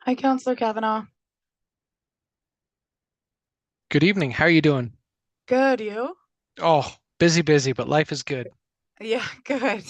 Hi, Counselor Kavanaugh. Good evening. How are you doing? Good, you? Oh, busy, busy, but life is good. Yeah, good.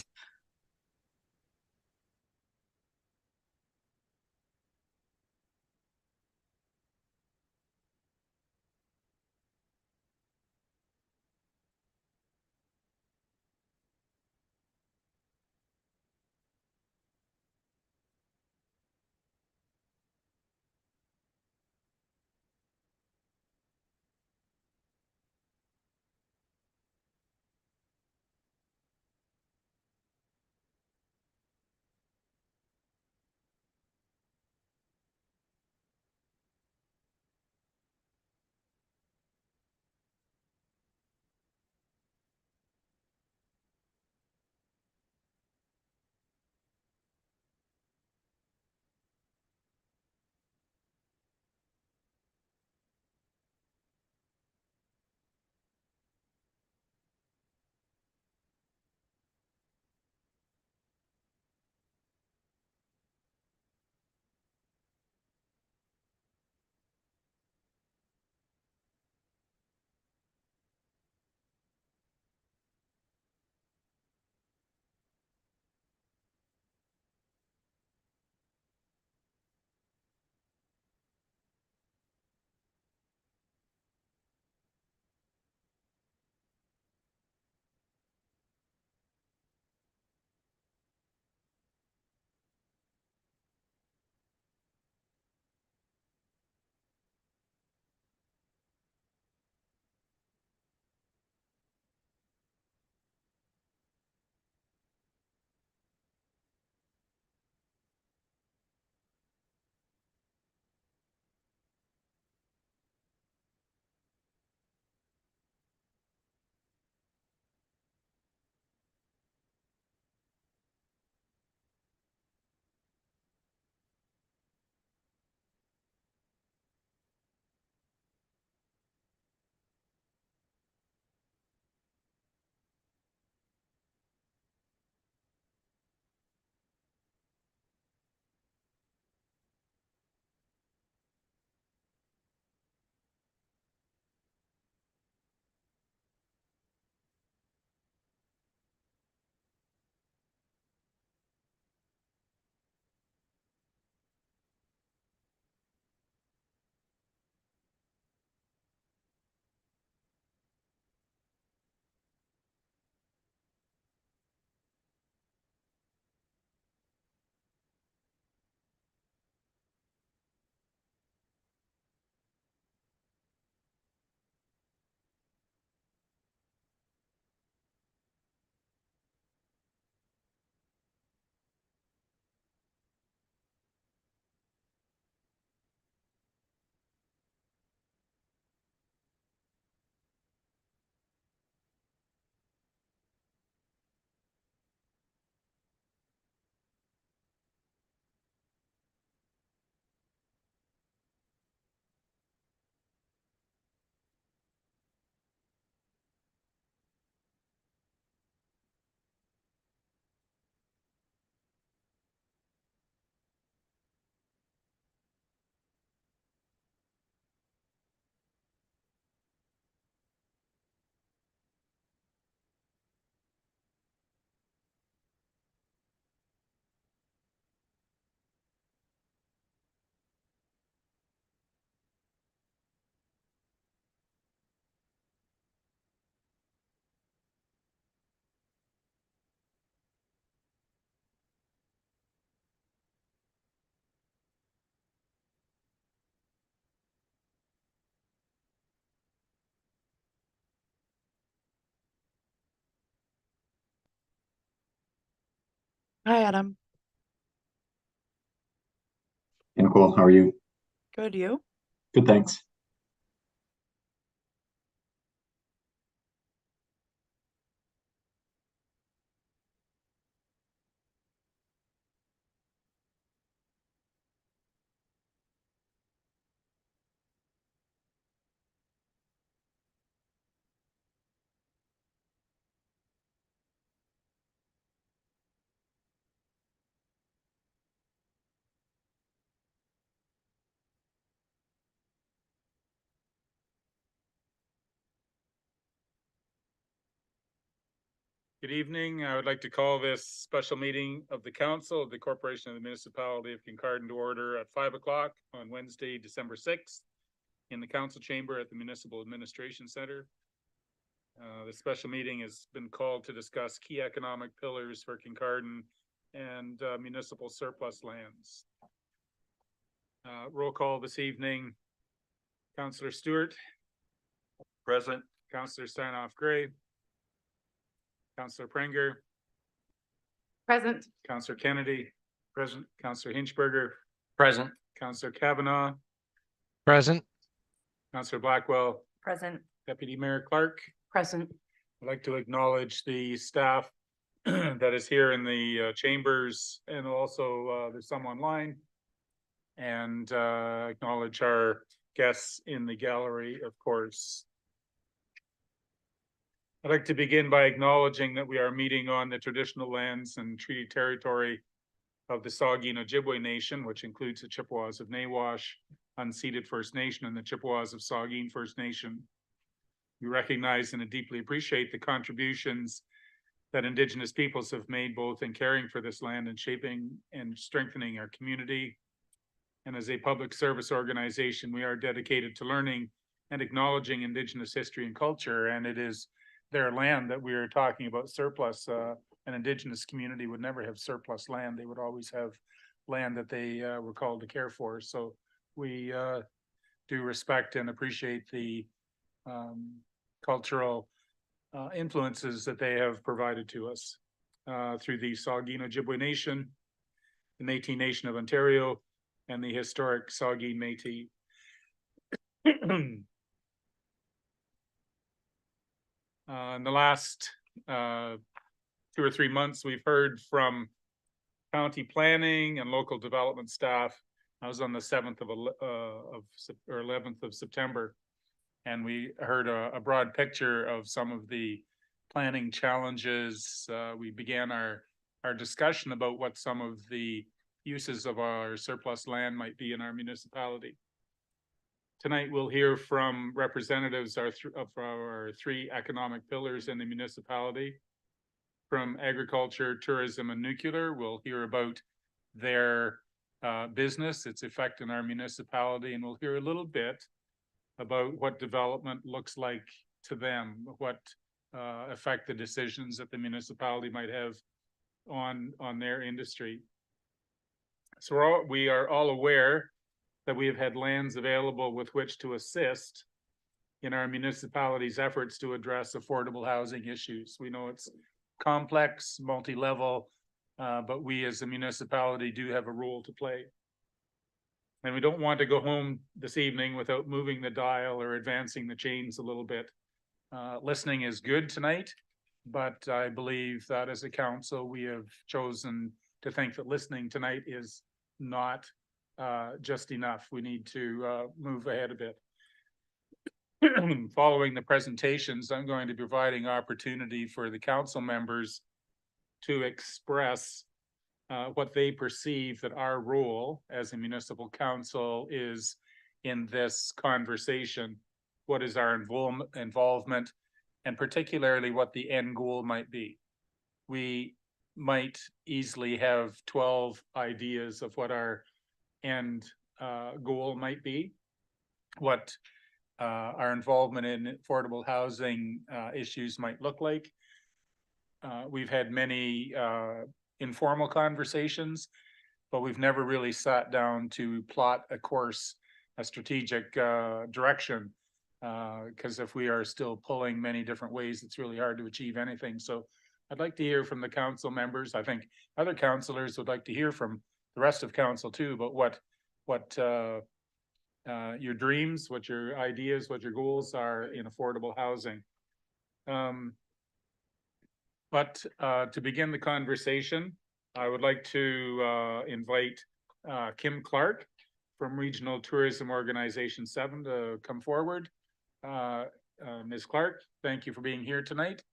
Hi, Adam. Hey, Nicole, how are you? Good, you? Good, thanks. Good evening. I would like to call this special meeting of the Council of the Corporation of the Municipality of Kincardine to order at 5 o'clock on Wednesday, December 6th in the council chamber at the Municipal Administration Center. The special meeting has been called to discuss key economic pillars for Kincardine and municipal surplus lands. Roll call this evening. Councillor Stewart. Present. Councillor Steinhoff Gray. Councillor Prenger. Present. Councillor Kennedy. Present. Councillor Hinchberger. Present. Councillor Kavanaugh. Present. Councillor Blackwell. Present. Deputy Mayor Clark. Present. I'd like to acknowledge the staff that is here in the chambers, and also there's some online. And acknowledge our guests in the gallery, of course. I'd like to begin by acknowledging that we are meeting on the traditional lands and treaty territory of the Saugeen Ojibwe Nation, which includes the Chippewas of Nawash, unceded First Nation, and the Chippewas of Saugeen First Nation. We recognize and deeply appreciate the contributions that Indigenous peoples have made both in caring for this land and shaping and strengthening our community. And as a public service organization, we are dedicated to learning and acknowledging Indigenous history and culture. And it is their land that we are talking about surplus. An Indigenous community would never have surplus land. They would always have land that they were called to care for. So we do respect and appreciate the cultural influences that they have provided to us through the Saugeen Ojibwe Nation, the Métis Nation of Ontario, and the historic Saugeen Métis. In the last 2 or 3 months, we've heard from county planning and local development staff. I was on the 7th or 11th of September, and we heard a broad picture of some of the planning challenges. We began our discussion about what some of the uses of our surplus land might be in our municipality. Tonight, we'll hear from representatives of our 3 economic pillars in the municipality. From agriculture, tourism, and nuclear, we'll hear about their business, its effect in our municipality, and we'll hear a little bit about what development looks like to them, what effect the decisions that the municipality might have on their industry. So we are all aware that we have had lands available with which to assist in our municipality's efforts to address affordable housing issues. We know it's complex, multi-level, but we as a municipality do have a role to play. And we don't want to go home this evening without moving the dial or advancing the chains a little bit. Listening is good tonight, but I believe that as a council, we have chosen to think that listening tonight is not just enough. We need to move ahead a bit. Following the presentations, I'm going to be providing opportunity for the council members to express what they perceive that our role as a municipal council is in this conversation. What is our involvement, and particularly what the end goal might be. We might easily have 12 ideas of what our end goal might be, what our involvement in affordable housing issues might look like. We've had many informal conversations, but we've never really sat down to plot a course, a strategic direction, because if we are still pulling many different ways, it's really hard to achieve anything. So I'd like to hear from the council members. I think other councillors would like to hear from the rest of council too, but what your dreams, what your ideas, what your goals are in affordable housing. But to begin the conversation, I would like to invite Kim Clark from Regional Tourism Organization 7 to come forward. Ms. Clark, thank you for being here tonight.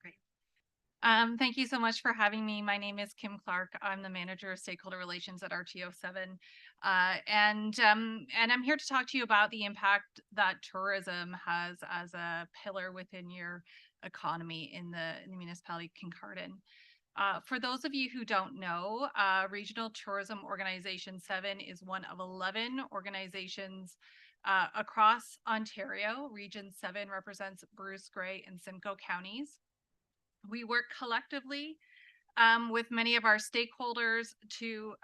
Great. Thank you so much for having me. My name is Kim Clark. I'm the manager of stakeholder relations at RTO7. And I'm here to talk to you about the impact that tourism has as a pillar within your economy in the municipality of Kincardine. For those of you who don't know, Regional Tourism Organization 7 is one of 11 organizations across Ontario. Region 7 represents Bruce Grey and Simcoe counties. We work collectively with many of our stakeholders to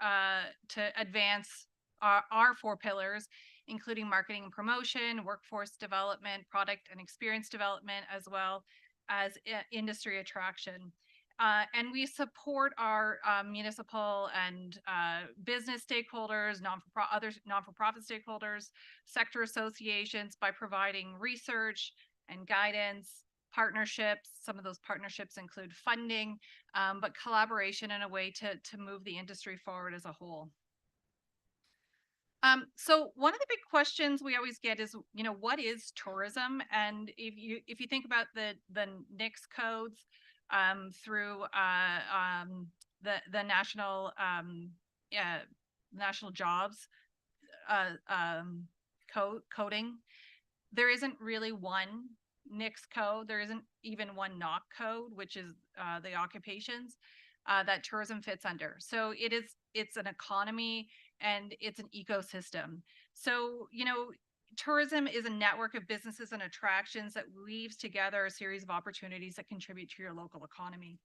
advance our 4 pillars, including marketing and promotion, workforce development, product and experience development, as well as industry attraction. And we support our municipal and business stakeholders, other non-for-profit stakeholders, sector associations by providing research and guidance, partnerships. Some of those partnerships include funding, but collaboration in a way to move the industry forward as a whole. So one of the big questions we always get is, what is tourism? And if you think about the NICS codes through the national jobs coding, there isn't really one NICS code. There isn't even one NOC code, which is the occupations that tourism fits under. So it's an economy and it's an ecosystem. So, tourism is a network of businesses and attractions that weaves together a series of opportunities that contribute to your local economy.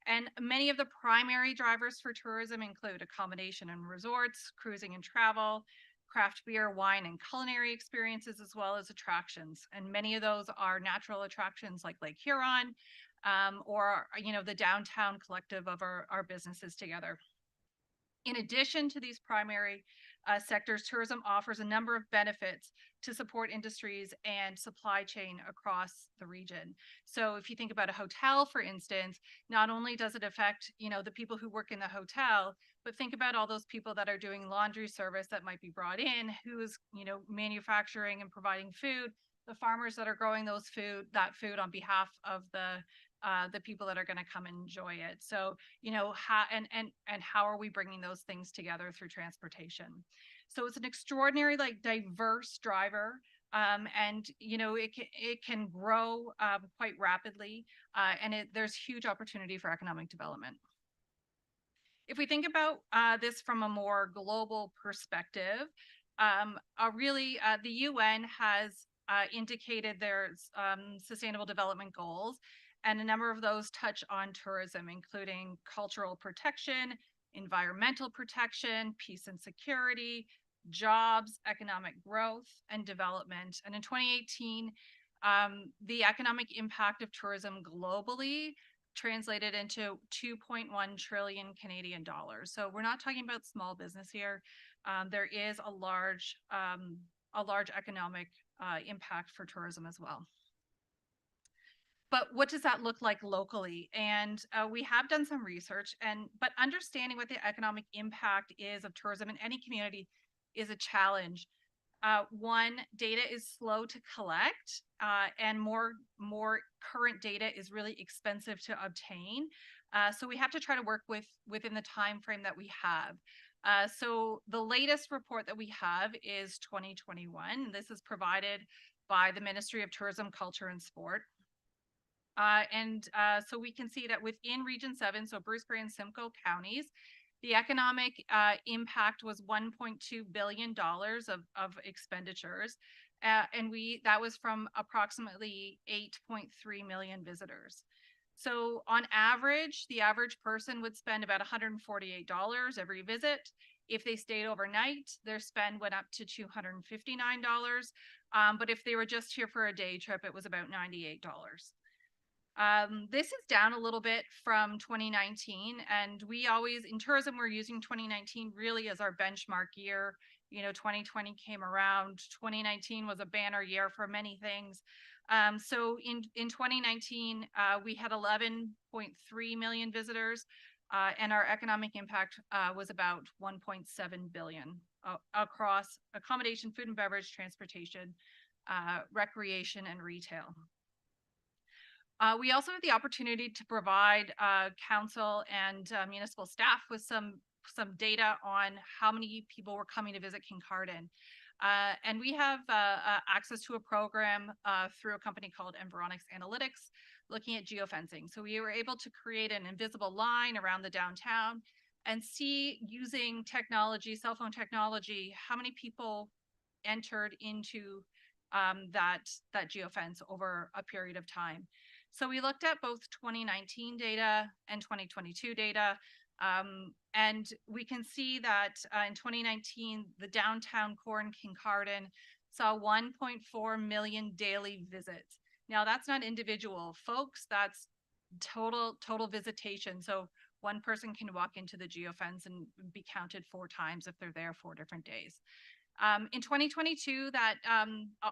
And many of the primary drivers for tourism include accommodation and resorts, cruising and travel, craft beer, wine, and culinary experiences, as well as attractions. And many of those are natural attractions like Lake Huron, or, the downtown collective of our businesses together. In addition to these primary sectors, tourism offers a number of benefits to support industries and supply chain across the region. So if you think about a hotel, for instance, not only does it affect, the people who work in the hotel, but think about all those people that are doing laundry service that might be brought in, who's, manufacturing and providing food, the farmers that are growing that food on behalf of the people that are going to come and enjoy it. So, how are we bringing those things together through transportation? So it's an extraordinary, diverse driver. And it can grow quite rapidly, and there's huge opportunity for economic development. If we think about this from a more global perspective, the UN has indicated their sustainable development goals, and a number of those touch on tourism, including cultural protection, environmental protection, peace and security, jobs, economic growth, and development. And in 2018, the economic impact of tourism globally translated into 2.1 trillion Canadian dollars. So we're not talking about small business here. There is a large economic impact for tourism as well. But what does that look like locally? And we have done some research, but understanding what the economic impact is of tourism in any community is a challenge. One, data is slow to collect, and more current data is really expensive to obtain. So we have to try to work within the time frame that we have. So the latest report that we have is 2021. This is provided by the Ministry of Tourism, Culture and Sport. So we can see that within Region 7, so Bruce Grey and Simcoe counties, the economic impact was $1.2 billion of expenditures. And that was from approximately 8.3 million visitors. So on average, the average person would spend about $148 every visit. If they stayed overnight, their spend went up to $259. But if they were just here for a day trip, it was about $98. This is down a little bit from 2019, and we always, in tourism, we're using 2019 really as our benchmark year. 2020 came around, 2019 was a banner year for many things. So in 2019, we had 11.3 million visitors, and our economic impact was about 1.7 billion across accommodation, food and beverage, transportation, recreation, and retail. We also have the opportunity to provide council and municipal staff with some data on how many people were coming to visit Kincardine. And we have access to a program through a company called Environics Analytics looking at geofencing. So we were able to create an invisible line around the downtown and see, using technology, cell phone technology, how many people entered into that geofence over a period of time. So we looked at both 2019 data and 2022 data. And we can see that in 2019, the downtown core in Kincardine saw 1.4 million daily visits. Now that's not individual folks, that's total visitation. So one person can walk into the geofence and be counted 4 times if they're there 4 different days. In 2022, that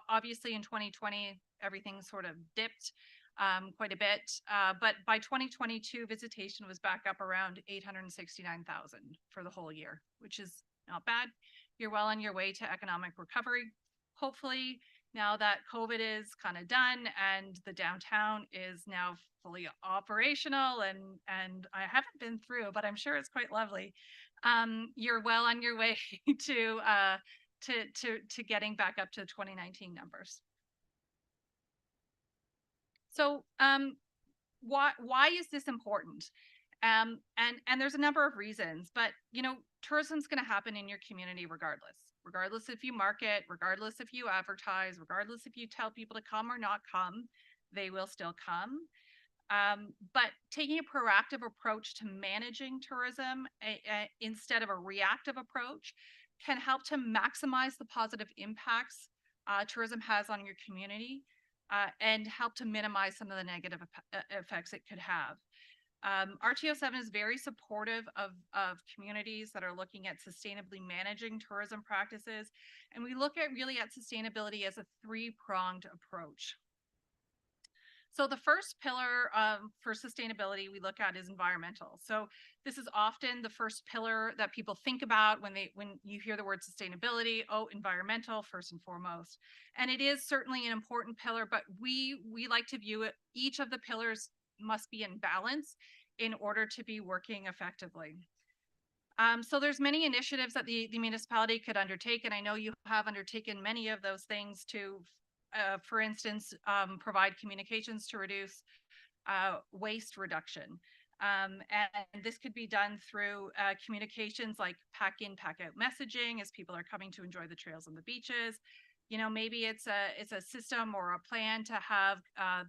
obviously in 2020, everything sort of dipped quite a bit. But by 2022, visitation was back up around 869,000 for the whole year, which is not bad. You're well on your way to economic recovery. Hopefully, now that COVID is kind of done and the downtown is now fully operational, and I haven't been through, but I'm sure it's quite lovely. You're well on your way to getting back up to 2019 numbers. So why is this important? And there's a number of reasons, but tourism's going to happen in your community regardless if you market, regardless if you advertise, regardless if you tell people to come or not come, they will still come. But taking a proactive approach to managing tourism instead of a reactive approach can help to maximize the positive impacts tourism has on your community and help to minimize some of the negative effects it could have. RTO7 is very supportive of communities that are looking at sustainably managing tourism practices. And we look at sustainability as a 3-pronged approach. So the first pillar for sustainability we look at is environmental. So this is often the first pillar that people think about when you hear the word sustainability. Oh, environmental first and foremost. And it is certainly an important pillar, but we like to view it, each of the pillars must be in balance in order to be working effectively. So there's many initiatives that the municipality could undertake, and I know you have undertaken many of those things to for instance, provide communications to reduce waste reduction. And this could be done through communications like pack in, pack out messaging as people are coming to enjoy the trails and the beaches. Maybe it's a system or a plan to have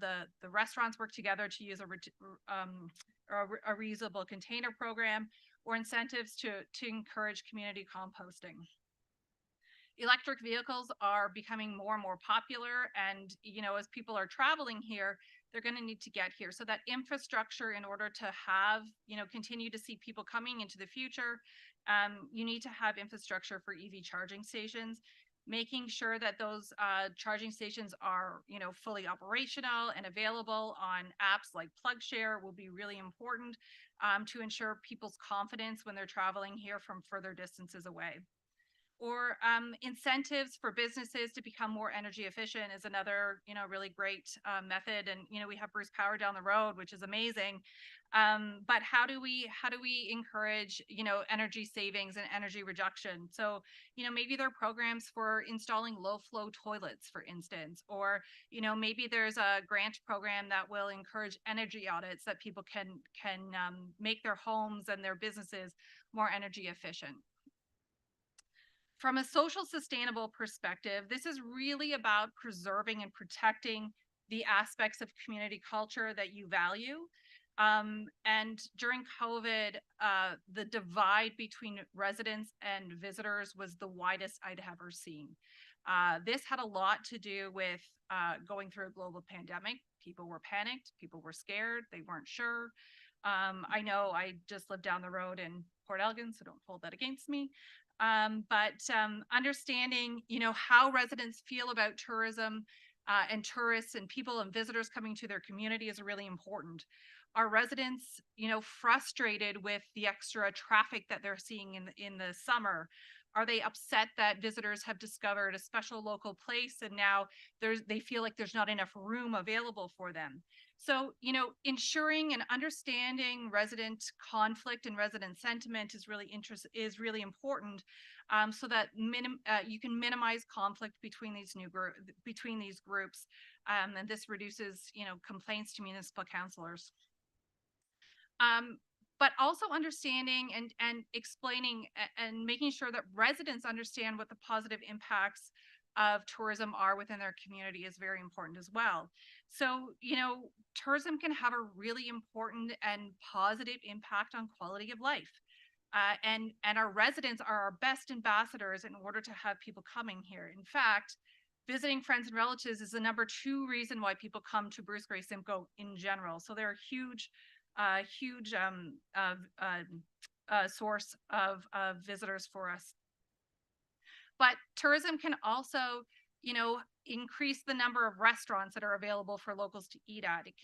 the restaurants work together to use a reusable container program, or incentives to encourage community composting. Electric vehicles are becoming more and more popular, and as people are traveling here, they're going to need to get here. So that infrastructure, in order to have continue to see people coming into the future, you need to have infrastructure for EV charging stations. Making sure that those charging stations are fully operational and available on apps like PlugShare will be really important to ensure people's confidence when they're traveling here from further distances away. Or incentives for businesses to become more energy efficient is another, really great method. And we have Bruce Power down the road, which is amazing. But how do we encourage energy savings and energy reduction? So maybe there are programs for installing low flow toilets, for instance, or maybe there's a grant program that will encourage energy audits that people can make their homes and their businesses more energy efficient. From a social sustainable perspective, this is really about preserving and protecting the aspects of community culture that you value. And during COVID, the divide between residents and visitors was the widest I'd ever seen. This had a lot to do with going through a global pandemic. People were panicked, people were scared, they weren't sure. I know I just lived down the road in Port Elgin, so don't hold that against me. But understanding, how residents feel about tourism and tourists and people and visitors coming to their community is really important. Are residents, frustrated with the extra traffic that they're seeing in the summer? Are they upset that visitors have discovered a special local place and now they feel like there's not enough room available for them? So, you know, ensuring and understanding resident conflict and resident sentiment is really important, so that you can minimize conflict between these groups, and this reduces, you know, complaints to municipal councilors. But also understanding and explaining and making sure that residents understand what the positive impacts of tourism are within their community is very important as well. So, you know, tourism can have a really important and positive impact on quality of life. And our residents are our best ambassadors in order to have people coming here. In fact, visiting friends and relatives is the #2 reason why people come to Bruce Grey Simcoe in general. So they're a huge source of visitors for us. But tourism can also, you know, increase the number of restaurants that are available for locals to eat at. It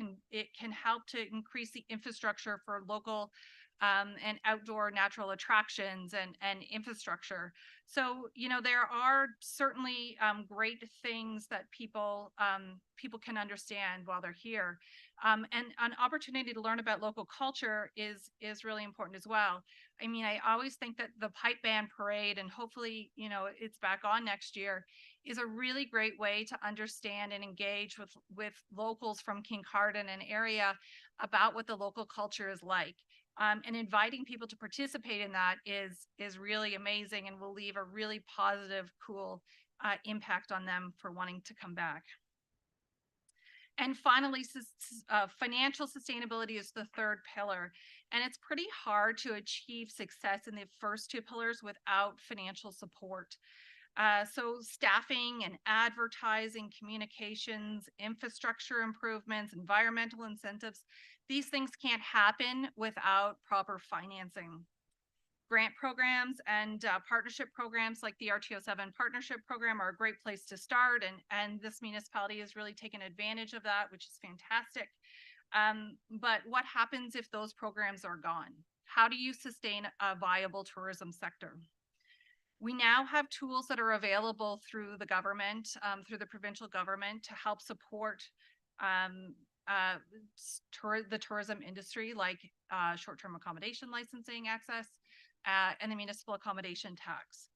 can help to increase the infrastructure for local and outdoor natural attractions and infrastructure. So, you know, there are certainly great things that people can understand while they're here. And an opportunity to learn about local culture is really important as well. I mean, I always think that the pipe band parade, and hopefully, you know, it's back on next year, is a really great way to understand and engage with locals from Kincardine and area about what the local culture is like. And inviting people to participate in that is really amazing and will leave a really positive, cool impact on them for wanting to come back. And finally, financial sustainability is the third pillar. And it's pretty hard to achieve success in the first two pillars without financial support. So staffing and advertising, communications, infrastructure improvements, environmental incentives, these things can't happen without proper financing. Grant programs and partnership programs like the RTO7 partnership program are a great place to start. And this municipality has really taken advantage of that, which is fantastic. But what happens if those programs are gone? How do you sustain a viable tourism sector? We now have tools that are available through the government, through the provincial government, to help support the tourism industry, like short-term accommodation licensing access and the municipal accommodation tax.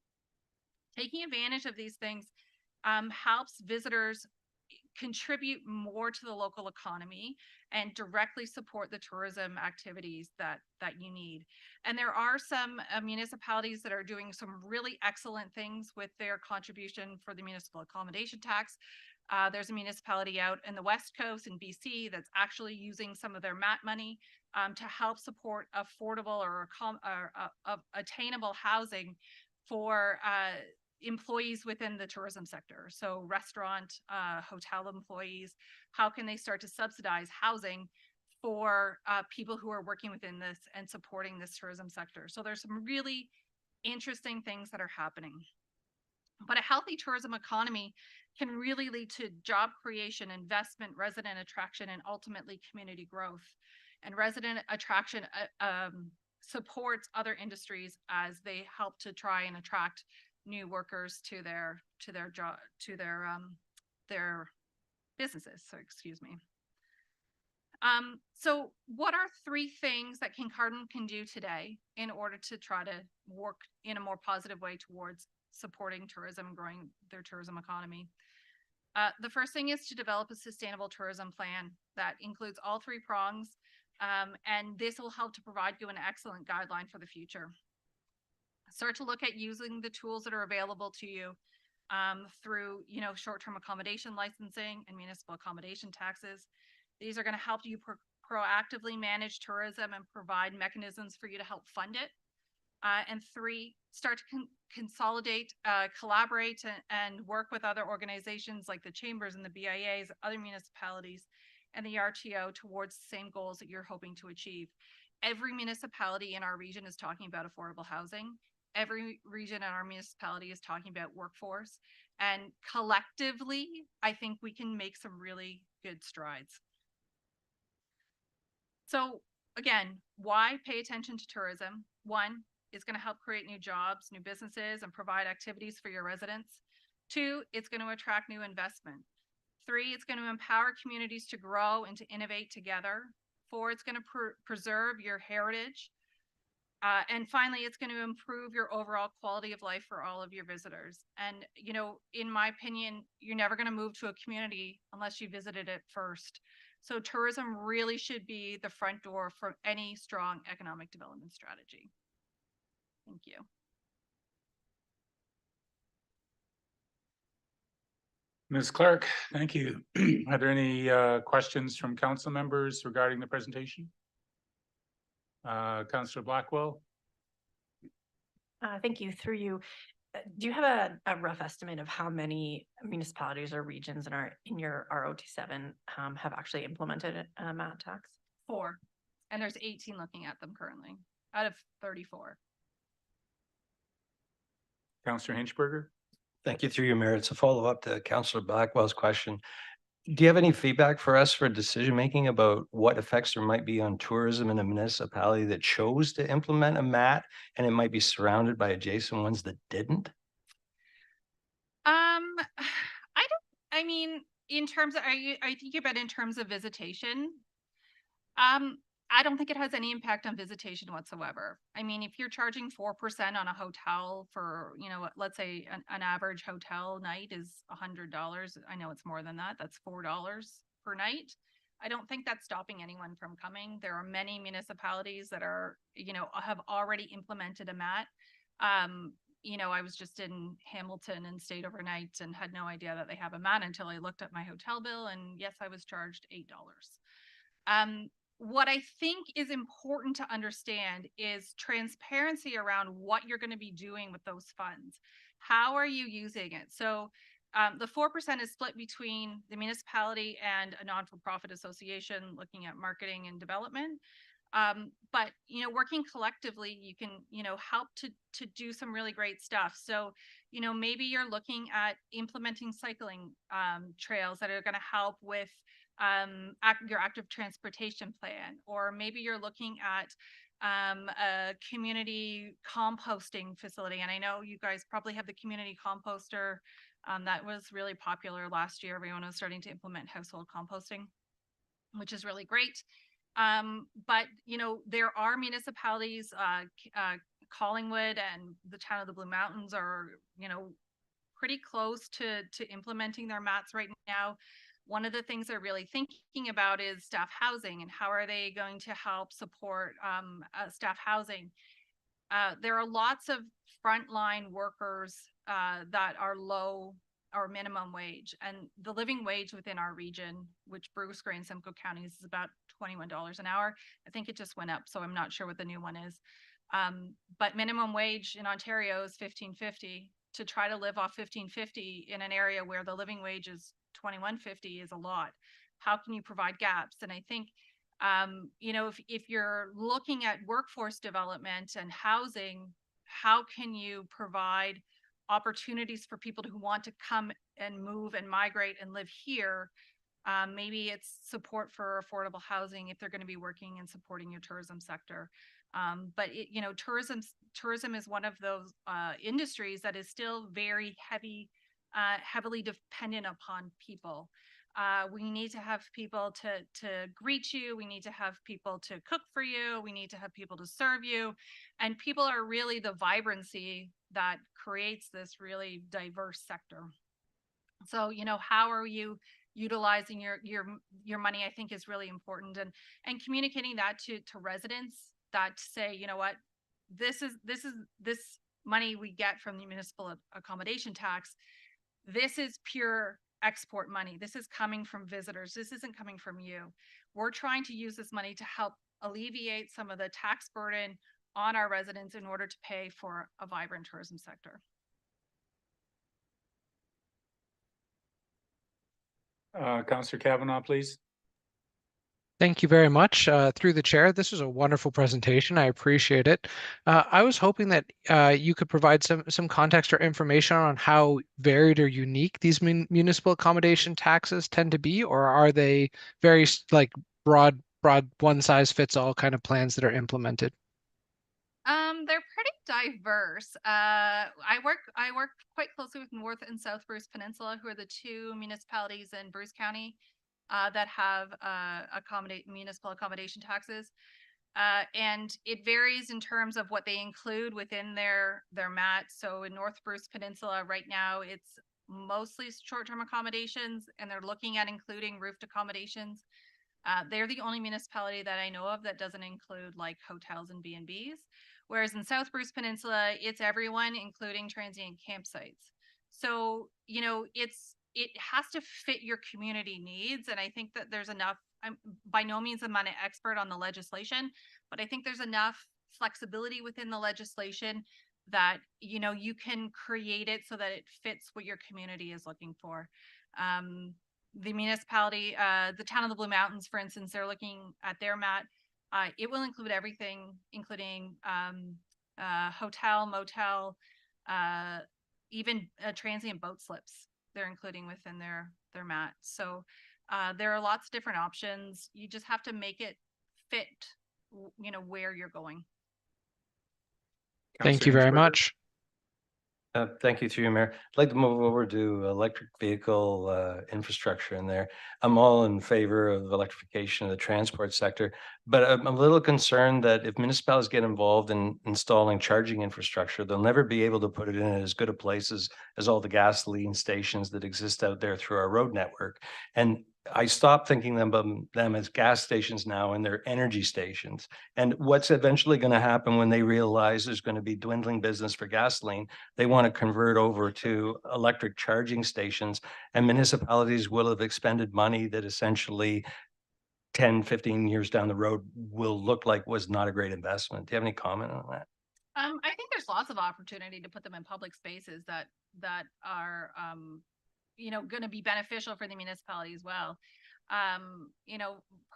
Taking advantage of these things helps visitors contribute more to the local economy and directly support the tourism activities that you need. And there are some municipalities that are doing some really excellent things with their contribution for the municipal accommodation tax. There's a municipality out in the West Coast in BC that's actually using some of their MAT money to help support affordable or attainable housing for employees within the tourism sector. So restaurant, hotel employees, how can they start to subsidize housing for people who are working within this and supporting this tourism sector? So there's some really interesting things that are happening. But a healthy tourism economy can really lead to job creation, investment, resident attraction, and ultimately community growth. And resident attraction supports other industries as they help to try and attract new workers to their businesses. So excuse me. So what are 3 things that Kincardine can do today in order to try to work in a more positive way towards supporting tourism, growing their tourism economy? The first thing is to develop a sustainable tourism plan that includes all 3 prongs, and this will help to provide you an excellent guideline for the future. Start to look at using the tools that are available to you through, you know, short-term accommodation licensing and municipal accommodation taxes. These are going to help you proactively manage tourism and provide mechanisms for you to help fund it. And 3, start to consolidate, collaborate, and work with other organizations like the chambers and the BIAs, other municipalities, and the RTO towards the same goals that you're hoping to achieve. Every municipality in our region is talking about affordable housing. Every region in our municipality is talking about workforce. And collectively, I think we can make some really good strides. So again, why pay attention to tourism? 1, it's going to help create new jobs, new businesses, and provide activities for your residents. 2, it's going to attract new investment. 3, it's going to empower communities to grow and to innovate together. 4, it's going to preserve your heritage. And finally, it's going to improve your overall quality of life for all of your visitors. And, you know, in my opinion, you're never going to move to a community unless you visited it first. So tourism really should be the front door for any strong economic development strategy. Thank you. Ms. Clark, thank you. Are there any questions from council members regarding the presentation? Councillor Blackwell? Thank you. Through you, do you have a rough estimate of how many municipalities or regions in your ROT7 have actually implemented a MAT tax? 4, and there's 18 looking at them currently out of 34. Councillor Hinchberger? Thank you. Through your Mayor, it's a follow-up to Councillor Blackwell's question. Do you have any feedback for us for decision-making about what effects there might be on tourism in a municipality that chose to implement a MAT and it might be surrounded by adjacent ones that didn't? I mean, in terms of, I think about in terms of visitation. I don't think it has any impact on visitation whatsoever. I mean, if you're charging 4% on a hotel for, you know, let's say an average hotel night is $100. I know it's more than that. That's $4 per night. I don't think that's stopping anyone from coming. There are many municipalities that are, you know, have already implemented a MAT. You know, I was just in Hamilton and stayed overnight and had no idea that they have a MAT until I looked at my hotel bill, and yes, I was charged $8. What I think is important to understand is transparency around what you're going to be doing with those funds. How are you using it? So the 4% is split between the municipality and a non-for-profit association looking at marketing and development. But, you know, working collectively, you can, you know, help to do some really great stuff. So, you know, maybe you're looking at implementing cycling trails that are going to help with your active transportation plan, or maybe you're looking at a community composting facility. And I know you guys probably have the community composter that was really popular last year. Everyone was starting to implement household composting, which is really great. But, you know, there are municipalities, Collingwood and the town of the Blue Mountains are, you know, pretty close to implementing their MATs right now. One of the things they're really thinking about is staff housing and how are they going to help support staff housing. There are lots of frontline workers that are low or minimum wage, and the living wage within our region, which Bruce Grey and Simcoe counties, is about $21 an hour. I think it just went up, so I'm not sure what the new one is. But minimum wage in Ontario is $15.50. To try to live off $15.50 in an area where the living wage is $21.50 is a lot. How can you provide gaps? And I think, you know, if you're looking at workforce development and housing, how can you provide opportunities for people who want to come and move and migrate and live here? Maybe it's support for affordable housing if they're going to be working and supporting your tourism sector. But it, you know, tourism is one of those industries that is still very heavily dependent upon people. We need to have people to greet you. We need to have people to cook for you. We need to have people to serve you. And people are really the vibrancy that creates this really diverse sector. So, you know, how are you utilizing your money, I think, is really important, and communicating that to residents that say, you know what, this money we get from the municipal accommodation tax. This is pure export money. This is coming from visitors. This isn't coming from you. We're trying to use this money to help alleviate some of the tax burden on our residents in order to pay for a vibrant tourism sector. Councillor Kavanaugh, please. Thank you very much. Through the chair, this was a wonderful presentation. I appreciate it. I was hoping that you could provide some context or information on how varied or unique these municipal accommodation taxes tend to be, or are they very like broad one size fits all kind of plans that are implemented? They're pretty diverse. I work quite closely with North and South Bruce Peninsula, who are the two municipalities in Bruce County that have municipal accommodation taxes. And it varies in terms of what they include within their mat. So in North Bruce Peninsula right now, it's mostly short-term accommodations, and they're looking at including roofed accommodations. They're the only municipality that I know of that doesn't include like hotels and B&Bs. Whereas in South Bruce Peninsula, it's everyone, including transient campsites. So, it has to fit your community needs. And I think that there's enough, by no means am I an expert on the legislation, but I think there's enough flexibility within the legislation that, you can create it so that it fits what your community is looking for. The municipality, the town of the Blue Mountains, for instance, they're looking at their mat. It will include everything, including hotel, motel, even transient boat slips. They're including within their mat. So there are lots of different options. You just have to make it fit, where you're going. Thank you Councillor very Innsberger. much. Thank you through you, Mayor. I'd like to move over to electric vehicle infrastructure in there. I'm all in favor of electrification of the transport sector, but I'm a little concerned that if municipalities get involved in installing charging infrastructure, they'll never be able to put it in as good a places as all the gasoline stations that exist out there through our road network. And I stopped thinking about them as gas stations now, and they're energy stations. And what's eventually going to happen when they realize there's going to be dwindling business for gasoline, they want to convert over to electric charging stations, and municipalities will have expended money that essentially 10, 15 years down the road will look like was not a great investment. Do you have any comment on that? I think there's lots of opportunity to put them in public spaces that are going to be beneficial for the municipality as well.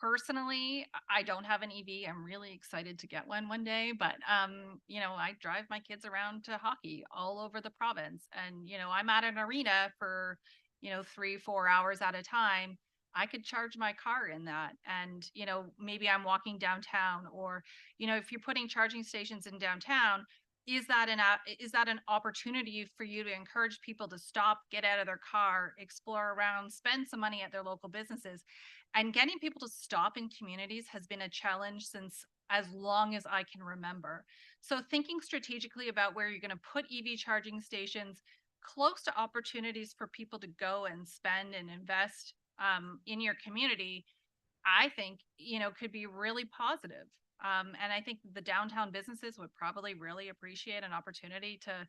Personally, I don't have an EV. I'm really excited to get one day, but I drive my kids around to hockey all over the province, and I'm at an arena for 3-4 hours at a time. I could charge my car in that, and maybe I'm walking downtown, or if you're putting charging stations in downtown, is that an opportunity for you to encourage people to stop, get out of their car, explore around, spend some money at their local businesses? And getting people to stop in communities has been a challenge since as long as I can remember. So thinking strategically about where you're going to put EV charging stations close to opportunities for people to go and spend and invest in your community, I think, could be really positive. And I think the downtown businesses would probably really appreciate an opportunity to,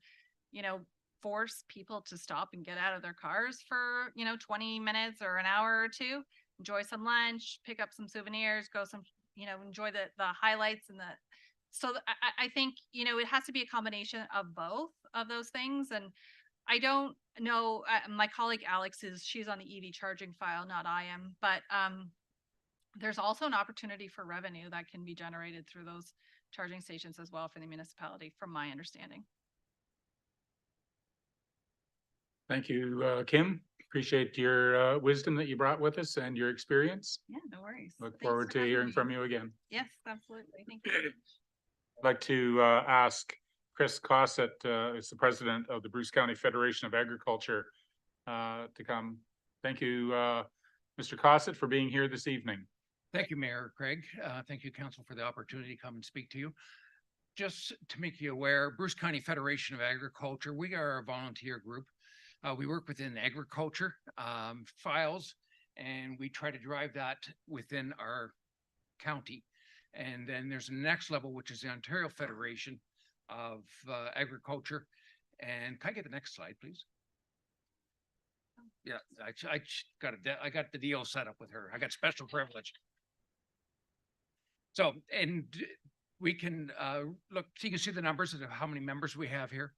force people to stop and get out of their cars for, 20 minutes or an hour or two, enjoy some lunch, pick up some souvenirs, enjoy the highlights so I think, it has to be a combination of both of those things. And I don't know, my colleague Alex she's on the EV charging file, not I am, but there's also an opportunity for revenue that can be generated through those charging stations as well for the municipality, from my understanding. Thank you, Kim. Appreciate your wisdom that you brought with us and your experience. Yeah, no worries. Look Thanks forward for to having hearing me. from you again. Yes, absolutely. Thank you. I'd like to ask Chris Cossett, is the president of the Bruce County Federation of Agriculture, to come. Thank you, Mr. Cossett, for being here this evening. Thank you, Mayor Craig. Thank you, Council, for the opportunity to come and speak to you. Just to make you aware, Bruce County Federation of Agriculture, we are a volunteer group. We work within agriculture files, and we try to drive that within our county. And then there's the next level, which is the Ontario Federation of Agriculture. And can I get the next slide, please? Yeah, I got the deal set up with her. I got special privilege. So, and we can look, so you can see the numbers of how many members we have here.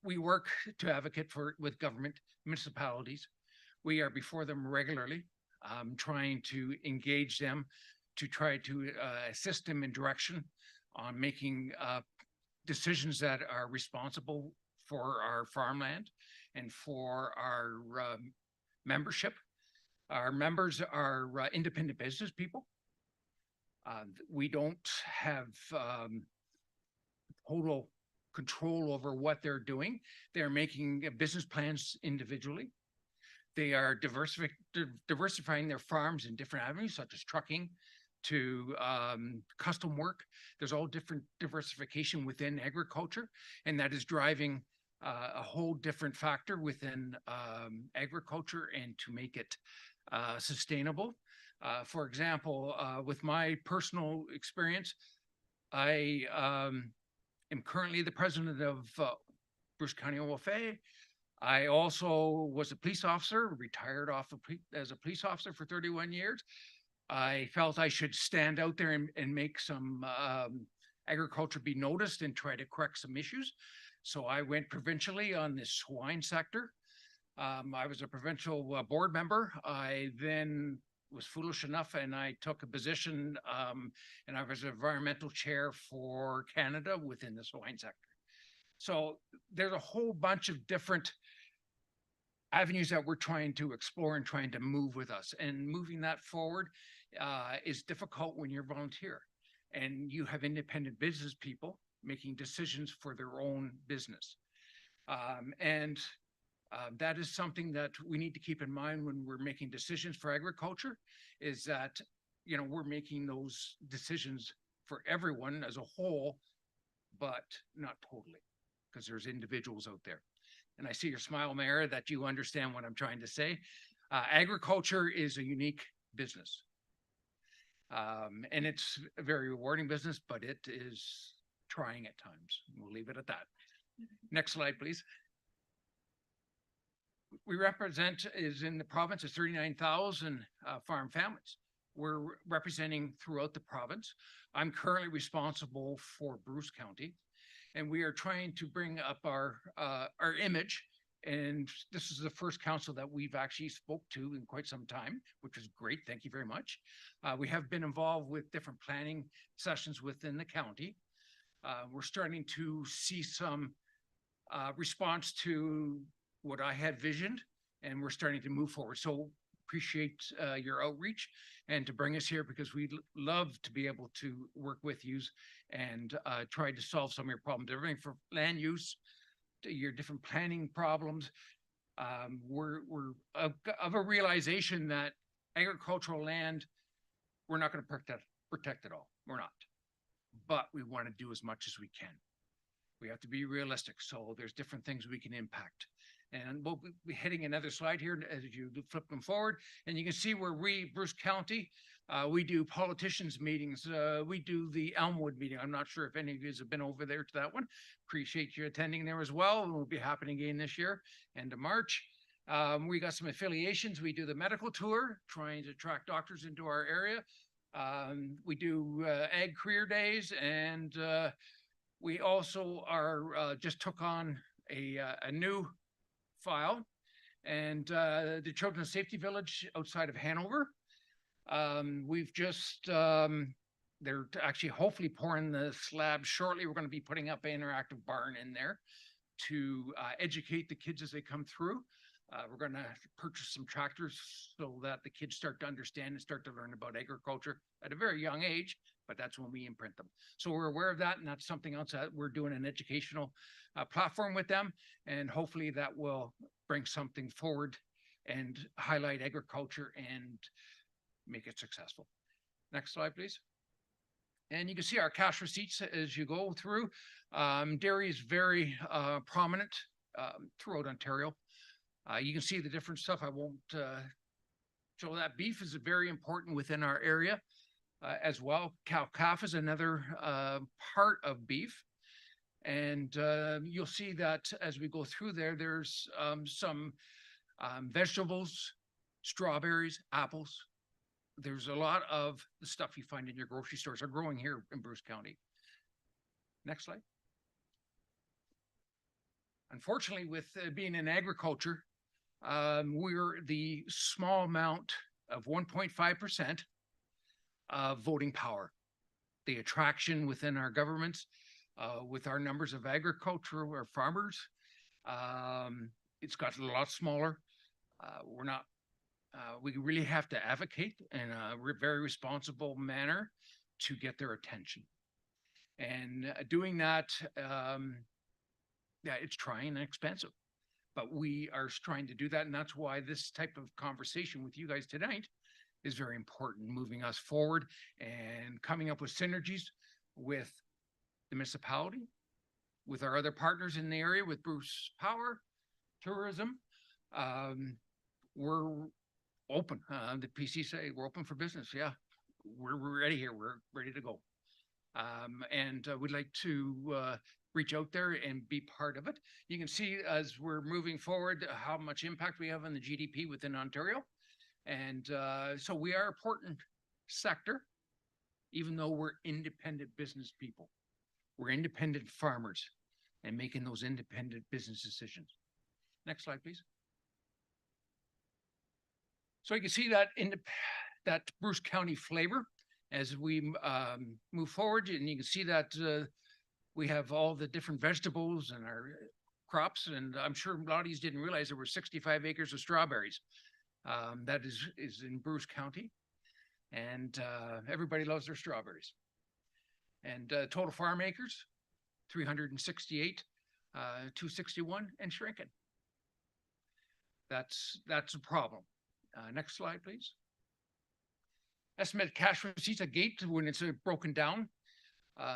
We work to advocate with government municipalities. We are before them regularly, trying to engage them to try to assist them in direction on making decisions that are responsible for our farmland and for our membership. Our members are independent business people. We don't have total control over what they're doing. They're making business plans individually. They are diversifying their farms in different avenues, such as trucking to custom work. There's all different diversification within agriculture, and that is driving a whole different factor within agriculture and to make it sustainable. For example, with my personal experience, I am currently the president of Bruce County OFA. I also was a police officer, retired as a police officer for 31 years. I felt I should stand out there and make some agriculture be noticed and try to correct some issues. So I went provincially on the swine sector. I was a provincial board member. I then was foolish enough and I took a position and I was environmental chair for Canada within the swine sector. So there's a whole bunch of different avenues that we're trying to explore and trying to move with us. And moving that forward is difficult when you're volunteer and you have independent business people making decisions for their own business. That is something that we need to keep in mind when we're making decisions for agriculture, is that, you know, we're making those decisions for everyone as a whole, but not totally, because there's individuals out there. And I see your smile, Mayor, that you understand what I'm trying to say. Agriculture is a unique business. And it's a very rewarding business, but it is trying at times. We'll leave it at that. Next slide, please. We represent is in the province is 39,000 farm families. We're representing throughout the province. I'm currently responsible for Bruce County, and we are trying to bring up our image. And this is the first council that we've actually spoke to in quite some time, which is great. Thank you very much. We have been involved with different planning sessions within the county. We're starting to see some response to what I had visioned, and we're starting to move forward. So appreciate your outreach and to bring us here, because we'd love to be able to work with you and try to solve some of your problems. Everything from land use to your different planning problems. We're of a realization that agricultural land, we're not going to protect it all. We're not. But we want to do as much as we can. We have to be realistic. So there's different things we can impact. And we'll be hitting another slide here as you flip them forward. And you can see where we, Bruce County, we do politicians meetings. We do the Elmwood meeting. I'm not sure if any of you have been over there to that one. Appreciate you attending there as well. It will be happening again this year, end of March. We got some affiliations. We do the medical tour, trying to attract doctors into our area. We do ag career days, and we also are just took on a new file, and the Children's Safety Village outside of Hanover. We've just they're actually hopefully pouring the slab shortly. We're going to be putting up an interactive barn in there to educate the kids as they come through. We're going to purchase some tractors so that the kids start to understand and start to learn about agriculture at a very young age, but that's when we imprint them. So we're aware of that, and that's something else that we're doing an educational platform with them, and hopefully that will bring something forward and highlight agriculture and make it successful. Next slide, please. And you can see our cash receipts as you go through. Dairy is very prominent throughout Ontario. You can see the different stuff. I won't show that. Beef is very important within our area as well. Cow-calf is another part of beef. And you'll see that as we go through there, there's some vegetables, strawberries, apples. There's a lot of the stuff you find in your grocery stores are growing here in Bruce County. Next slide. Unfortunately, with being in agriculture, we're the small amount of 1.5% of voting power. The attraction within our governments, with our numbers of agriculture or farmers, it's gotten a lot smaller. We're not, we really have to advocate in a very responsible manner to get their attention. And doing that, yeah, it's trying and expensive. But we are trying to do that, and that's why this type of conversation with you guys tonight is very important, moving us forward and coming up with synergies with the municipality, with our other partners in the area, with Bruce Power, tourism. We're open. The PC say we're open for business. Yeah, we're ready here. We're ready to go. And we'd like to reach out there and be part of it. You can see as we're moving forward how much impact we have on the GDP within Ontario. And so we are an important sector, even though we're independent business people. We're independent farmers and making those independent business decisions. Next slide, please. So you can see that in that Bruce County flavor as we move forward, and you can see that we have all the different vegetables and our crops, and I'm sure a lot of you didn't realize there were 65 acres of strawberries. That is in Bruce County, and everybody loves their strawberries. And total farm acres, 368, 261, and shrinking. That's a problem. Next slide, please. Estimated cash receipts at gate when it's broken down.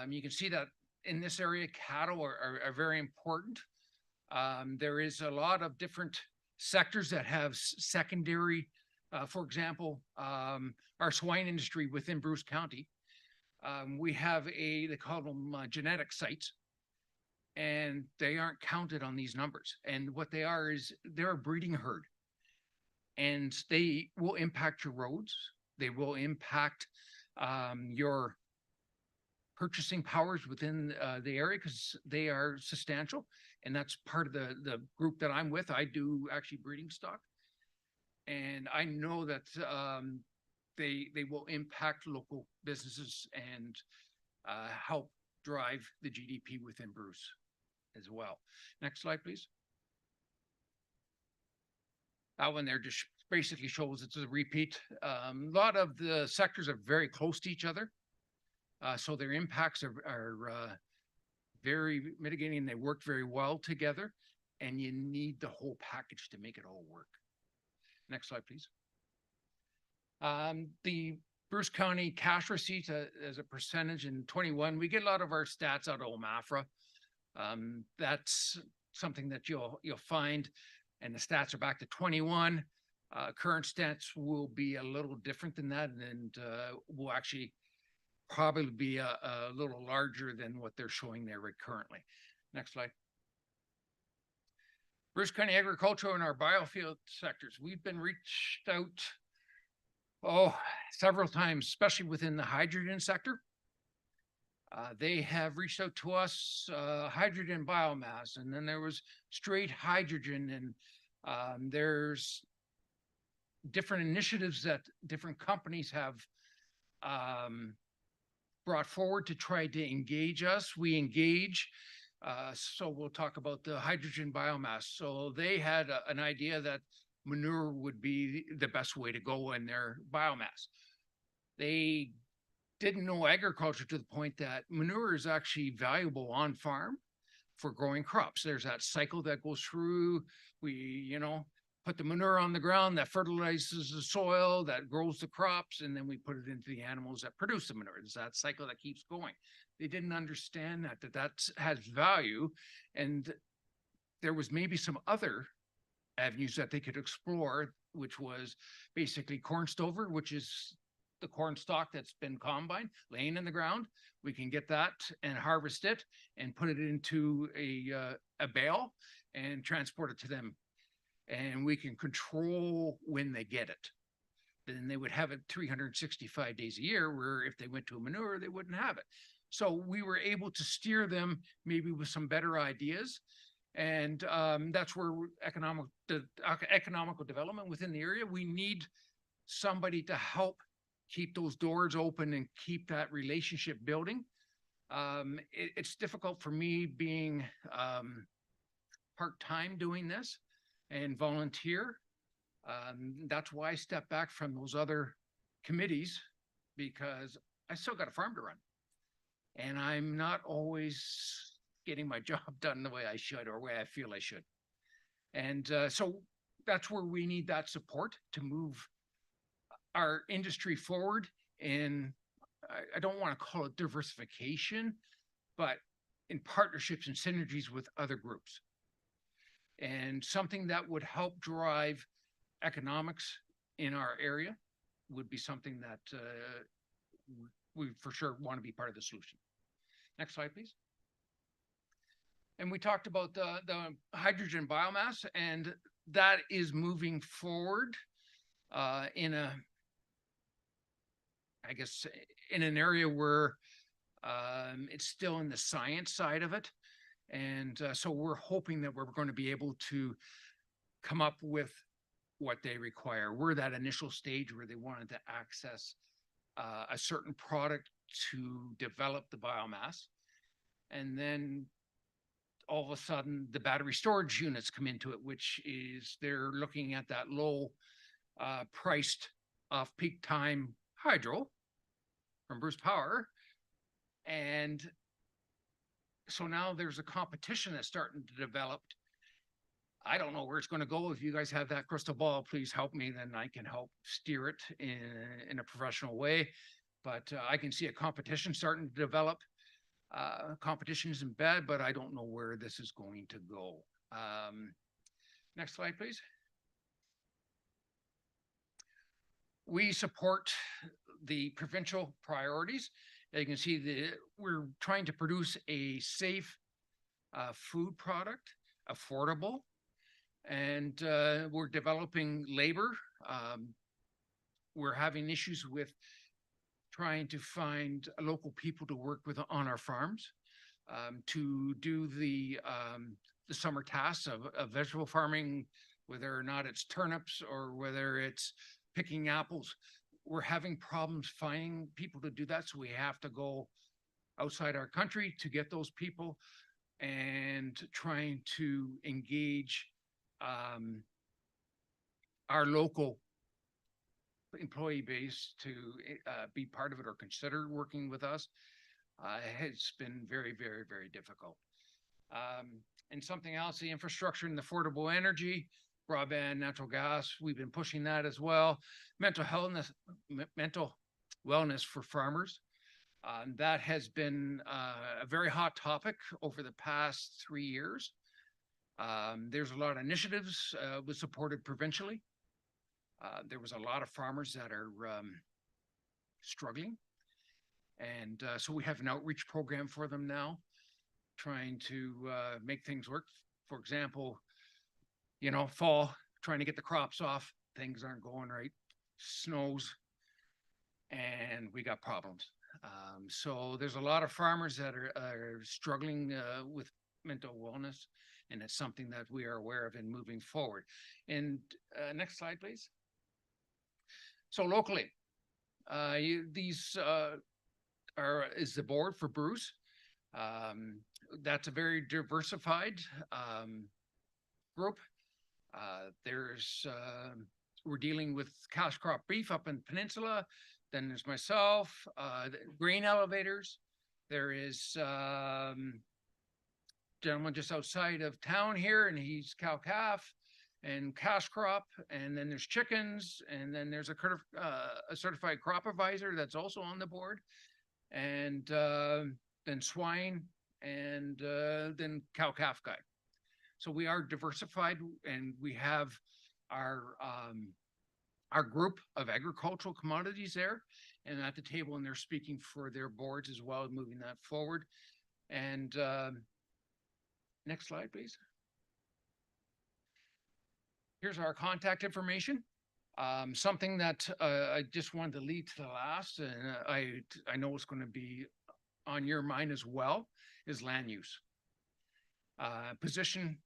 You can see that in this area, cattle are very important. There is a lot of different sectors that have secondary, for example, our swine industry within Bruce County. We have they call them genetic sites, and they aren't counted on these numbers. And what they are is they're a breeding herd, and they will impact your roads. They will impact your purchasing powers within the area because they are substantial. And that's part of the group that I'm with. I do actually breeding stock. And I know that they will impact local businesses and help drive the GDP within Bruce as well. Next slide, please. That one there just basically shows it's a repeat. A lot of the sectors are very close to each other. So their impacts are very mitigating. They work very well together, and you need the whole package to make it all work. Next slide, please. The Bruce County cash receipts as a percentage in 21, we get a lot of our stats out of OMAFRA. That's something that you'll find, and the stats are back to 21. Current stats will be a little different than that, and will actually probably be a little larger than what they're showing there right currently. Next slide. Bruce County Agriculture and our biofuel sectors. We've been reached out several times, especially within the hydrogen sector. They have reached out to us, hydrogen biomass, and then there was straight hydrogen, and there's different initiatives that different companies have brought forward to try to engage us. We engage, so we'll talk about the hydrogen biomass. So they had an idea that manure would be the best way to go in their biomass. They didn't know agriculture to the point that manure is actually valuable on farm for growing crops. There's that cycle that goes through. We, put the manure on the ground that fertilizes the soil, that grows the crops, and then we put it into the animals that produce the manure. It's that cycle that keeps going. They didn't understand that has value, and there was maybe some other avenues that they could explore, which was basically corn stover, which is the corn stalk that's been combined, laying in the ground. We can get that and harvest it and put it into a bale and transport it to them. And we can control when they get it. Then they would have it 365 days a year, where if they went to a manure, they wouldn't have it. So we were able to steer them maybe with some better ideas. And that's where economical development within the area, we need somebody to help keep those doors open and keep that relationship building. It's difficult for me being part-time doing this and volunteer. That's why I stepped back from those other committees, because I still got a farm to run. And I'm not always getting my job done the way I should or way I feel I should. And so that's where we need that support to move our industry forward. And I don't want to call it diversification, but in partnerships and synergies with other groups. And something that would help drive economics in our area would be something that we for sure want to be part of the solution. Next slide, please. And we talked about the hydrogen biomass, and that is moving forward in a, I guess, in an area where it's still in the science side of it. And so we're hoping that we're going to be able to come up with what they require. We're that initial stage where they wanted to access a certain product to develop the biomass. And then all of a sudden the battery storage units come into it, which is they're looking at that low priced off peak time hydro from Bruce Power. And so now there's a competition that's starting to develop. I don't know where it's going to go. If you guys have that crystal ball, please help me, then I can help steer it in a professional way. But I can see a competition starting to develop. Competition isn't bad, but I don't know where this is going to go. Next slide, please. We support the provincial priorities. You can see we're trying to produce a safe food product, affordable, and we're developing labor. We're having issues with trying to find local people to work with on our farms to do the summer tasks of vegetable farming, whether or not it's turnips or whether it's picking apples. We're having problems finding people to do that. So we have to go outside our country to get those people and trying to engage our local employee base to be part of it or consider working with us. It's been very, very, very difficult. And something else, the infrastructure and affordable energy, broadband, natural gas, we've been pushing that as well. Mental wellness for farmers. That has been a very hot topic over the past 3 years. There's a lot of initiatives was supported provincially. There was a lot of farmers that are struggling. And so we have an outreach program for them now, trying to make things work. For example, you know, fall, trying to get the crops off, things aren't going right, snows, and we got problems. So there's a lot of farmers that are struggling with mental wellness, and it's something that we are aware of in moving forward. And next slide, please. So locally, these is the board for Bruce. That's a very diversified group. We're dealing with cash crop beef up in the peninsula. Then there's myself, grain elevators. There is gentleman just outside of town here, and he's cow calf and cash crop. And then there's chickens, and then there's a certified crop advisor that's also on the board, and then swine, and then cow calf guy. So we are diversified, and we have our group of agricultural commodities there and at the table, and they're speaking for their boards as well, moving that forward. And next slide, please. Here's our contact information. Something that I just wanted to lead to the last, and I know it's going to be on your mind as well, is land use. Position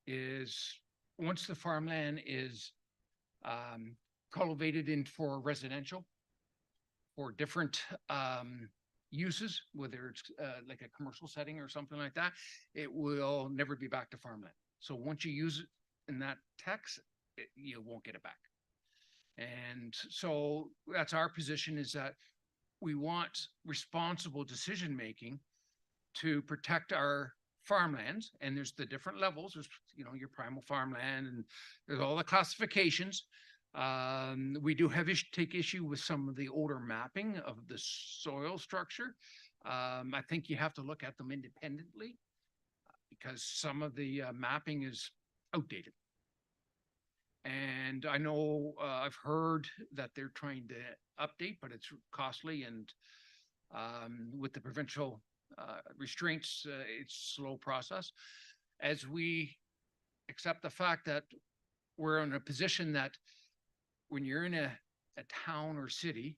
is once the farmland is cultivated in for residential or different uses, whether it's like a commercial setting or something like that, it will never be back to farmland. So once you use it in that text, you won't get it back. And so that's our position, is that we want responsible decision-making to protect our farmlands, and there's the different levels, there's, you know, your primal farmland, and there's all the classifications. We do have take issue with some of the older mapping of the soil structure. I think you have to look at them independently because some of the mapping is outdated. And I know I've heard that they're trying to update, but it's costly, and with the provincial restraints, it's a slow process. As we accept the fact that we're in a position that when you're in a town or city,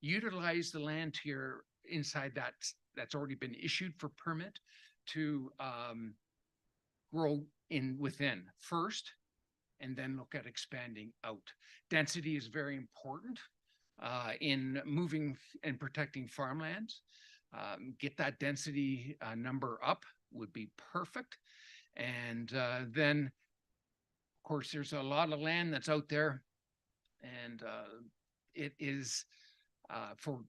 utilize the land to your inside that's already been issued for permit to grow in within first, and then look at expanding out. Density is very important in moving and protecting farmlands. Get that density number up would be perfect. And then, of course, there's a lot of land that's out there, and it is for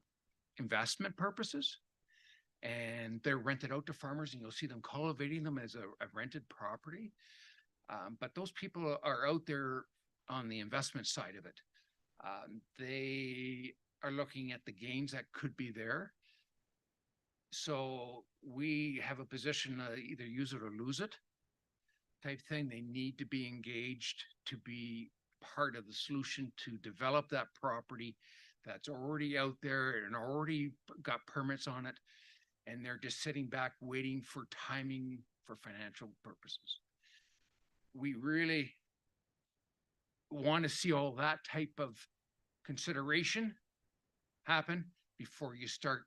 investment purposes, and they're rented out to farmers, and you'll see them cultivating them as a rented property. But those people are out there on the investment side of it. They are looking at the gains that could be there. So we have a position, either use it or lose it type thing. They need to be engaged to be part of the solution to develop that property that's already out there and already got permits on it. And they're just sitting back waiting for timing for financial purposes. We really want to see all that type of consideration happen before you start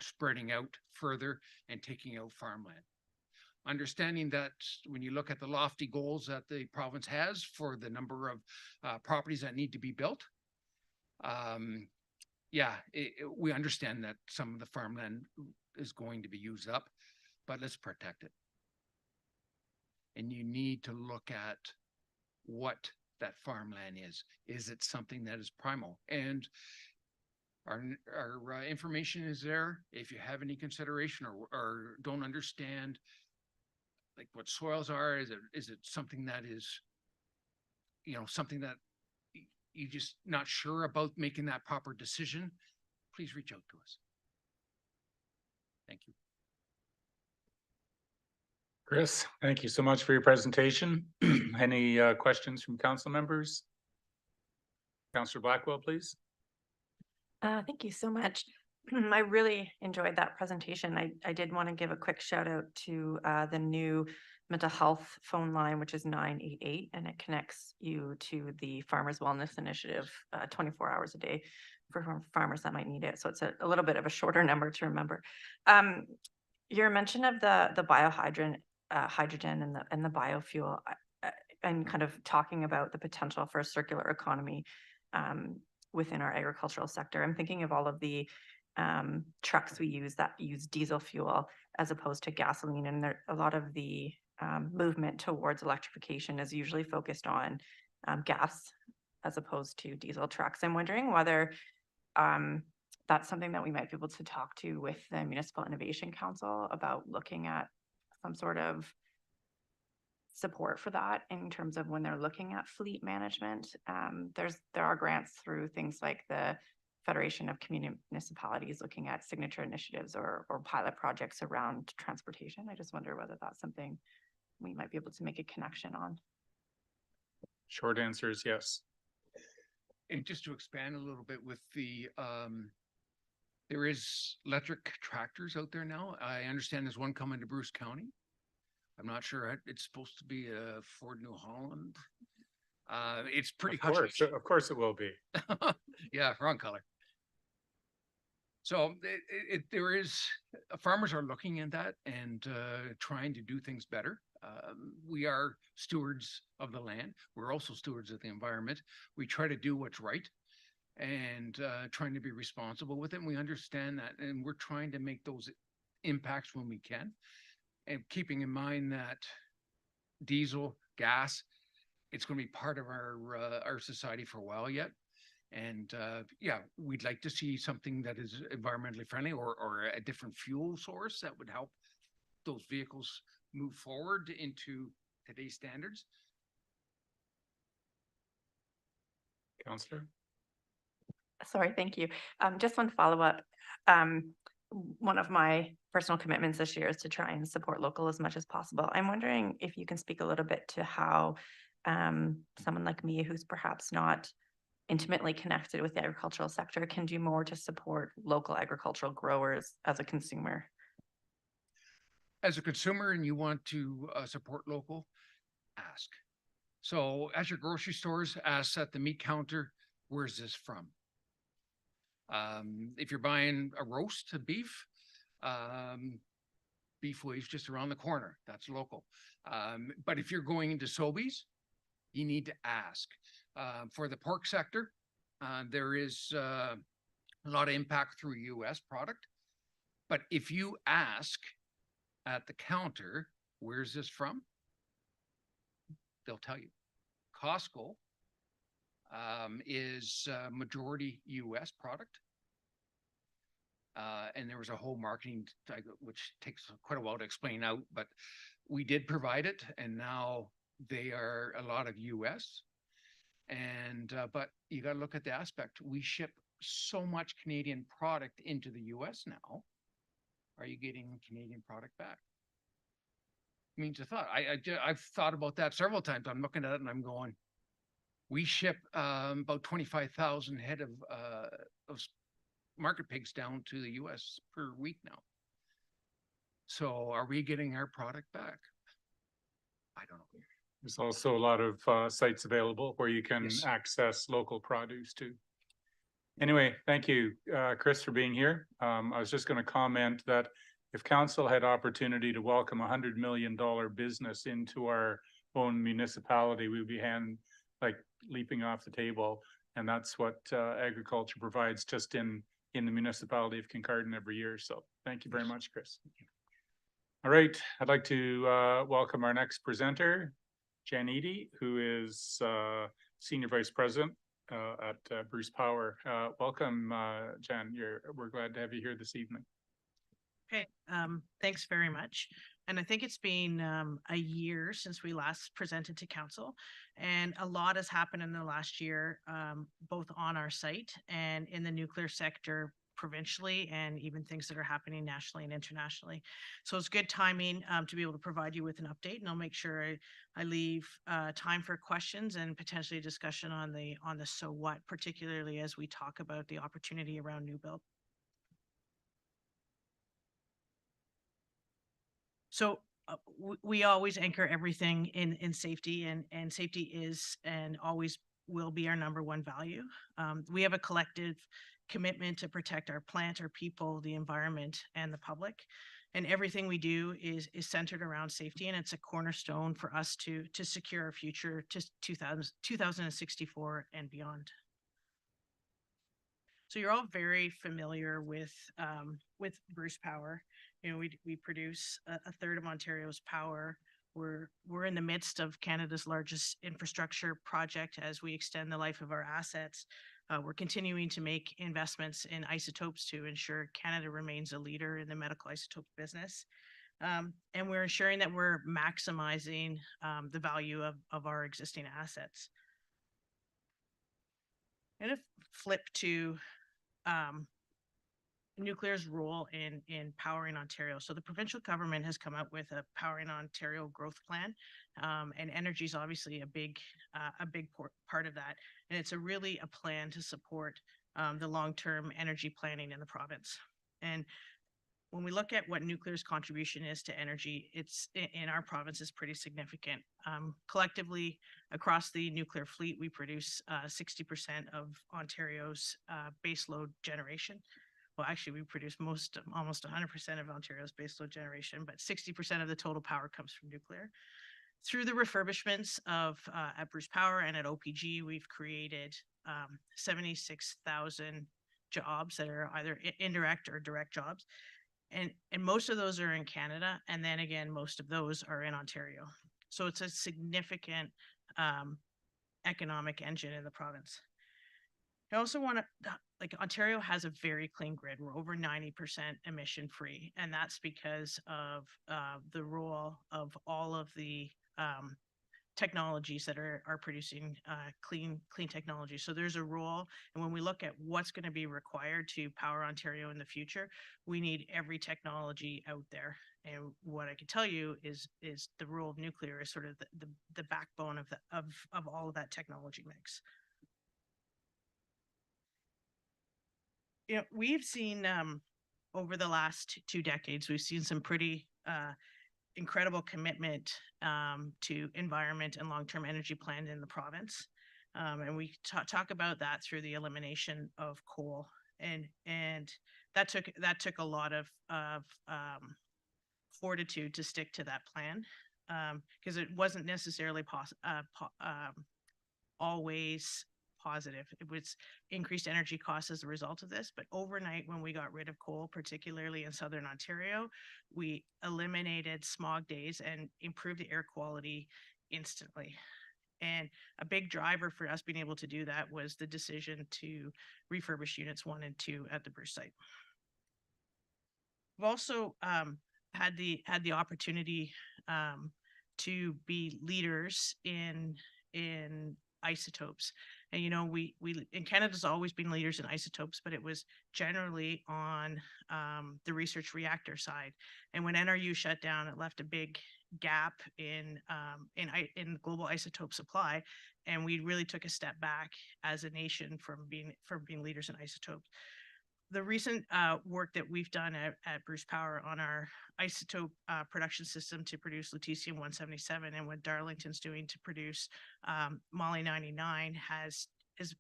spreading out further and taking out farmland. Understanding that when you look at the lofty goals that the province has for the number of properties that need to be built, we understand that some of the farmland is going to be used up, but let's protect it. And you need to look at what that farmland is. Is it something that is primal? And our information is there. If you have any consideration or don't understand like what soils are, is it something that is, you know, something that you just not sure about making that proper decision, please reach out to us. Thank you. Chris, thank you so much for your presentation. Any questions from council members? Councillor Blackwell, please. Thank you so much. I really enjoyed that presentation. I did want to give a quick shout out to the new mental health phone line, which is 988, and it connects you to the Farmers Wellness Initiative 24 hours a day for farmers that might need it. So it's a little bit of a shorter number to remember. Your mention of the biohydrogen and the biofuel, and kind of talking about the potential for a circular economy within our agricultural sector. I'm thinking of all of the trucks we use that use diesel fuel as opposed to gasoline, and there a lot of the movement towards electrification is usually focused on gas as opposed to diesel trucks. I'm wondering whether that's something that we might be able to talk to with the Municipal Innovation Council about looking at some sort of support for that in terms of when they're looking at fleet management. There are grants through things like the Federation of Community Municipalities looking at signature initiatives or pilot projects around transportation. I just wonder whether that's something we might be able to make a connection on. Short answer is yes. And just to expand a little bit with the, there is electric tractors out there now. I understand there's one coming to Bruce County. I'm not sure. It's supposed to be a Ford New Holland. It's pretty Of course it will be. Yeah, wrong color. So there is, farmers are looking at that and trying to do things better. We are stewards of the land. We're also stewards of the environment. We try to do what's right and trying to be responsible with it. And we understand that, and we're trying to make those impacts when we can. And keeping in mind that diesel, gas, it's going to be part of our society for a while yet. And yeah, we'd like to see something that is environmentally friendly or a different fuel source that would help those vehicles move forward into today's standards. Counselor? Sorry, thank you. Just one follow-up. One of my personal commitments this year is to try and support local as much as possible. I'm wondering if you can speak a little bit to how someone like me, who's perhaps not intimately connected with the agricultural sector, can do more to support local agricultural growers as a consumer. As a consumer and you want to support local, ask. So at your grocery stores, ask at the meat counter, where's this from? If you're buying a roast of beef, Beefway's just around the corner. That's local. But if you're going into Sobeys, you need to ask. For the pork sector, there is a lot of impact through US product. But if you ask at the counter, where's this from? They'll tell you. Costco is majority US product. And there was a whole marketing, which takes quite a while to explain out, but we did provide it, and now they are a lot of US. And but you got to look at the aspect. We ship so much Canadian product into the US now. Are you getting Canadian product back? Means a thought. I've thought about that several times. I'm looking at it and I'm going, we ship about 25,000 head of market pigs down to the US per week now. So are we getting our product back? I don't know. There's also a lot of sites available where you can Yes. access local produce too. Anyway, thank you, Chris, for being here. I was just going to comment that if council had opportunity to welcome $100 million business into our own municipality, we would be leaping off the table. And that's what agriculture provides just in the municipality of Kincardine every year. So thank you very much, Chris. All right, I'd like to welcome our next presenter, Jen Eady, who is Senior Vice President at Bruce Power. Welcome, Jen. We're glad to have you here this evening. Okay, thanks very much. And I think it's been a year since we last presented to council, and a lot has happened in the last year, both on our site and in the nuclear sector provincially, and even things that are happening nationally and internationally. So it's good timing to be able to provide you with an update, and I'll make sure I leave time for questions and potentially a discussion on the so what, particularly as we talk about the opportunity around new build. So we always anchor everything in safety, and safety is and always will be our number one value. We have a collective commitment to protect our plant, our people, the environment, and the public. And everything we do is centered around safety, and it's a cornerstone for us to secure our future to 2064 and beyond. So you're all very familiar with Bruce Power. You know, we produce a third of Ontario's power. We're in the midst of Canada's largest infrastructure project as we extend the life of our assets. We're continuing to make investments in isotopes to ensure Canada remains a leader in the medical isotope business. And we're ensuring that we're maximizing the value of our existing assets. I'm going to flip to nuclear's role in powering Ontario. So the provincial government has come up with a Powering Ontario growth plan, and energy is obviously a big part of that. And it's a plan to support the long-term energy planning in the province. And when we look at what nuclear's contribution is to energy, it's in our province is pretty significant. Collectively, across the nuclear fleet, we produce 60% of Ontario's baseload generation. Well, actually, we produce almost 100% of Ontario's baseload generation, but 60% of the total power comes from nuclear. Through the refurbishments at Bruce Power and at OPG, we've created 76,000 jobs that are either indirect or direct jobs. And most of those are in Canada. And then again, most of those are in Ontario. So it's a significant economic engine in the province. I also want to, like, Ontario has a very clean grid. We're over 90% emission free. And that's because of the role of all of the technologies that are producing clean technology. So there's a role. And when we look at what's going to be required to power Ontario in the future, we need every technology out there. And what I can tell you is the role of nuclear is sort of the backbone of all of that technology mix. You know, we've seen over the last 2 decades, we've seen some pretty incredible commitment to environment and long-term energy plan in the province. And we talk about that through the elimination of coal. And that took a lot of fortitude to stick to that plan, because it wasn't necessarily always positive. It was increased energy costs as a result of this. But overnight, when we got rid of coal, particularly in Southern Ontario, we eliminated smog days and improved the air quality instantly. And a big driver for us being able to do that was the decision to refurbish units 1 and 2 at the Bruce site. We've also had the opportunity to be leaders in isotopes. And, you know, we in Canada's always been leaders in isotopes, but it was generally on the research reactor side. And when NRU shut down, it left a big gap in global isotope supply. And we really took a step back as a nation from being leaders in isotopes. The recent work that we've done at Bruce Power on our isotope production system to produce lutetium-177, and what Darlington's doing to produce Moly-99 has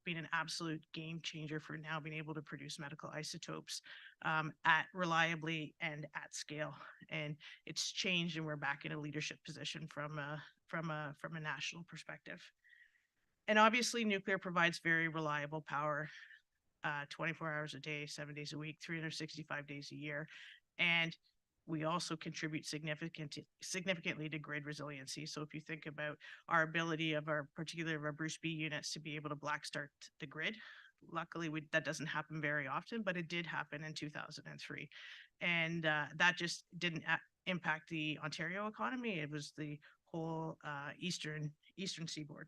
been an absolute game changer for now being able to produce medical isotopes at reliably and at scale. And it's changed, and we're back in a leadership position from a national perspective. And obviously, nuclear provides very reliable power. 24 hours a day, 7 days a week, 365 days a year. And we also contribute significantly to grid resiliency. So if you think about our ability particularly of our Bruce B units to be able to black start the grid, luckily that doesn't happen very often, but it did happen in 2003. And that just didn't impact the Ontario economy. It was the whole eastern seaboard.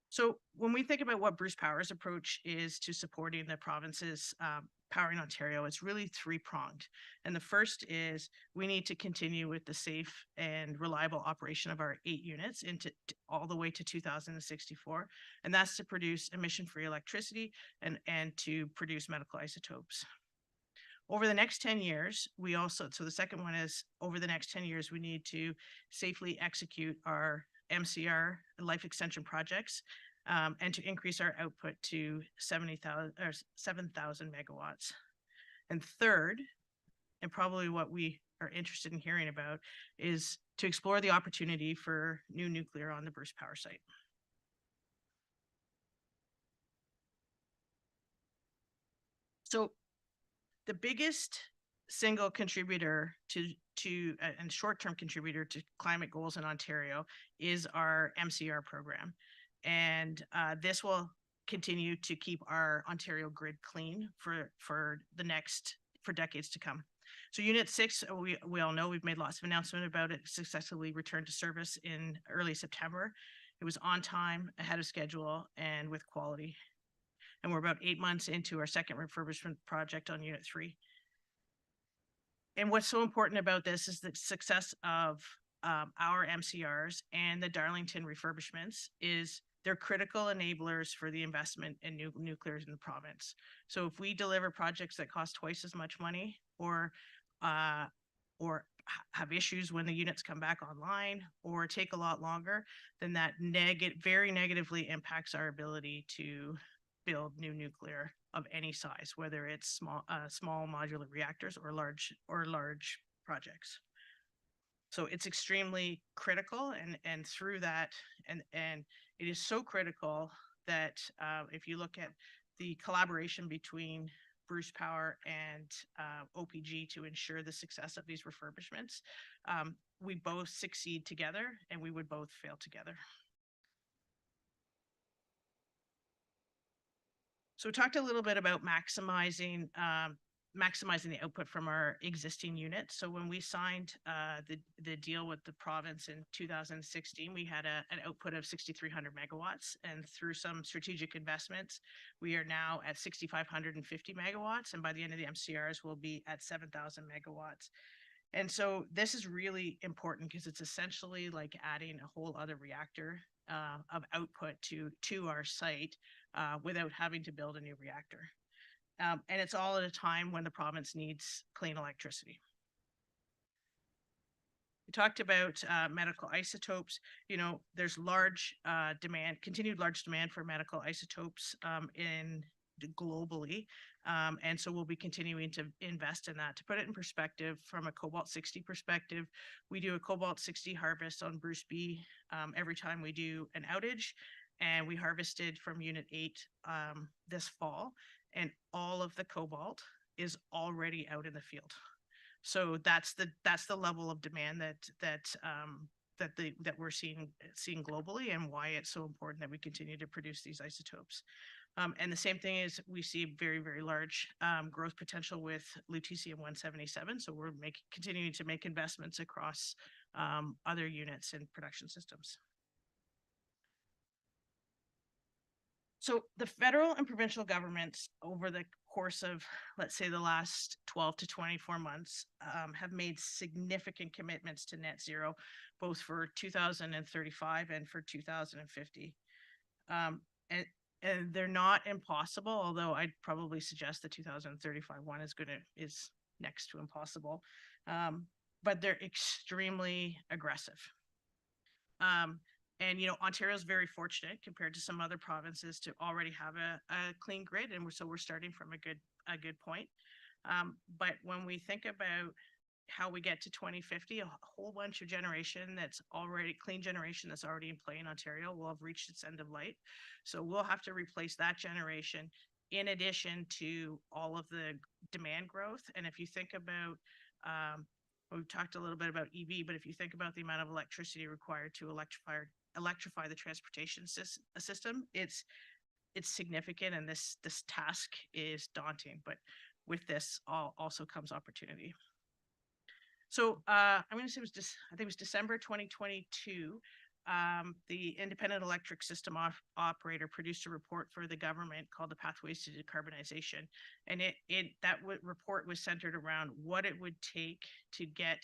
So when we think about what Bruce Power's approach is to supporting the province's powering Ontario, it's really 3-pronged. And the first is we need to continue with the safe and reliable operation of our 8 units all the way to 2064. And that's to produce emission-free electricity and to produce medical isotopes. Over the next 10 years, so the second one is over the next 10 years, we need to safely execute our MCR life extension projects and to increase our output to 7,000 megawatts. And third, and probably what we are interested in hearing about, is to explore the opportunity for new nuclear on the Bruce Power site. So the biggest single contributor and short-term contributor to climate goals in Ontario is our MCR program. And this will continue to keep our Ontario grid clean for decades to come. So Unit 6, we all know, we've made lots of announcement about it, successfully returned to service in early September. It was on time, ahead of schedule, and with quality. And we're about 8 months into our second refurbishment project on Unit 3. And what's so important about this is the success of our MCRs and the Darlington refurbishments is they're critical enablers for the investment in new nuclear in the province. So if we deliver projects that cost twice as much money or have issues when the units come back online or take a lot longer, then that very negatively impacts our ability to build new nuclear of any size, whether it's small modular reactors or large projects. So it's extremely critical, and through that, and it is so critical that if you look at the collaboration between Bruce Power and OPG to ensure the success of these refurbishments, we both succeed together and we would both fail together. So we talked a little bit about maximizing the output from our existing units. So when we signed the deal with the province in 2016, we had an output of 6,300 megawatts, and through some strategic investments, we are now at 6,550 megawatts, and by the end of the MCRs, we'll be at 7,000 megawatts. And so this is really important because it's essentially like adding a whole other reactor of output to our site without having to build a new reactor. And it's all at a time when the province needs clean electricity. We talked about medical isotopes. You know, there's continued large demand for medical isotopes globally. And so we'll be continuing to invest in that. To put it in perspective, from a cobalt-60 perspective, we do a cobalt-60 harvest on Bruce B every time we do an outage. And we harvested from Unit 8 this fall, and all of the cobalt is already out in the field. So that's the level of demand that we're seeing globally, and why it's so important that we continue to produce these isotopes. And the same thing is we see very, very large growth potential with lutetium-177. So we're continuing to make investments across other units and production systems. So the federal and provincial governments over the course of, let's say, the last 12 to 24 months have made significant commitments to net zero, both for 2035 and for 2050. And they're not impossible, although I'd probably suggest the 2035 one is next to impossible. But they're extremely aggressive. And, you know, Ontario is very fortunate compared to some other provinces to already have a clean grid. And so we're starting from a good point. But when we think about how we get to 2050, a whole bunch of clean generation that's already in play in Ontario will have reached its end of life. So we'll have to replace that generation in addition to all of the demand growth. And if you think about, we've talked a little bit about EV, but if you think about the amount of electricity required to electrify the transportation system, it's significant, and this task is daunting. But with this also comes opportunity. So I'm going to say I think it was December 2022. The Independent Electric System Operator produced a report for the government called the Pathways to Decarbonization, and that report was centered around what it would take to get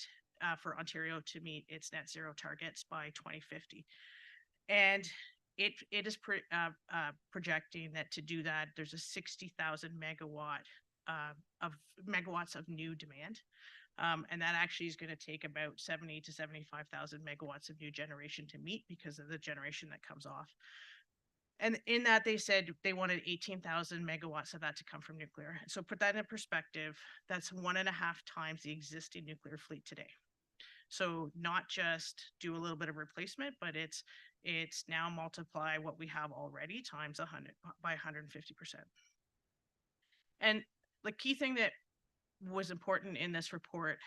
for Ontario to meet its net zero targets by 2050. And it is projecting that to do that, there's a 60,000 megawatts of new demand. And that actually is going to take about 70 to 75,000 megawatts of new generation to meet because of the generation that comes off. And in that, they said they wanted 18,000 megawatts of that to come from nuclear. So put that in perspective, that's 1.5 times the existing nuclear fleet today. So not just do a little bit of replacement, but it's now multiply what we have already times 100 by 150%. And the key thing that was important in this report,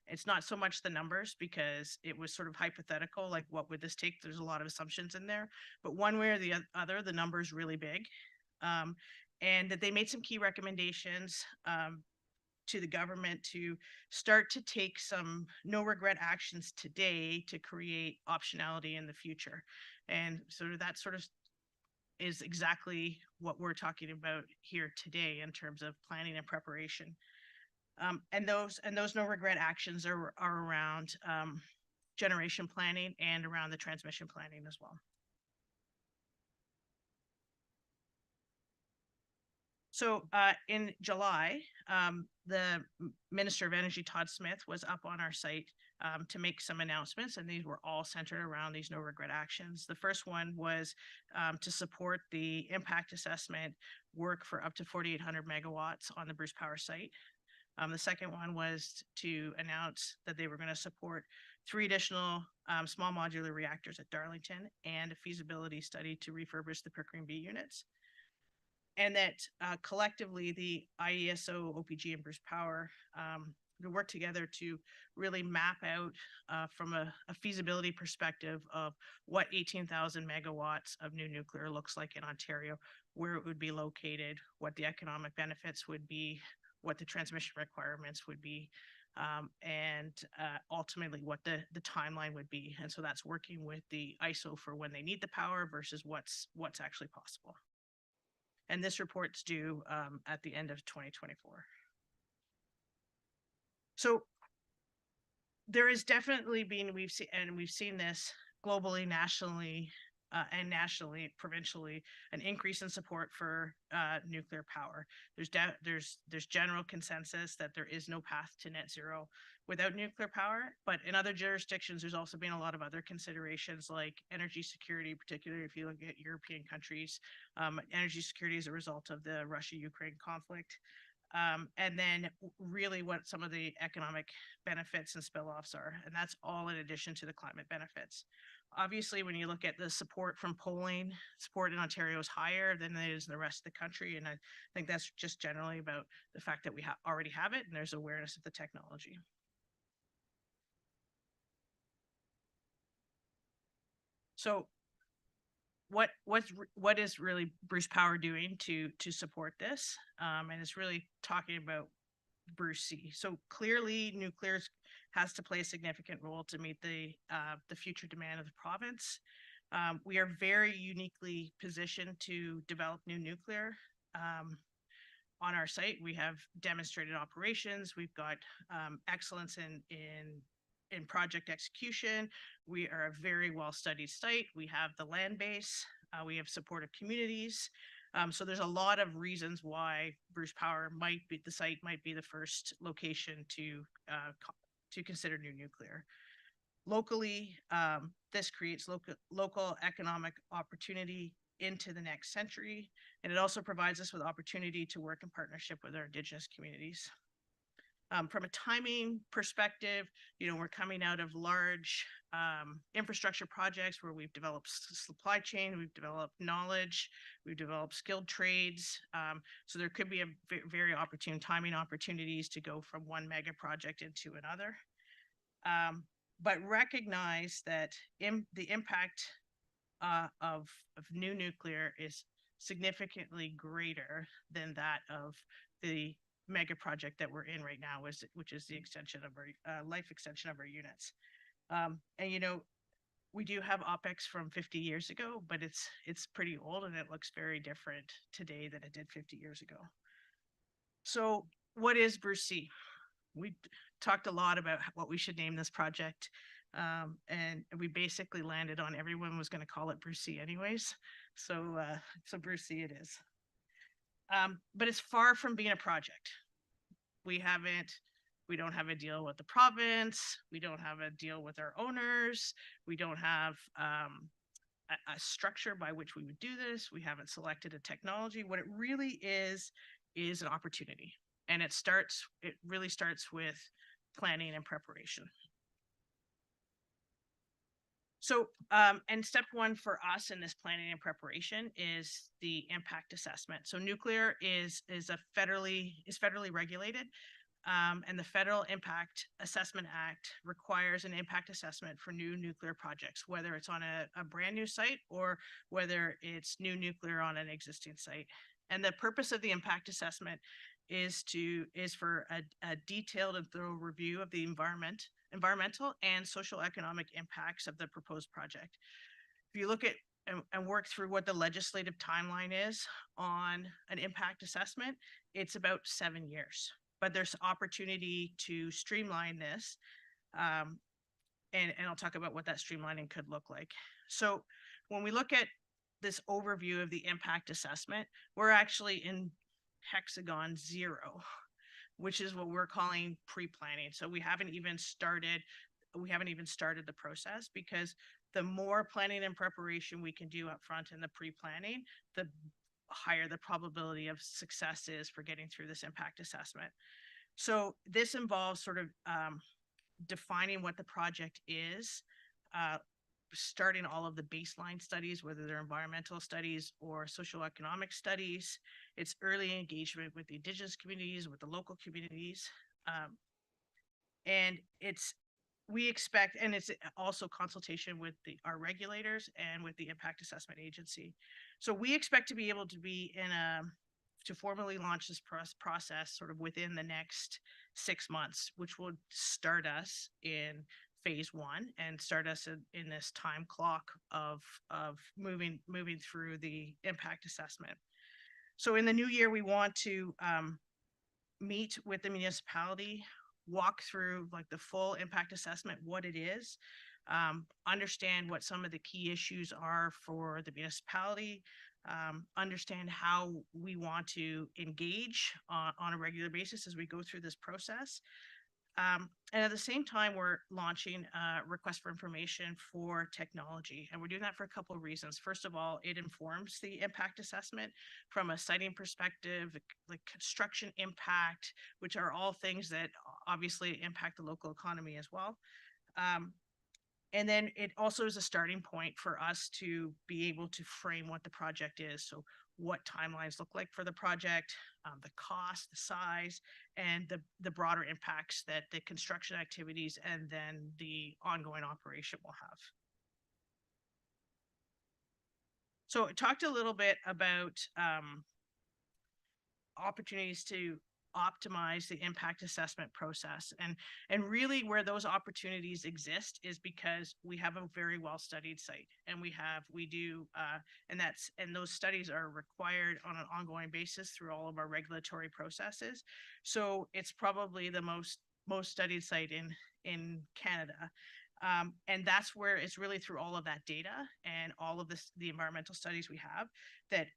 it's not so much the numbers, because it was sort of hypothetical, like what would this take? There's a lot of assumptions in there, but one way or the other, the number is really big. And that they made some key recommendations to the government to start to take some no regret actions today to create optionality in the future. And sort of that is exactly what we're talking about here today in terms of planning and preparation. And those no regret actions are around generation planning and around the transmission planning as well. So in July, the Minister of Energy, Todd Smith, was up on our site to make some announcements, and these were all centered around these no regret actions. The first one was to support the impact assessment work for up to 4,800 megawatts on the Bruce Power site. The second one was to announce that they were going to support 3 additional small modular reactors at Darlington and a feasibility study to refurbish the Pickering B units. And that collectively, the IESO, OPG, and Bruce Power to work together to really map out from a feasibility perspective of what 18,000 megawatts of new nuclear looks like in Ontario, where it would be located, what the economic benefits would be, what the transmission requirements would be, and ultimately what the timeline would be. And so that's working with the ISO for when they need the power versus what's actually possible. And this report's due at the end of 2024. So there is definitely been, we've seen this globally, nationally, and nationally, provincially, an increase in support for nuclear power. There's general consensus that there is no path to net zero without nuclear power, but in other jurisdictions, there's also been a lot of other considerations like energy security, particularly if you look at European countries, energy security as a result of the Russia-Ukraine conflict. And then really what some of the economic benefits and spill-offs are, and that's all in addition to the climate benefits. Obviously, when you look at the support from polling, support in Ontario is higher than it is in the rest of the country, and I think that's just generally about the fact that we already have it and there's awareness of the technology. So what is really Bruce Power doing to support this? And it's really talking about Bruce C. So clearly nuclear has to play a significant role to meet the future demand of the province. We are very uniquely positioned to develop new nuclear. On our site, we have demonstrated operations. We've got excellence in project execution. We are a very well-studied site. We have the land base. We have supportive communities. So there's a lot of reasons why Bruce Power the site might be the first location to consider new nuclear. Locally, this creates local economic opportunity into the next century, and it also provides us with opportunity to work in partnership with our Indigenous communities. From a timing perspective, we're coming out of large infrastructure projects where we've developed supply chain, we've developed knowledge, we've developed skilled trades. So there could be a very opportune timing opportunities to go from one mega project into another. But recognize that the impact of new nuclear is significantly greater than that of the mega project that we're in right now, which is the extension of our life extension of our units. And we do have OPEX from 50 years ago, but it's pretty old and it looks very different today than it did 50 years ago. So what is Bruce C? We talked a lot about what we should name this project. And we basically landed on everyone was going to call it Bruce C anyways. So Bruce C it is. But it's far from being a project. We don't have a deal with the province. We don't have a deal with our owners. We don't have a structure by which we would do this. We haven't selected a technology. What it really is an opportunity. And it really starts with planning and preparation. So, and step one for us in this planning and preparation is the impact assessment. So nuclear is federally regulated, and the Federal Impact Assessment Act requires an impact assessment for new nuclear projects, whether it's on a brand new site or whether it's new nuclear on an existing site. And the purpose of the impact assessment is for a detailed and thorough review of the environmental and social economic impacts of the proposed project. If you look at and work through what the legislative timeline is on an impact assessment, it's about 7 years. But there's opportunity to streamline this, and I'll talk about what that streamlining could look like. So when we look at this overview of the impact assessment, we're actually in hexagon 0, which is what we're calling pre-planning. So we haven't even started the process, because the more planning and preparation we can do up front in the pre-planning, the higher the probability of success is for getting through this impact assessment. So this involves sort of defining what the project is, starting all of the baseline studies, whether they're environmental studies or socioeconomic studies. It's early engagement with the Indigenous communities, with the local communities, And we expect, and it's also consultation with our regulators and with the impact assessment agency. So we expect to be able to be to formally launch this process sort of within the next 6 months, which will start us in phase 1 and start us in this time clock of moving through the impact assessment. So in the new year, we want to meet with the municipality, walk through like the full impact assessment, what it is, understand what some of the key issues are for the municipality, understand how we want to engage on a regular basis as we go through this process. And at the same time, we're launching a request for information for technology. And we're doing that for a couple of reasons. First of all, it informs the impact assessment from a siting perspective, like construction impact, which are all things that obviously impact the local economy as well. And then it also is a starting point for us to be able to frame what the project is. So what timelines look like for the project, the cost, the size, and the broader impacts that the construction activities and then the ongoing operation will have. So I talked a little bit about opportunities to optimize the impact assessment process, and really where those opportunities exist is because we have a very well studied site, and and those studies are required on an ongoing basis through all of our regulatory processes. So it's probably the most studied site in Canada. And that's where it's really through all of that data and all of the environmental studies we have that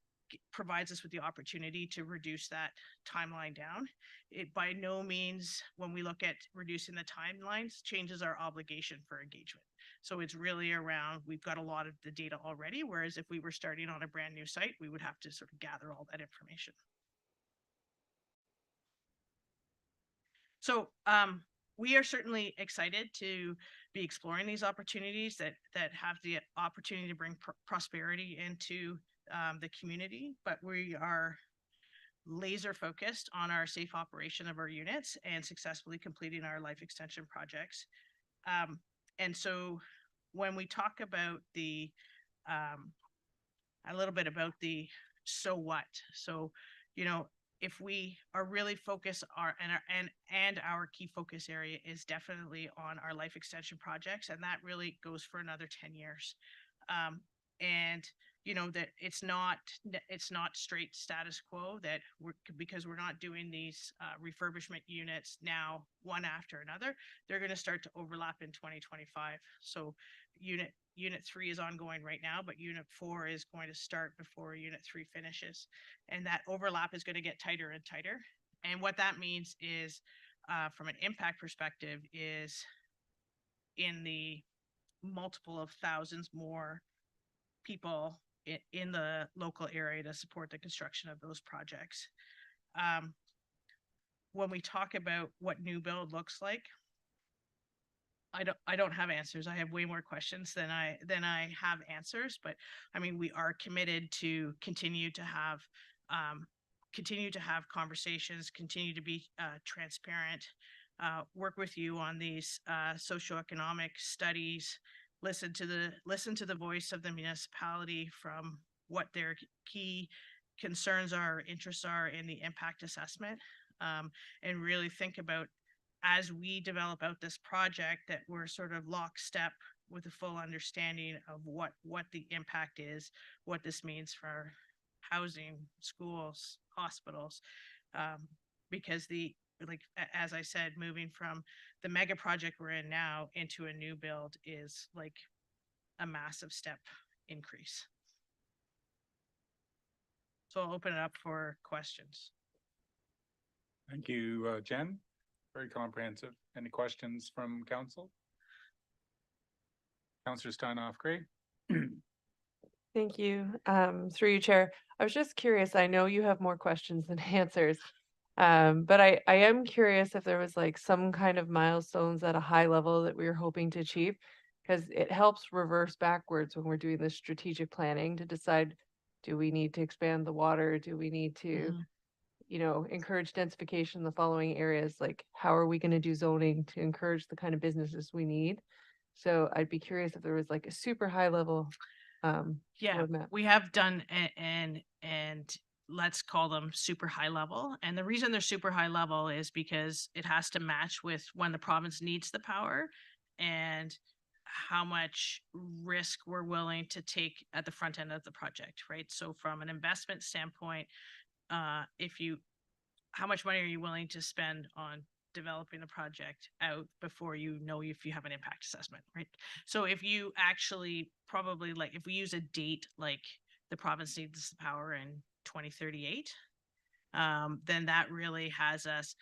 provides us with the opportunity to reduce that timeline down. It by no means, when we look at reducing the timelines, changes our obligation for engagement. So it's really around, we've got a lot of the data already, whereas if we were starting on a brand new site, we would have to sort of gather all that information. So we are certainly excited to be exploring these opportunities that have the opportunity to bring prosperity into the community, but we are laser focused on our safe operation of our units and successfully completing our life extension projects. And so when we talk about a little bit about the so what, so, you know, if we are really focused our key focus area is definitely on our life extension projects, and that really goes for another 10 years. And you know that it's not straight status quo, that because we're not doing these refurbishment units now one after another. They're going to start to overlap in 2025. So unit 3 is ongoing right now, but unit 4 is going to start before unit 3 finishes, and that overlap is going to get tighter and tighter. And what that means is, from an impact perspective, is in the multiple of thousands more people in the local area to support the construction of those projects. When we talk about what new build looks like, I don't have answers. I have way more questions than I have answers, but I mean, we are committed to continue to have conversations, continue to be transparent, work with you on these socioeconomic studies, listen to the voice of the municipality from what their key concerns are, interests are in the impact assessment, and really think about, as we develop out this project, that we're sort of lockstep with a full understanding of what the impact is, what this means for housing, schools, hospitals, because as I said, moving from the mega project we're in now into a new build is like a massive step increase. So I'll open it up for questions. Thank you, Jen. Very comprehensive. Any questions from council? Councillor Steinhoff-Gray. Thank you. Through you, Chair. I was just curious, I know you have more questions than answers, but I am curious if there was like some kind of milestones at a high level that we were hoping to achieve, because it helps reverse backwards when we're doing this strategic planning to decide, do we need to expand the water? Do we need to, encourage densification in the following areas, like how are we going to do zoning to encourage the kind of businesses we need? So I'd be curious if there was like a super high level Yeah, roadmap. we have done and let's call them super high level. And the reason they're super high level is because it has to match with when the province needs the power and how much risk we're willing to take at the front end of the project, right? So from an investment standpoint, how much money are you willing to spend on developing the project out before you know if you have an impact assessment, right? So if you actually probably like, if we use a date like the province needs the power in 2038, then that really has us,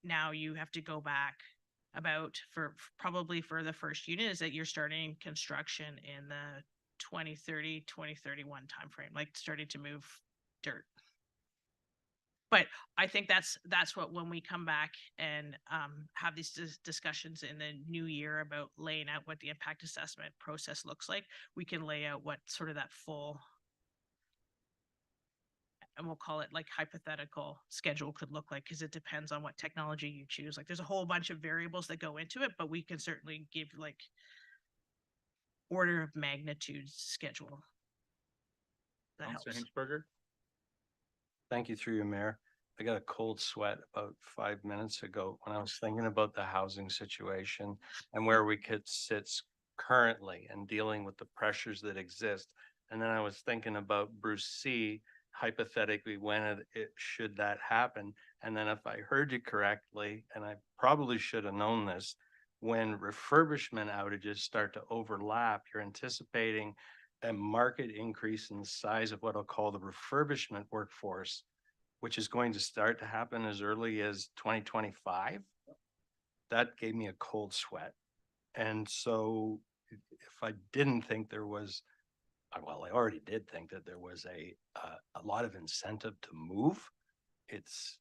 now you have to go back about probably for the first unit is that you're starting construction in the 2030, 2031 timeframe, like starting to move dirt. But I think that's what, when we come back and have these discussions in the new year about laying out what the impact assessment process looks like, we can lay out what sort of that full, and we'll call it like hypothetical schedule could look like, because it depends on what technology you choose. Like there's a whole bunch of variables that go into it, but we can certainly give like order of magnitude schedule. That Councillor helps. Hinchberger? Thank you, through your mayor. I got a cold sweat about 5 minutes ago when I was thinking about the housing situation and where we could sit currently and dealing with the pressures that exist. And then I was thinking about Bruce C, hypothetically, when it should that happen. And then if I heard you correctly, and I probably should have known this, when refurbishment outages start to overlap, you're anticipating a market increase in the size of what I'll call the refurbishment workforce, which is going to start to happen as early as 2025. That gave me a cold sweat. And so if I didn't think there was, well, I already did think that there was a lot of incentive to move. It's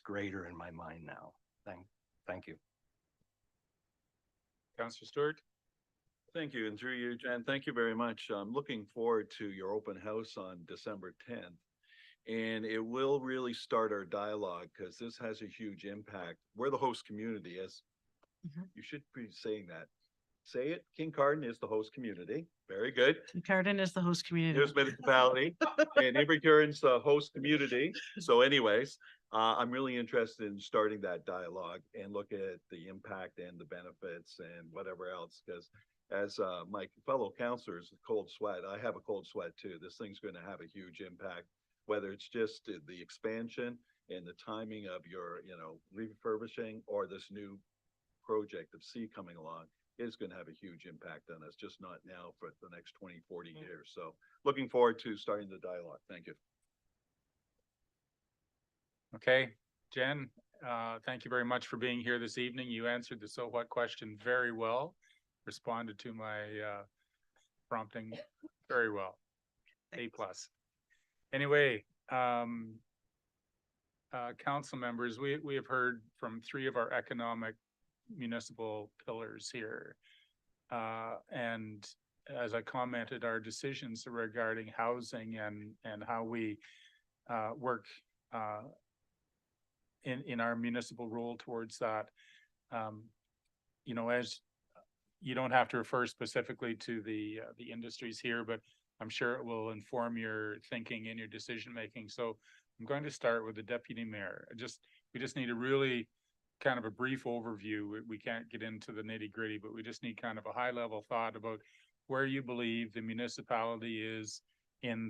greater in my mind now. Thank you. Councillor Stewart? Thank you, and through you, Jen, thank you very much. I'm looking forward to your open house on December 10th. And it will really start our dialogue because this has a huge impact. We're the host community, as you should be saying that. Say it, Kincardine is the host community. Very good. Kincardine is the host community. Here's municipality and Invercure's the host community. So anyways, I'm really interested in starting that dialogue and look at the impact and the benefits and whatever else, because as my fellow councilors, cold sweat, I have a cold sweat too. This thing's going to have a huge impact, whether it's just the expansion and the timing of your, refurbishing, or this new project of C coming along is going to have a huge impact on us, just not now, for the next 20, 40 years. So looking forward to starting the dialogue. Thank you. Okay, Jen, thank you very much for being here this evening. You answered the so what question very well, responded to my prompting very well. A+. Anyway, council members, we have heard from 3 of our economic municipal pillars here. And as I commented, our decisions regarding housing and how we work in our municipal role towards that. As you don't have to refer specifically to the industries here, but I'm sure it will inform your thinking and your decision making. So I'm going to start with the deputy mayor. We just need a really kind of a brief overview. We can't get into the nitty gritty, but we just need kind of a high level thought about where you believe the municipality is in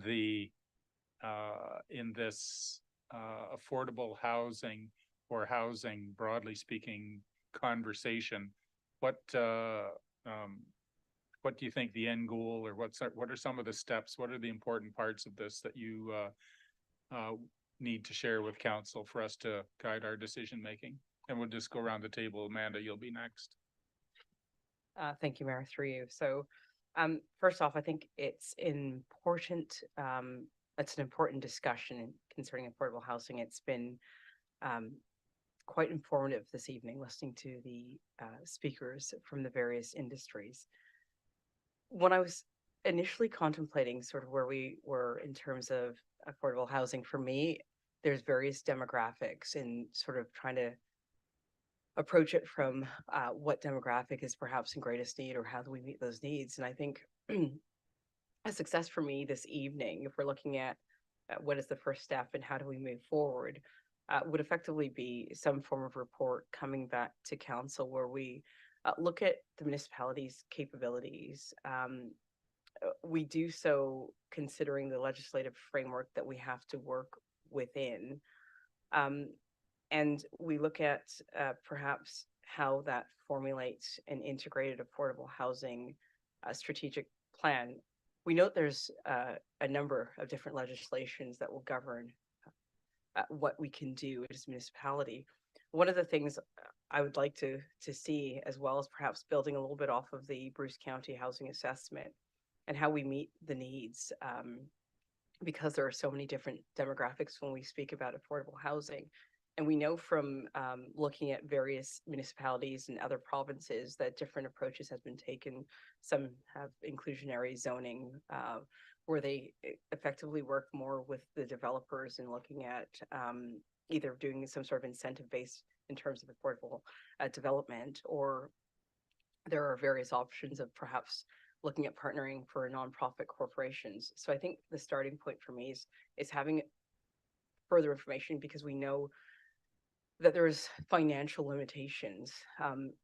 this affordable housing, or housing broadly speaking, conversation. What do you think the end goal, or what are some of the steps? What are the important parts of this that you need to share with council for us to guide our decision making? And we'll just go around the table. Amanda, you'll be next. Thank you, Mayor, through you. So first off, I think it's important. It's an important discussion concerning affordable housing. It's been quite informative this evening, listening to the speakers from the various industries. When I was initially contemplating sort of where we were in terms of affordable housing, for me, there's various demographics and sort of trying to approach it from what demographic is perhaps in greatest need or how do we meet those needs. And I think a success for me this evening, if we're looking at what is the first step and how do we move forward, would effectively be some form of report coming back to council where we look at the municipality's capabilities. We do so considering the legislative framework that we have to work within. And we look at perhaps how that formulates an integrated affordable housing strategic plan. We note there's a number of different legislations that will govern what we can do as a municipality. One of the things I would like to see, as well as perhaps building a little bit off of the Bruce County Housing Assessment and how we meet the needs, because there are so many different demographics when we speak about affordable housing. And we know from looking at various municipalities and other provinces that different approaches have been taken. Some have inclusionary zoning, where they effectively work more with the developers and looking at either doing some sort of incentive base in terms of affordable development, or there are various options of perhaps looking at partnering for nonprofit corporations. So I think the starting point for me is having further information, because we know that there's financial limitations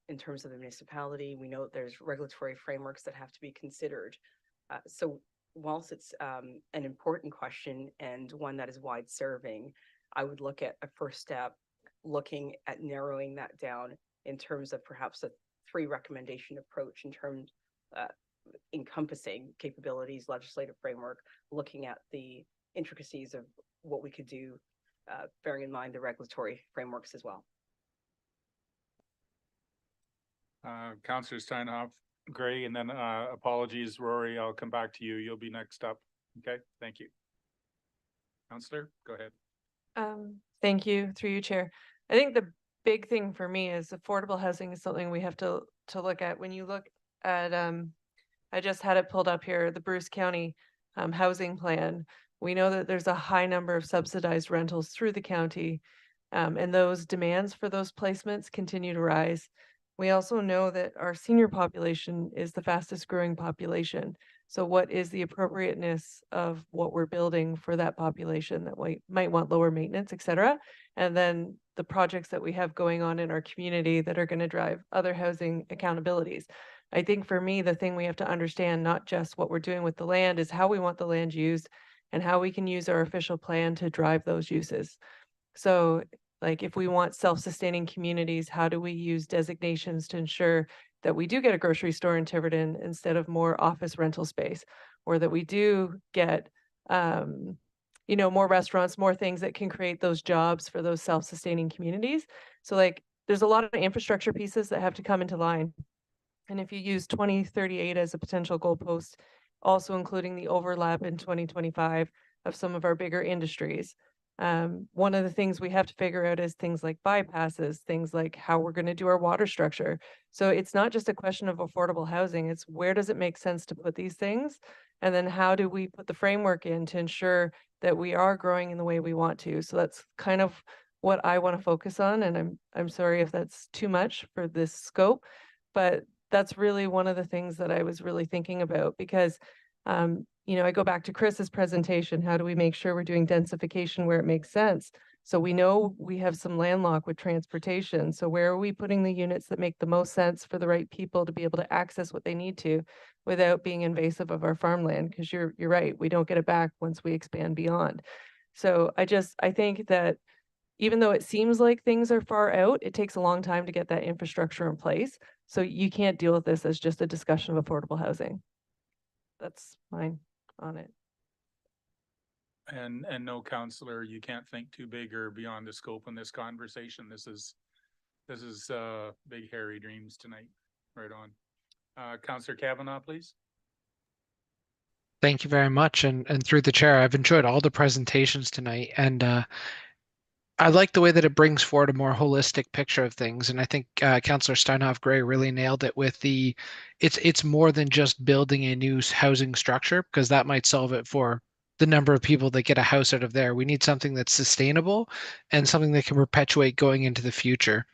in terms of the municipality. We know that there's regulatory frameworks that have to be considered. So whilst it's an important question and one that is wide serving, I would look at a first step, looking at narrowing that down in terms of perhaps a 3 recommendation approach in terms encompassing capabilities, legislative framework, looking at the intricacies of what we could do, bearing in mind the regulatory frameworks as well. Councillor Steinhoff, Gray, and then apologies, Rory, I'll come back to you. You'll be next up. Okay, thank you. Councillor, go ahead. Thank you, through you, Chair. I think the big thing for me is affordable housing is something we have to look at. When you look at, I just had it pulled up here, the Bruce County housing plan. We know that there's a high number of subsidized rentals through the county, and those demands for those placements continue to rise. We also know that our senior population is the fastest growing population. So what is the appropriateness of what we're building for that population that we might want lower maintenance, et cetera? And then the projects that we have going on in our community that are going to drive other housing accountabilities. I think for me, the thing we have to understand, not just what we're doing with the land, is how we want the land used and how we can use our official plan to drive those uses. So like if we want self-sustaining communities, how do we use designations to ensure that we do get a grocery store in Tiverton instead of more office rental space, or that we do get, more restaurants, more things that can create those jobs for those self-sustaining communities. So like there's a lot of infrastructure pieces that have to come into line. And if you use 2038 as a potential goalpost, also including the overlap in 2025 of some of our bigger industries, one of the things we have to figure out is things like bypasses, things like how we're going to do our water structure. So it's not just a question of affordable housing, it's where does it make sense to put these things? And then how do we put the framework in to ensure that we are growing in the way we want to? So that's kind of what I want to focus on. And I'm sorry if that's too much for this scope, but that's really one of the things that I was really thinking about, because I go back to Chris's presentation. How do we make sure we're doing densification where it makes sense? So we know we have some landlocked with transportation. So where are we putting the units that make the most sense for the right people to be able to access what they need to without being invasive of our farmland? Because you're right, we don't get it back once we expand beyond. So I think that even though it seems like things are far out, it takes a long time to get that infrastructure in place. So you can't deal with this as just a discussion of affordable housing. That's mine on it. And no, councillor, you can't think too big or beyond the scope in this conversation. This is big hairy dreams tonight. Right on. Councillor Kavanaugh, please. Thank you very much. And through the chair, I've enjoyed all the presentations tonight. And I like the way that it brings forward a more holistic picture of things. And I think Councillor Steinhoff Gray really nailed it with it's more than just building a new housing structure, because that might solve it for the number of people that get a house out of there. We need something that's sustainable and something that can perpetuate going into the future.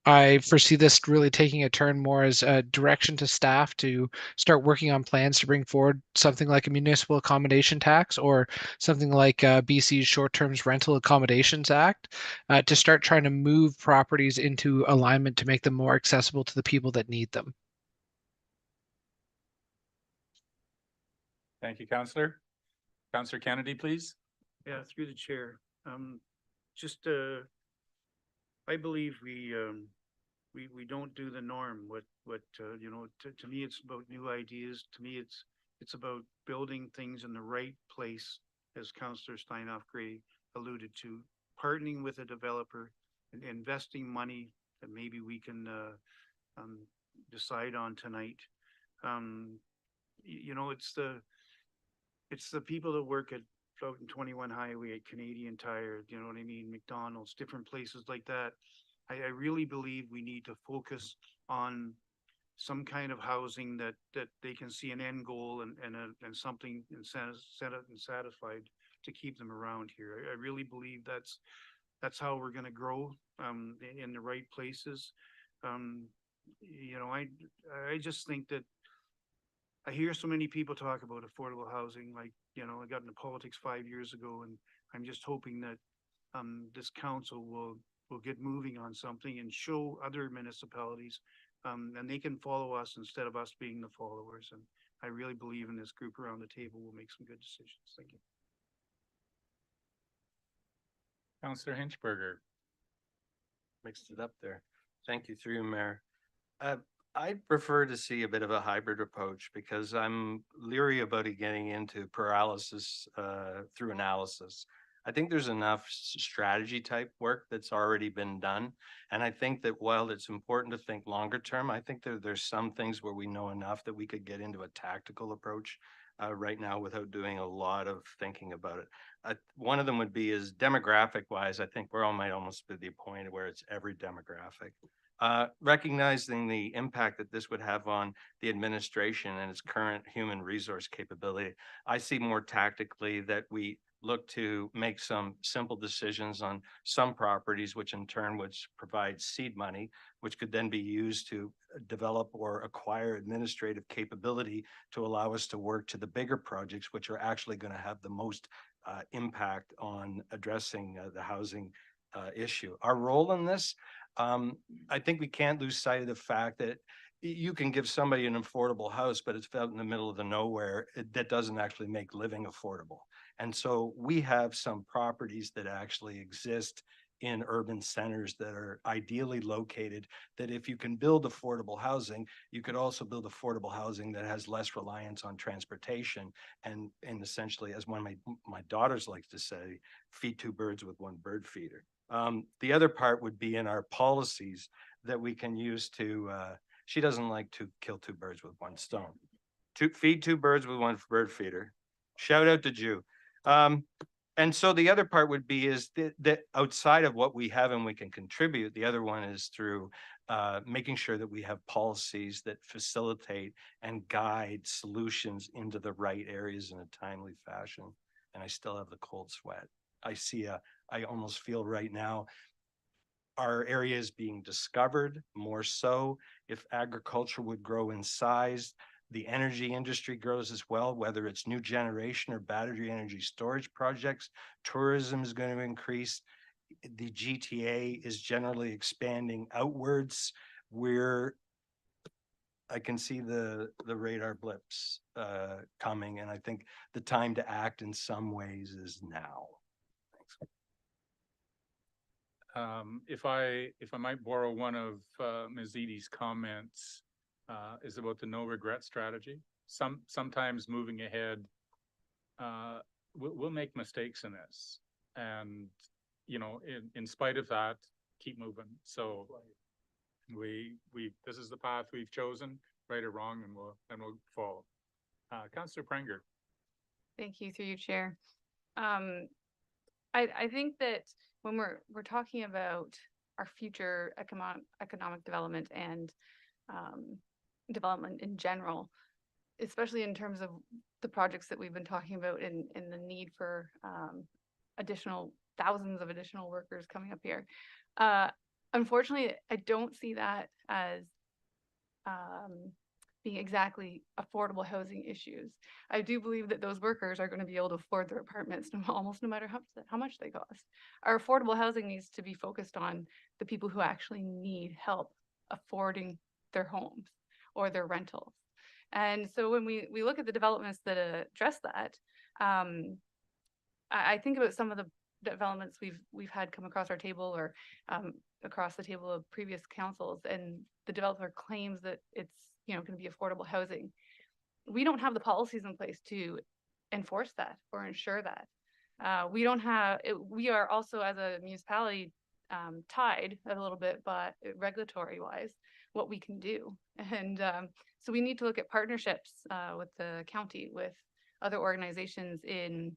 I foresee this really taking a turn more as a direction to staff to start working on plans to bring forward something like a municipal accommodation tax or something like BC's Short-Term Rental Accommodations Act to start trying to move properties into alignment to make them more accessible to the people that need them. Thank you, Councillor. Councillor Kennedy, please. Yeah, through the chair. Just, I believe we don't do the norm. You know, to me, it's about new ideas. To me, it's about building things in the right place, as Councillor Steinhoff Gray alluded to, partnering with a developer and investing money that maybe we can, decide on tonight. You know, it's the people that work at out in 21 Highway, at Canadian Tire, you know what I mean, McDonald's, different places like that. I really believe we need to focus on some kind of housing that they can see an end goal and something satisfied to keep them around here. I really believe that's how we're gonna grow in the right places. You know, I just think that I hear so many people talk about affordable housing, like, you know, I got into politics 5 years ago, and I'm just hoping that this council will get moving on something and show other municipalities, and they can follow us instead of us being the followers. And I really believe in this group around the table will make some good decisions. Thank you. Councillor Hinchberger. Mixed it up there. Thank you, through you, Mayor. I'd prefer to see a bit of a hybrid approach because I'm leery about it getting into paralysis through analysis. I think there's enough strategy type work that's already been done. And I think that while it's important to think longer term, I think there's some things where we know enough that we could get into a tactical approach right now without doing a lot of thinking about it. One of them would be is demographic wise, I think we're all might almost be the point where it's every demographic. Recognizing the impact that this would have on the administration and its current human resource capability, I see more tactically that we look to make some simple decisions on some properties, which in turn would provide seed money, which could then be used to develop or acquire administrative capability to allow us to work to the bigger projects, which are actually going to have the most impact on addressing the housing issue. Our role in this, I think we can't lose sight of the fact that you can give somebody an affordable house, but it's out in the middle of the nowhere. That doesn't actually make living affordable. And so we have some properties that actually exist in urban centers that are ideally located, that if you can build affordable housing, you could also build affordable housing that has less reliance on transportation and essentially, as one of my daughters likes to say, feed two birds with one bird feeder. The other part would be in our policies that we can use to, she doesn't like to kill two birds with one stone. Feed two birds with one bird feeder. Shout out to Jew. And so the other part would be is that outside of what we have and we can contribute, the other one is through making sure that we have policies that facilitate and guide solutions into the right areas in a timely fashion. And I still have the cold sweat. I almost feel right now our area is being discovered more so. If agriculture would grow in size, the energy industry grows as well, whether it's new generation or battery energy storage projects. Tourism is going to increase. The GTA is generally expanding outwards. I can see the radar blips coming, and I think the time to act in some ways is now. If I might borrow one of Ms. Edie's comments, is about the no regret strategy. Sometimes moving ahead, we'll make mistakes in this, and you know, in spite of that, keep moving. So this is the path we've chosen, right or wrong, and we'll follow. Councillor Prenger. Thank you, through you, Chair. I think that when we're talking about our future economic development and development in general, especially in terms of the projects that we've been talking about and the need for additional thousands of additional workers coming up here. Unfortunately, I don't see that as being exactly affordable housing issues. I do believe that those workers are going to be able to afford their apartments almost no matter how much they cost. Our affordable housing needs to be focused on the people who actually need help affording their homes or their rentals. And so when we look at the developments that address that, I think about some of the developments we've had come across our table or across the table of previous councils, and the developer claims that it's going to be affordable housing. We don't have the policies in place to enforce that or ensure that. We don't have. We are also, as a municipality, tied a little bit, but regulatory wise, what we can do, and so we need to look at partnerships with the county, with other organizations in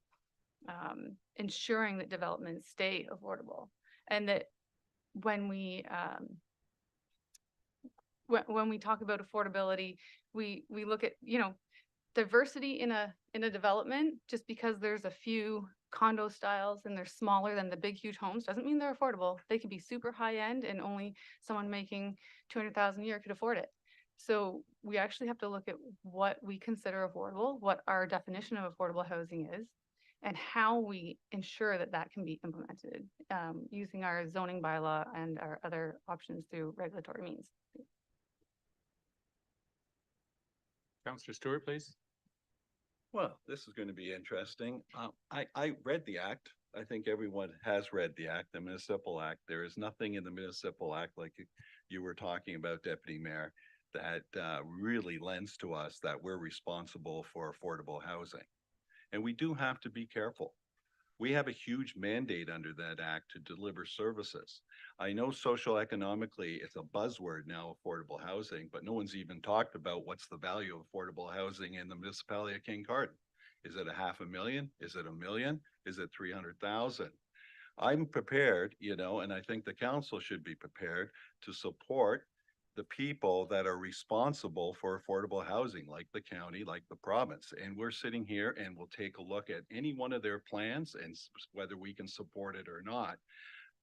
ensuring that developments stay affordable, and that when we talk about affordability, we look at diversity in a development. Just because there's a few condo styles and they're smaller than the big huge homes doesn't mean they're affordable. They can be super high end and only someone making 200,000 a year could afford it. So we actually have to look at what we consider affordable, what our definition of affordable housing is, and how we ensure that that can be implemented using our zoning bylaw and our other options through regulatory means. Councillor Stewart, please. Well, this is going to be interesting. I read the act. I think everyone has read the act, the municipal act. There is nothing in the municipal act, like you were talking about, Deputy Mayor, that really lends to us that we're responsible for affordable housing. And we do have to be careful. We have a huge mandate under that act to deliver services. I know socioeconomically it's a buzzword now, affordable housing, but no one's even talked about what's the value of affordable housing in the municipality of Kincardine. Is it $500,000? Is it $1 million? Is it 300,000? I'm prepared, and I think the council should be prepared to support the people that are responsible for affordable housing, like the county, like the province. And we're sitting here and we'll take a look at any one of their plans and whether we can support it or not.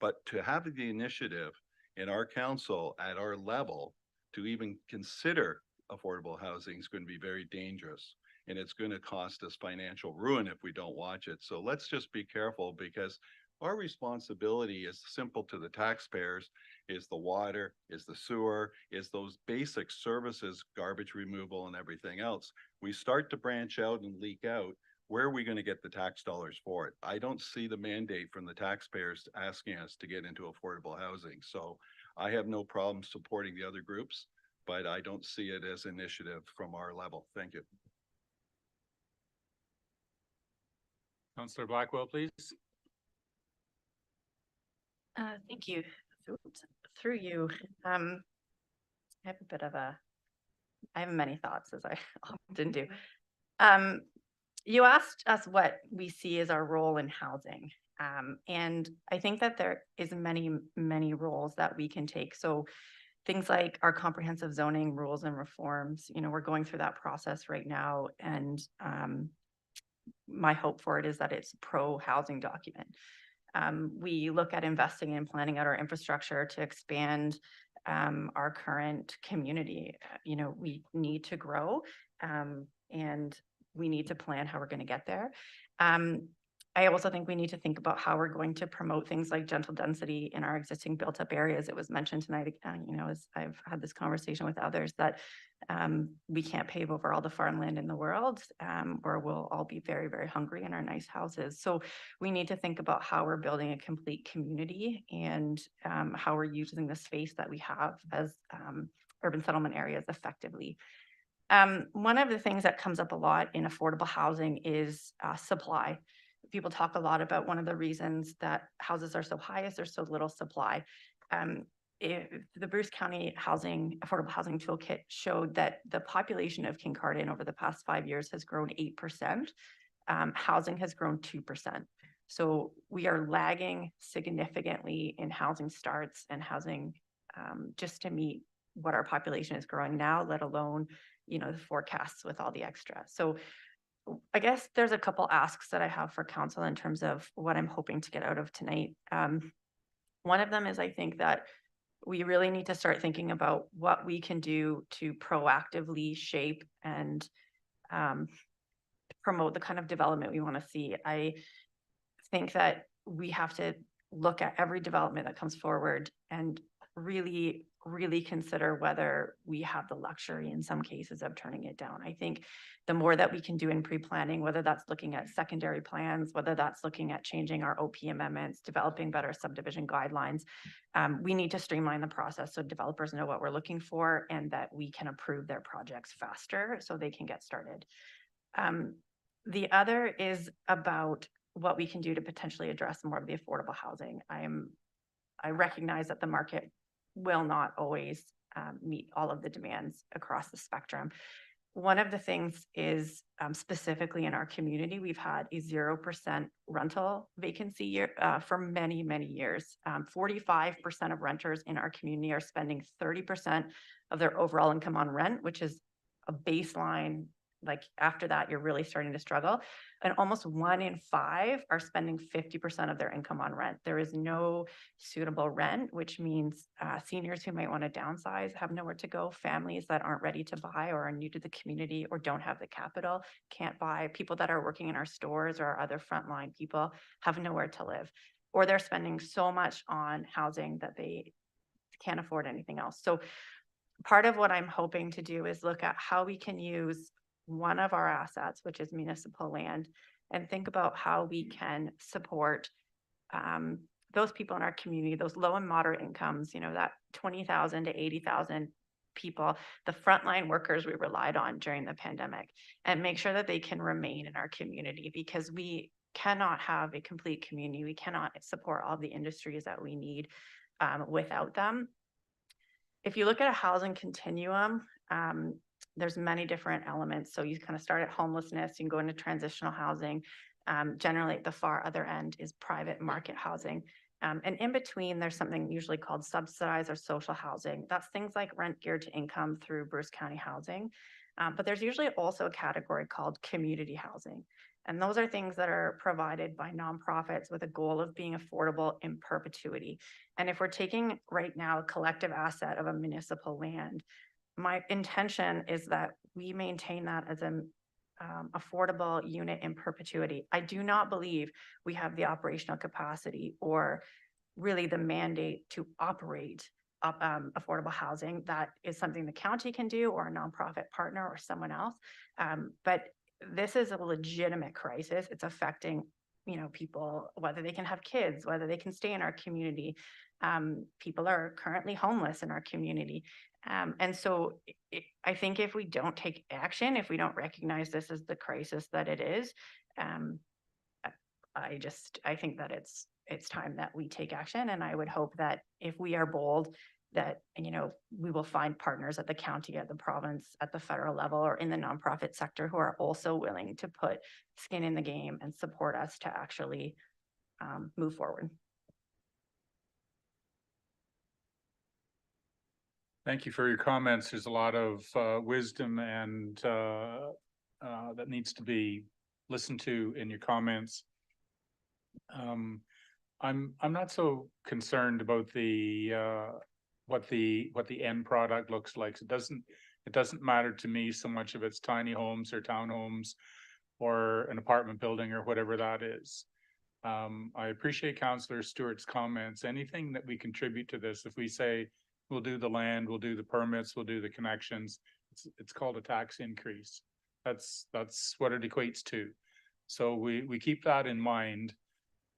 But to have the initiative in our council at our level to even consider affordable housing is going to be very dangerous. And it's going to cost us financial ruin if we don't watch it. So let's just be careful, because our responsibility is simple to the taxpayers, is the water, is the sewer, is those basic services, garbage removal and everything else. We start to branch out and leak out. Where are we going to get the tax dollars for it? I don't see the mandate from the taxpayers asking us to get into affordable housing. So I have no problem supporting the other groups, but I don't see it as initiative from our level. Thank you. Councillor Blackwell, please. Thank you. Through you, I have a bit of I have many thoughts, as I often do. You asked us what we see as our role in housing. And I think that there is many roles that we can take. So things like our comprehensive zoning rules and reforms, we're going through that process right now. And my hope for it is that it's a pro-housing document. We look at investing and planning out our infrastructure to expand our current community. We need to grow and we need to plan how we're going to get there. I also think we need to think about how we're going to promote things like gentle density in our existing built up areas. It was mentioned tonight, as I've had this conversation with others, that we can't pave over all the farmland in the world, or we'll all be very, very hungry in our nice houses. So we need to think about how we're building a complete community and how we're using the space that we have as urban settlement areas effectively. One of the things that comes up a lot in affordable housing is supply. People talk a lot about one of the reasons that houses are so high is there's so little supply. The Bruce County Affordable Housing Toolkit showed that the population of Kincardine over the past 5 years has grown 8%. Housing has grown 2%. So we are lagging significantly in housing starts and housing just to meet what our population is growing now, let alone the forecasts with all the extra. So I guess there's a couple asks that I have for council in terms of what I'm hoping to get out of tonight. One of them is, I think that we really need to start thinking about what we can do to proactively shape and promote the kind of development we want to see. I think that we have to look at every development that comes forward and really, really consider whether we have the luxury in some cases of turning it down. I think the more that we can do in pre-planning, whether that's looking at secondary plans, whether that's looking at changing our OP amendments, developing better subdivision guidelines, we need to streamline the process so developers know what we're looking for and that we can approve their projects faster so they can get started. The other is about what we can do to potentially address more of the affordable housing. I recognize that the market will not always meet all of the demands across the spectrum. One of the things is specifically in our community, we've had a 0% rental vacancy year for many, many years. 45% of renters in our community are spending 30% of their overall income on rent, which is a baseline. Like after that, you're really starting to struggle. And almost 1 in 5 are spending 50% of their income on rent. There is no suitable rent, which means seniors who might want to downsize have nowhere to go. Families that aren't ready to buy or are new to the community or don't have the capital can't buy. People that are working in our stores or our other frontline people have nowhere to live. Or they're spending so much on housing that they can't afford anything else. So part of what I'm hoping to do is look at how we can use one of our assets, which is municipal land, and think about how we can support those people in our community, those low and moderate incomes, that 20,000 to 80,000 people, the frontline workers we relied on during the pandemic, and make sure that they can remain in our community, because we cannot have a complete community. We cannot support all the industries that we need without them. If you look at a housing continuum, there's many different elements. So you kind of start at homelessness, you can go into transitional housing. Generally at the far other end is private market housing. And in between, there's something usually called subsidized or social housing. That's things like rent geared to income through Bruce County Housing. But there's usually also a category called community housing. And those are things that are provided by nonprofits with a goal of being affordable in perpetuity. And if we're taking right now a collective asset of a municipal land, my intention is that we maintain that as an affordable unit in perpetuity. I do not believe we have the operational capacity or really the mandate to operate affordable housing. That is something the county can do, or a nonprofit partner, or someone else. But this is a legitimate crisis. It's affecting, people, whether they can have kids, whether they can stay in our community. People are currently homeless in our community. And so I think if we don't take action, if we don't recognize this as the crisis that it is, I think that it's time that we take action. And I would hope that if we are bold, that, we will find partners at the county, at the province, at the federal level, or in the nonprofit sector who are also willing to put skin in the game and support us to actually move forward. Thank you for your comments. There's a lot of wisdom and that needs to be listened to in your comments. I'm not so concerned about the what the end product looks like. It doesn't matter to me so much if it's tiny homes or townhomes or an apartment building or whatever that is. I appreciate Councillor Stewart's comments. Anything that we contribute to this, if we say we'll do the land, we'll do the permits, we'll do the connections, it's called a tax increase. That's what it equates to. So we keep that in mind.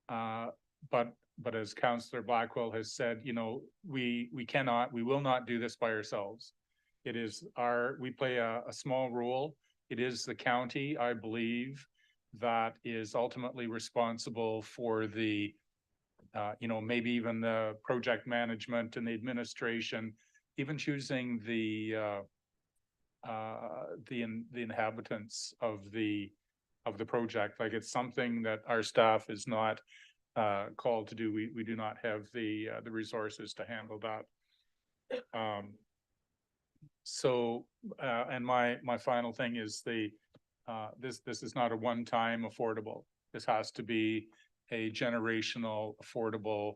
But as Councillor Blackwell has said, we will not do this by ourselves. We play a small role. It is the county, I believe, that is ultimately responsible for the maybe even the project management and the administration, even choosing the inhabitants of the project. Like, it's something that our staff is not called to do. We do not have the resources to handle that. So, and my final thing is this is not a one-time affordable. This has to be a generational affordable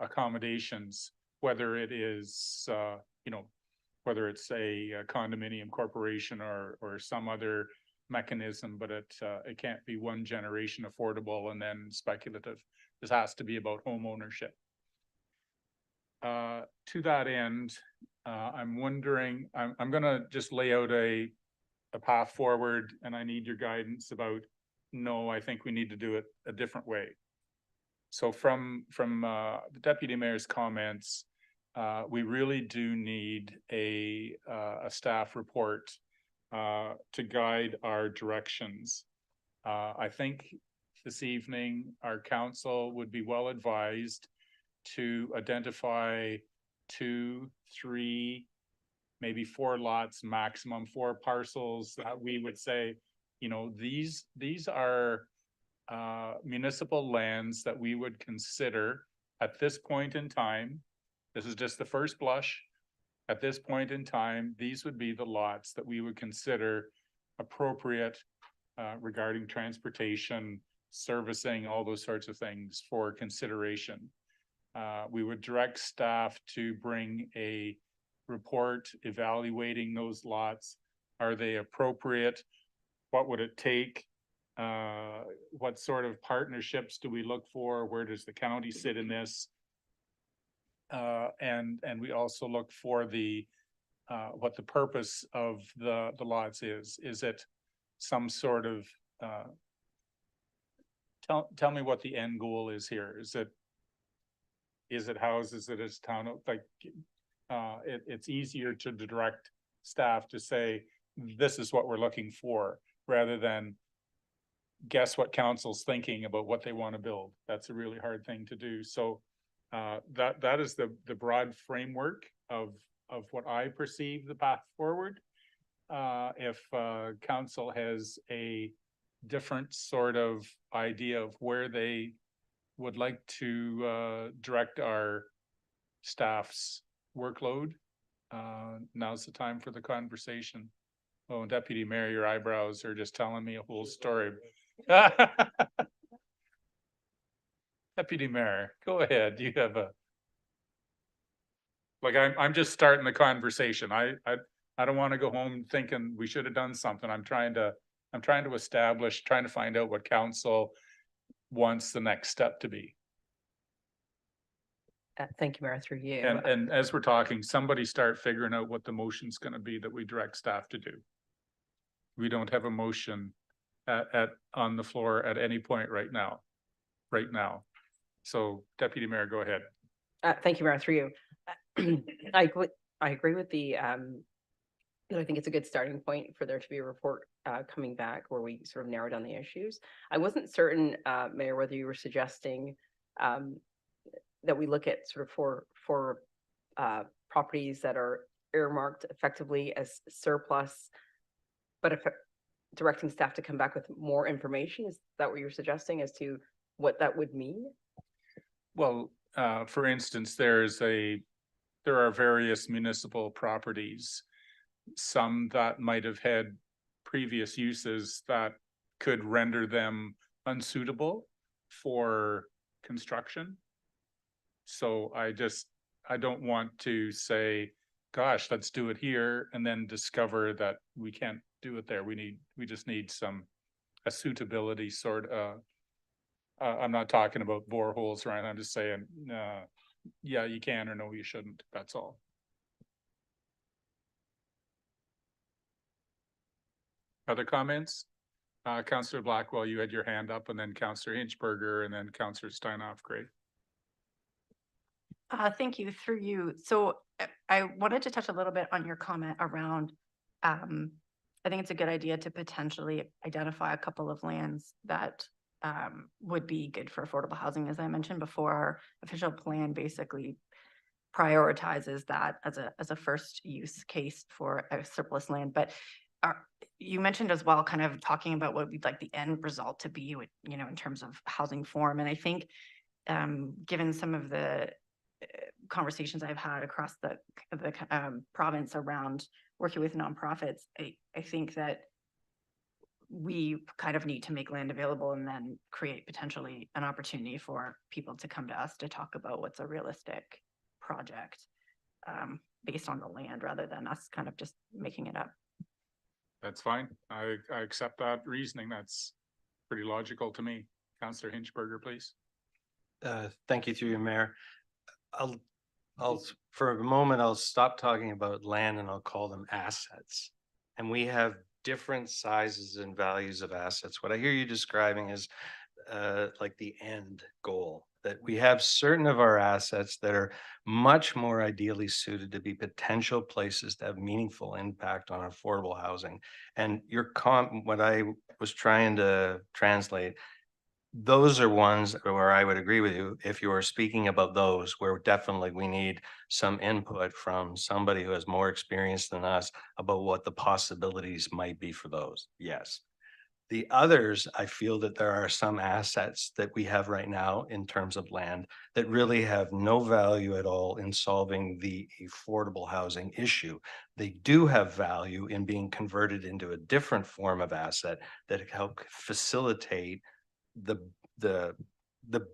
accommodations, whether it is, whether it's a condominium corporation or some other mechanism, but it can't be one generation affordable and then speculative. This has to be about home ownership. To that end, I'm wondering, I'm gonna just lay out a path forward, and I need your guidance about, no, I think we need to do it a different way. So from the deputy mayor's comments, we really do need a staff report to guide our directions. I think this evening, our council would be well advised to identify 2, 3, maybe 4 lots, maximum 4 parcels that we would say, these are municipal lands that we would consider at this point in time. This is just the first blush. At this point in time, these would be the lots that we would consider appropriate regarding transportation, servicing, all those sorts of things for consideration. We would direct staff to bring a report evaluating those lots. Are they appropriate? What would it take? What sort of partnerships do we look for? Where does the county sit in this? And we also look for the what the purpose of the lots is. Is it some sort of tell me what the end goal is here? Is it houses? Is it town? Like it's easier to direct staff to say this is what we're looking for, rather than guess what council's thinking about what they want to build. That's a really hard thing to do. So that is the broad framework of what I perceive the path forward. If council has a different sort of idea of where they would like to direct our staff's workload, now's the time for the conversation. Oh, Deputy Mayor, your eyebrows are just telling me a whole story. Deputy Mayor, go ahead. You have I'm just starting the conversation. I don't want to go home thinking we should have done something. I'm trying to establish, trying to find out what council wants the next step to be. Thank you, Mayor, through you. And as we're talking, somebody start figuring out what the motion's going to be that we direct staff to do. We don't have a motion on the floor at any point right now. So Deputy Mayor, go ahead. Thank you, Mayor, through you. I agree with the I think it's a good starting point for there to be a report coming back where we sort of narrow down the issues. I wasn't certain, Mayor, whether you were suggesting that we look at sort of for properties that are earmarked effectively as surplus, but if directing staff to come back with more information. Is that what you're suggesting as to what that would mean? Well, for instance, there are various municipal properties, some that might have had previous uses that could render them unsuitable for construction. So I don't want to say, gosh, let's do it here and then discover that we can't do it there. We just need a suitability sort of, I'm not talking about boreholes, right? I'm just saying, yeah, you can, or no, you shouldn't. That's all. Other comments? Councillor Blackwell, you had your hand up, and then Councillor Hinchberger, and then Councillor Steinhoff. Great. Thank you, through you. So I wanted to touch a little bit on your comment around, I think it's a good idea to potentially identify a couple of lands that would be good for affordable housing. As I mentioned before, our official plan basically prioritizes that as a first use case for a surplus land. But you mentioned as well, kind of talking about what we'd like the end result to be, in terms of housing form. And I think given some of the conversations I've had across the province around working with nonprofits, I think that we kind of need to make land available and then create potentially an opportunity for people to come to us to talk about what's a realistic project based on the land rather than us kind of just making it up. That's fine. I accept that reasoning. That's pretty logical to me. Councillor Hinchberger, please. Thank you through your mayor. For a moment, I'll stop talking about land and I'll call them assets. And we have different sizes and values of assets. What I hear you describing is like the end goal, that we have certain of our assets that are much more ideally suited to be potential places to have meaningful impact on affordable housing. And what I was trying to translate, those are ones where I would agree with you. If you are speaking about those, where definitely we need some input from somebody who has more experience than us about what the possibilities might be for those. Yes. The others, I feel that there are some assets that we have right now in terms of land that really have no value at all in solving the affordable housing issue. They do have value in being converted into a different form of asset that help facilitate the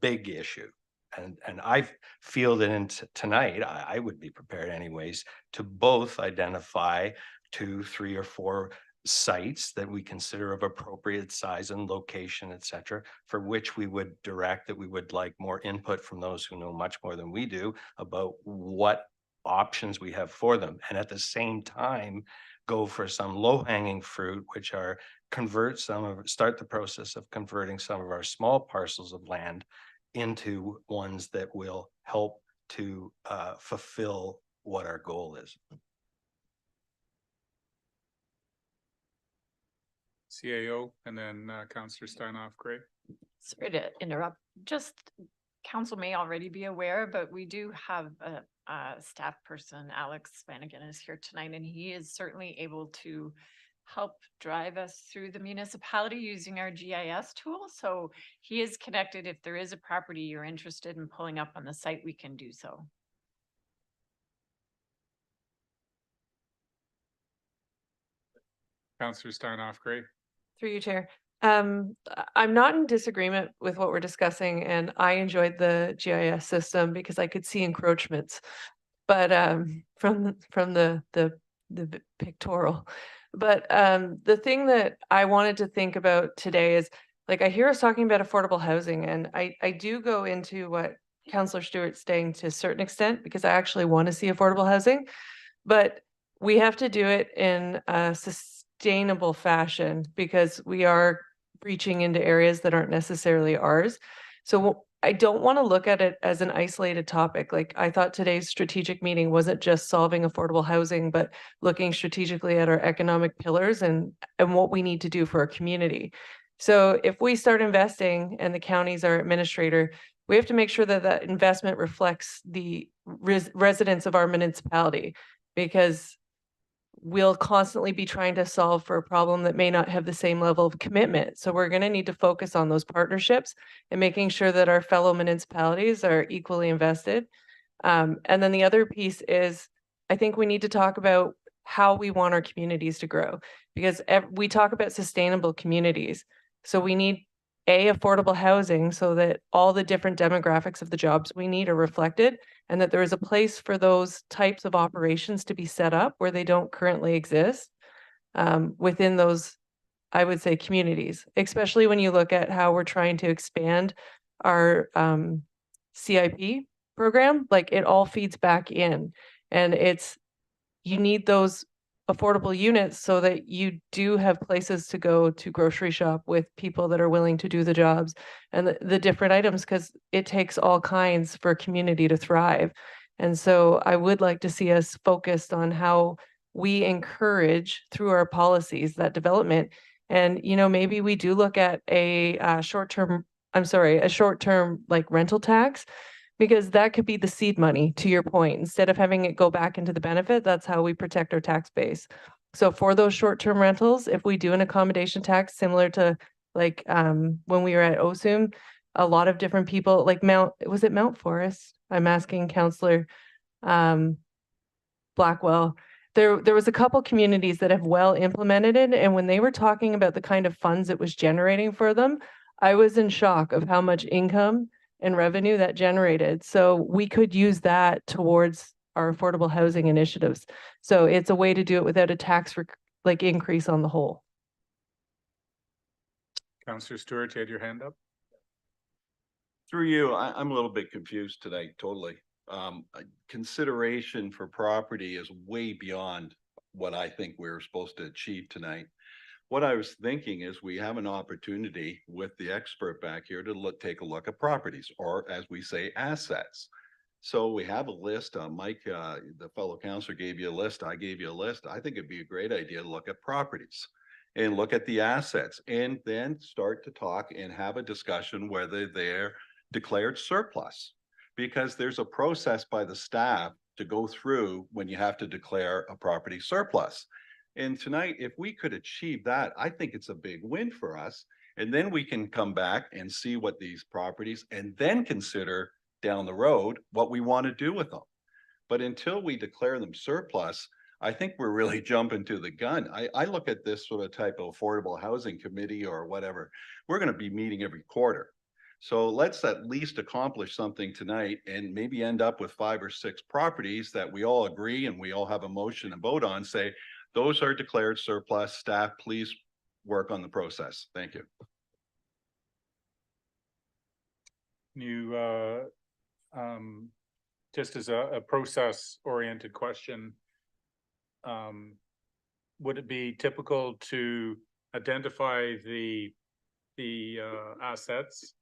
big issue. And I feel that tonight, I would be prepared anyways to both identify 2, 3, or 4 sites that we consider of appropriate size and location, et cetera, for which we would direct that we would like more input from those who know much more than we do about what options we have for them. And at the same time, go for some low-hanging fruit, which are start the process of converting some of our small parcels of land into ones that will help to fulfill what our goal is. CAO and then Councillor Steinhoff Gray. Sorry to interrupt. Just council may already be aware, but we do have a staff person, Alex Flanagan, is here tonight, and he is certainly able to help drive us through the municipality using our GIS tool. So he is connected. If there is a property you're interested in pulling up on the site, we can do so. Councillor Steinhoff Gray. Through you, Chair. I'm not in disagreement with what we're discussing, and I enjoyed the GIS system because I could see encroachments, but from the pictorial. But the thing that I wanted to think about today is, like, I hear us talking about affordable housing, and I do go into what Councillor Stewart's saying to a certain extent because I actually want to see affordable housing, but we have to do it in a sustainable fashion because we are reaching into areas that aren't necessarily ours. So I don't want to look at it as an isolated topic. Like, I thought today's strategic meeting wasn't just solving affordable housing, but looking strategically at our economic pillars and what we need to do for our community. So if we start investing and the county's our administrator, we have to make sure that that investment reflects the residents of our municipality, because we'll constantly be trying to solve for a problem that may not have the same level of commitment. So we're going to need to focus on those partnerships and making sure that our fellow municipalities are equally invested. And then the other piece is, I think we need to talk about how we want our communities to grow, because we talk about sustainable communities. So we need affordable housing so that all the different demographics of the jobs we need are reflected, and that there is a place for those types of operations to be set up where they don't currently exist within those, I would say, communities, especially when you look at how we're trying to expand our CIP program. Like, it all feeds back in, and you need those affordable units so that you do have places to go to grocery shop with people that are willing to do the jobs and the different items, because it takes all kinds for a community to thrive. And so I would like to see us focused on how we encourage through our policies that development. And, maybe we do look at a short-term like rental tax, because that could be the seed money, to your point. Instead of having it go back into the benefit, that's how we protect our tax base. So for those short-term rentals, if we do an accommodation tax similar to like when we were at OSUM, a lot of different people, like was it Mount Forest? I'm asking Counselor Blackwell. There was a couple communities that have well implemented it, and when they were talking about the kind of funds it was generating for them, I was in shock of how much income and revenue that generated. So we could use that towards our affordable housing initiatives. So it's a way to do it without a tax increase on the whole. Councillor Stewart, you had your hand up? Through you, I'm a little bit confused tonight, totally. Consideration for property is way beyond what I think we're supposed to achieve tonight. What I was thinking is we have an opportunity with the expert back here to take a look at properties, or as we say, assets. So we have a list. Mike, the fellow counselor gave you a list. I gave you a list. I think it'd be a great idea to look at properties and look at the assets, and then start to talk and have a discussion whether they're declared surplus. Because there's a process by the staff to go through when you have to declare a property surplus. And tonight, if we could achieve that, I think it's a big win for us. And then we can come back and see what these properties, and then consider down the road what we want to do with them. But until we declare them surplus, I think we're really jumping to the gun. I look at this sort of type of affordable housing committee or whatever. We're going to be meeting every quarter. So let's at least accomplish something tonight and maybe end up with 5 or 6 properties that we all agree and we all have a motion and vote on, say, those are declared surplus. Staff, please work on the process. Thank you. You, just as a process-oriented question, would it be typical to identify the assets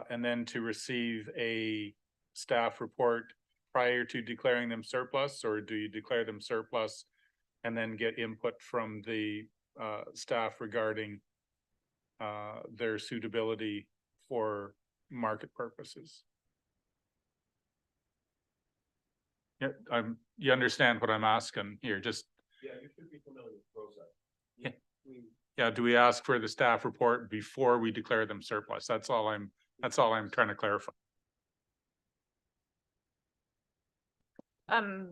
and then to receive a staff report prior to declaring them surplus, or do you declare them surplus and then get input from the staff regarding their suitability for market purposes? Yeah, you understand what I'm asking here, just. Yeah, you should be familiar with the process. Yeah. Yeah, do we ask for the staff report before we declare them surplus? That's all I'm trying to clarify.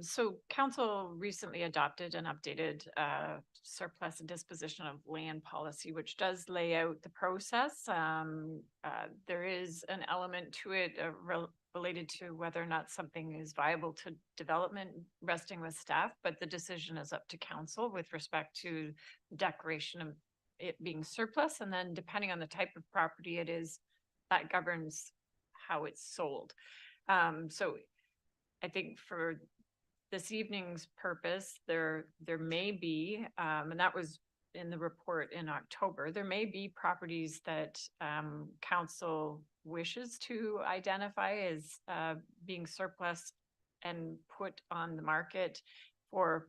So council recently adopted an updated surplus and disposition of land policy, which does lay out the process. There is an element to it related to whether or not something is viable to development resting with staff, but the decision is up to council with respect to declaration of it being surplus. And then depending on the type of property it is, that governs how it's sold. So I think for this evening's purpose, there may be, and that was in the report in October, there may be properties that council wishes to identify as being surplus and put on the market for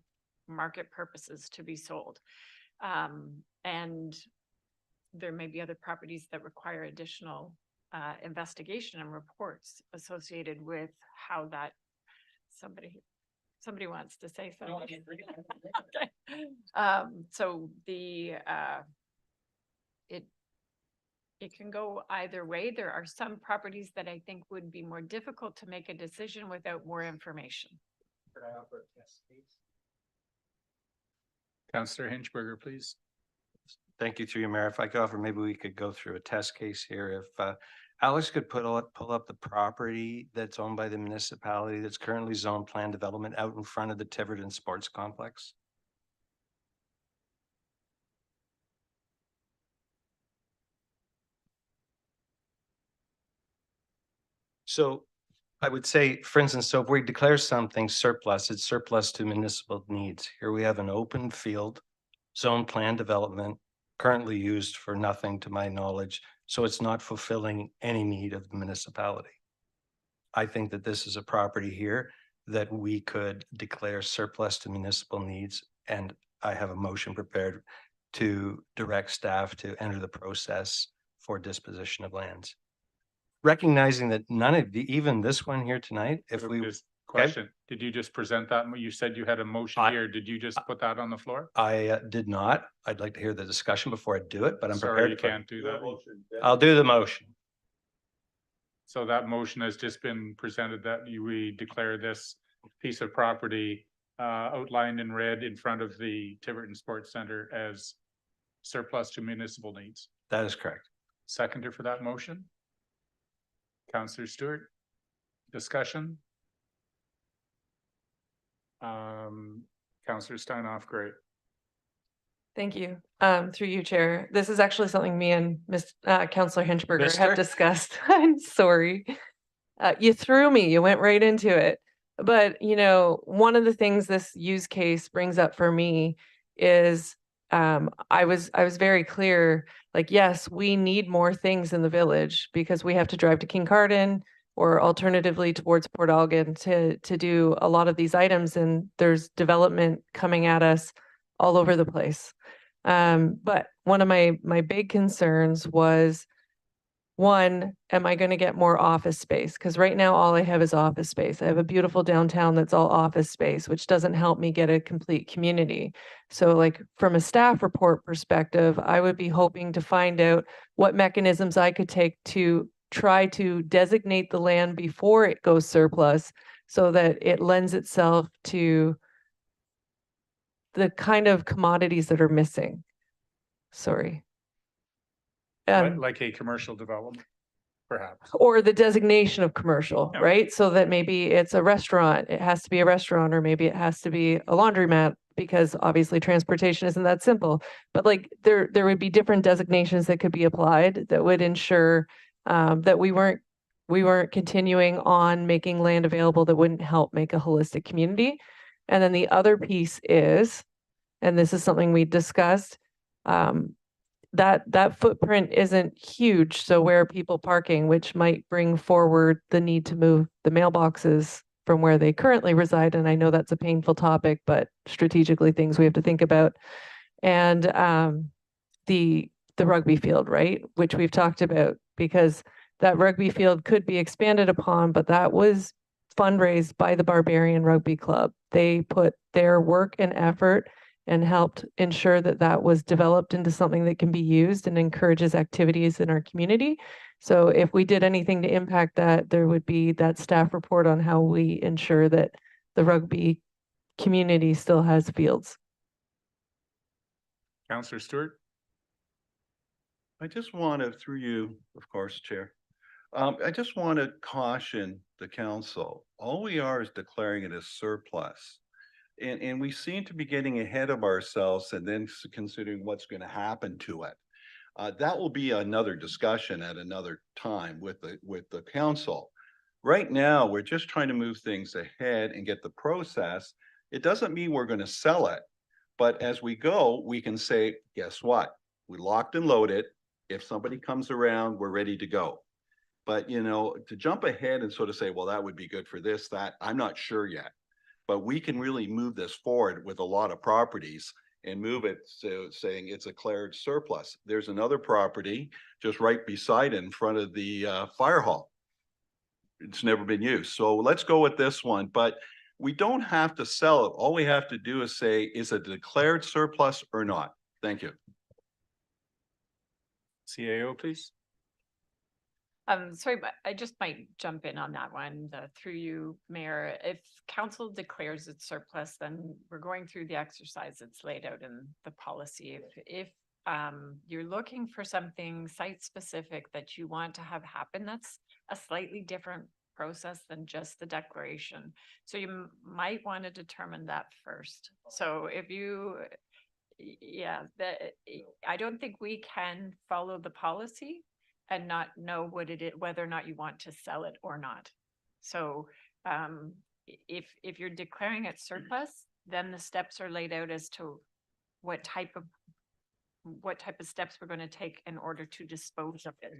market purposes to be sold. And there may be other properties that require additional investigation and reports associated with how that somebody wants to say something. So it can go either way. There are some properties that I think would be more difficult to make a decision without more information. Could I offer a test case? Councillor Hinchberger, please. Thank you, through you, Mayor. If I could offer, maybe we could go through a test case here. If Alex could pull up the property that's owned by the municipality that's currently zoned plan development out in front of the Tiverton Sports Complex. So I would say, for instance, so if we declare something surplus, it's surplus to municipal needs. Here we have an open field, zone plan development, currently used for nothing to my knowledge. So it's not fulfilling any need of the municipality. I think that this is a property here that we could declare surplus to municipal needs. And I have a motion prepared to direct staff to enter the process for disposition of lands. Recognizing that none of even this one here tonight, if we Question, did you just present that? You said you had a motion here. Did you just put that on the floor? I did not. I'd like to hear the discussion before I do it, but I'm Sorry, prepared. you can't do that. I'll do the motion. So that motion has just been presented that we declare this piece of property outlined in red in front of the Tiverton Sports Center as surplus to municipal needs. That is correct. Seconder for that motion? Councillor Stewart? Discussion? Councillor Steinhoff, great. Thank you. Through you, Chair. This is actually something me and Councillor Hinchberger Mister? have discussed. I'm sorry. You threw me. You went right into it. But, you know, one of the things this use case brings up for me is I was very clear, like, yes, we need more things in the village because we have to drive to Kincardine or alternatively towards Port Elgin to do a lot of these items, and there's development coming at us all over the place. But one of my big concerns was, one, am I going to get more office space? Because right now all I have is office space. I have a beautiful downtown that's all office space, which doesn't help me get a complete community. So like from a staff report perspective, I would be hoping to find out what mechanisms I could take to try to designate the land before it goes surplus so that it lends itself to the kind of commodities that are missing. Sorry. Like a commercial development, perhaps. Or the designation of commercial, Yeah. right? So that maybe it's a restaurant, it has to be a restaurant, or maybe it has to be a laundromat, because obviously transportation isn't that simple. But like there would be different designations that could be applied that would ensure that we weren't continuing on making land available that wouldn't help make a holistic community. And then the other piece is, and this is something we discussed, that footprint isn't huge. So where are people parking, which might bring forward the need to move the mailboxes from where they currently reside. And I know that's a painful topic, but strategically things we have to think about. And the rugby field, right, which we've talked about, because that rugby field could be expanded upon, but that was fundraised by the Barbarian Rugby Club. They put their work and effort and helped ensure that that was developed into something that can be used and encourages activities in our community. So if we did anything to impact that, there would be that staff report on how we ensure that the rugby community still has fields. Councillor Stewart? I just want to, through you, of course, Chair. I just want to caution the council. All we are is declaring it as surplus. And we seem to be getting ahead of ourselves and then considering what's going to happen to it. That will be another discussion at another time with the council. Right now, we're just trying to move things ahead and get the process. It doesn't mean we're going to sell it, but as we go, we can say, guess what? We locked and loaded. If somebody comes around, we're ready to go. But, you know, to jump ahead and sort of say, well, that would be good for this, that, I'm not sure yet. But we can really move this forward with a lot of properties and move it to saying it's a declared surplus. There's another property just right beside it in front of the fire hall. It's never been used. So let's go with this one, but we don't have to sell it. All we have to do is say, is it declared surplus or not? Thank you. CAO, please. Sorry, but I just might jump in on that one, through you, Mayor. If council declares it surplus, then we're going through the exercise that's laid out in the policy. If you're looking for something site specific that you want to have happen, that's a slightly different process than just the declaration. So you might want to determine that first. So if you, I don't think we can follow the policy and not know what it is, whether or not you want to sell it or not. So if you're declaring it surplus, then the steps are laid out as to what type of steps we're going to take in order to dispose of it.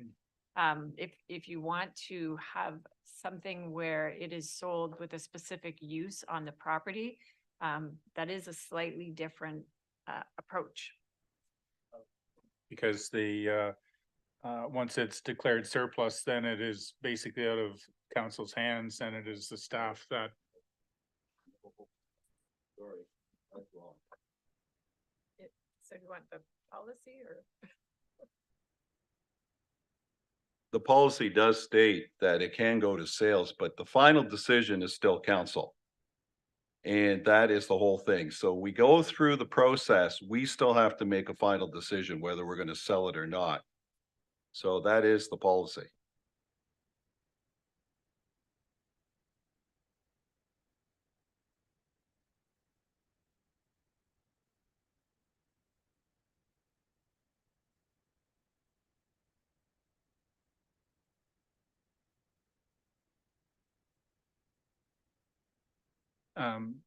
If you want to have something where it is sold with a specific use on the property, that is a slightly different approach. Because the once it's declared surplus, then it is basically out of council's hands, and it is the staff that. Sorry, that's wrong. So you want the policy or? the policy does state that it can go to sales, but the final decision is still council. And that is the whole thing. So we go through the process, we still have to make a final decision whether we're gonna sell it or not. So that is the policy.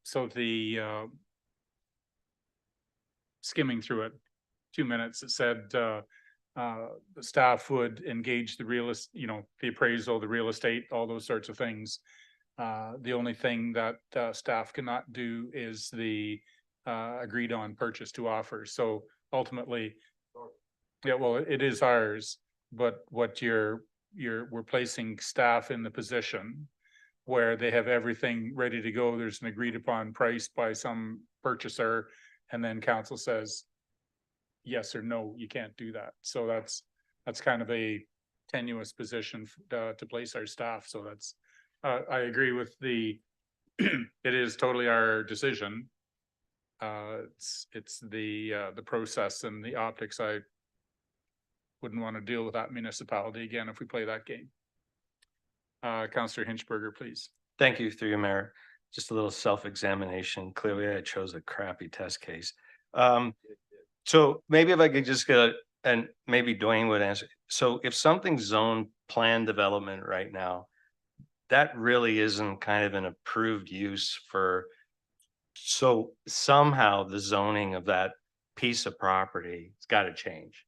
So skimming through it, 2 minutes, it said, the staff would engage the the appraisal, the real estate, all those sorts of things. The only thing that, staff cannot do is the, agreed on purchase to offer. So ultimately, yeah, well, it is ours, but what we're placing staff in the position where they have everything ready to go. There's an agreed upon price by some purchaser, and then council says yes or no, you can't do that. So that's kind of a tenuous position to place our staff. So that's, I agree with it is totally our decision. It's the process and the optics. I wouldn't want to deal with that municipality again if we play that game. Councillor Hinchberger, please. Thank you, through your mayor. Just a little self-examination. Clearly, I chose a crappy test case. So maybe if I could just get, and maybe Dwayne would answer. So if something's zoned plan development right now, that really isn't kind of an approved use for, so somehow the zoning of that piece of property has got to change.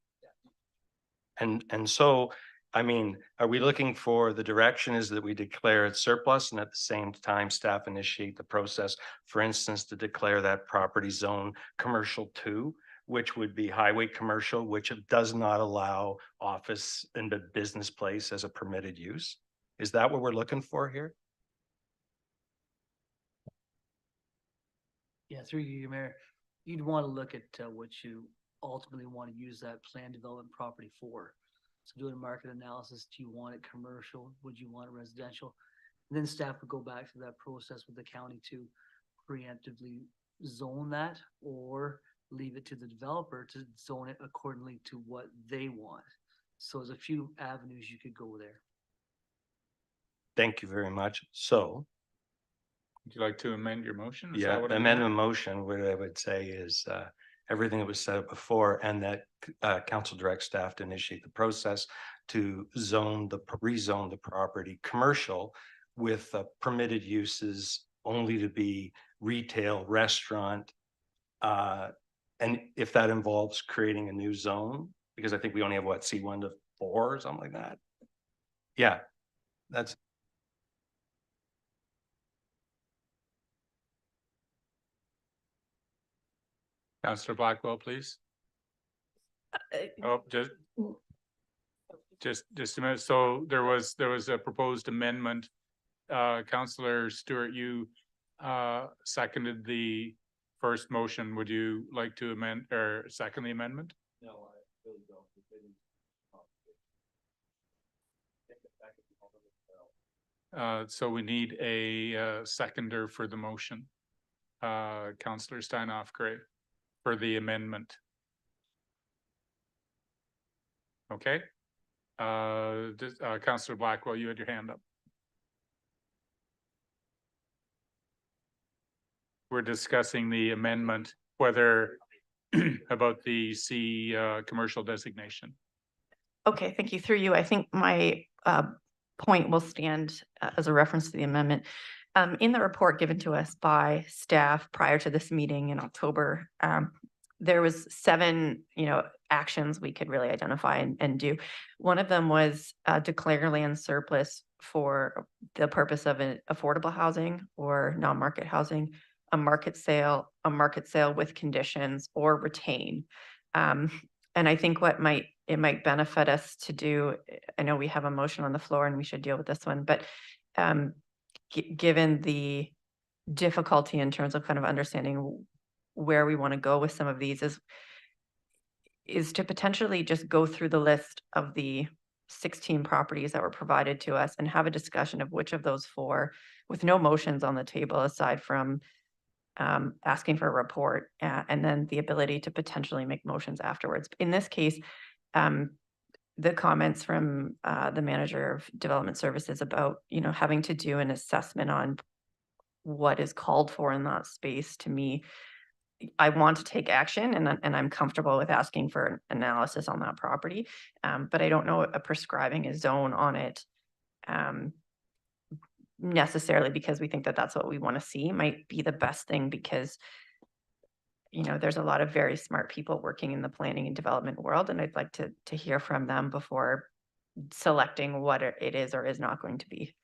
And so, I mean, are we looking for, the direction is that we declare it surplus and at the same time staff initiate the process, for instance, to declare that property zone commercial 2, which would be highway commercial, which does not allow office and the business place as a permitted use? Is that what we're looking for here? Yeah, through you, Mayor, you'd want to look at what you ultimately want to use that plan development property for. So doing a market analysis, do you want it commercial? Would you want it residential? And then staff would go back to that process with the county to preemptively zone that, or leave it to the developer to zone it accordingly to what they want. So there's a few avenues you could go there. Thank you very much. So, Would you like to amend your motion? Is yeah, that what I amend the heard? motion, what I would say is everything that was said up before, and that council direct staff to initiate the process to rezone the property commercial with permitted uses only to be retail, restaurant. And if that involves creating a new zone, because I think we only have what, C1 to 4 or something like that. Yeah, that's. Councillor Blackwell, please. Oh, just a minute. So there was a proposed amendment. Councillor Stewart, you seconded the first motion. Would you like to amend or second the amendment? No, I really don't. So we need a seconder for the motion. Councillor Steinhoff, great, for the amendment. Okay. Councillor Blackwell, you had your hand up. We're discussing the amendment, whether about the C commercial designation. Okay, thank you. Through you, I think my point will stand as a reference to the amendment. In the report given to us by staff prior to this meeting in October, there was 7, actions we could really identify and do. One of them was declare land surplus for the purpose of an affordable housing or non-market housing, a market sale with conditions, or retain. And I think it might benefit us to do, I know we have a motion on the floor and we should deal with this one, but given the difficulty in terms of kind of understanding where we want to go with some of these is to potentially just go through the list of the 16 properties that were provided to us and have a discussion of which of those 4, with no motions on the table aside from asking for a report, and then the ability to potentially make motions afterwards. In this case, the comments from the manager of development services about, having to do an assessment on what is called for in that space, to me, I want to take action, and I'm comfortable with asking for an analysis on that property. But I don't know prescribing a zone on it necessarily because we think that that's what we want to see might be the best thing, because there's a lot of very smart people working in the planning and development world, and I'd like to hear from them before selecting what it is or is not going to be.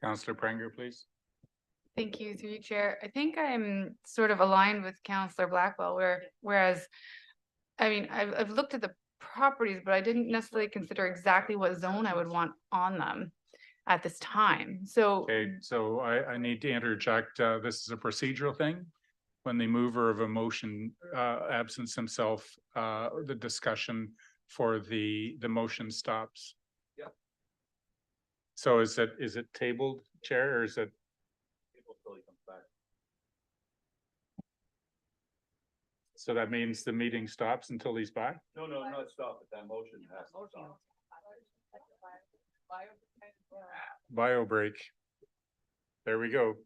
Councillor Pranger, please. Thank you, through you, Chair. I think I'm sort of aligned with Councillor Blackwell, whereas, I mean, I've looked at the properties, but I didn't necessarily consider exactly what zone I would want on them at this time. So Okay, so I need to interject. This is a procedural thing. When the mover of a motion absents himself, the discussion for the motion stops. Yep. So is it tabled, Chair, or is it? So that means the meeting stops until he's back? No, not stop, but that motion has to stop. Bio break. There we go.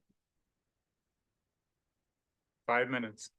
5 minutes.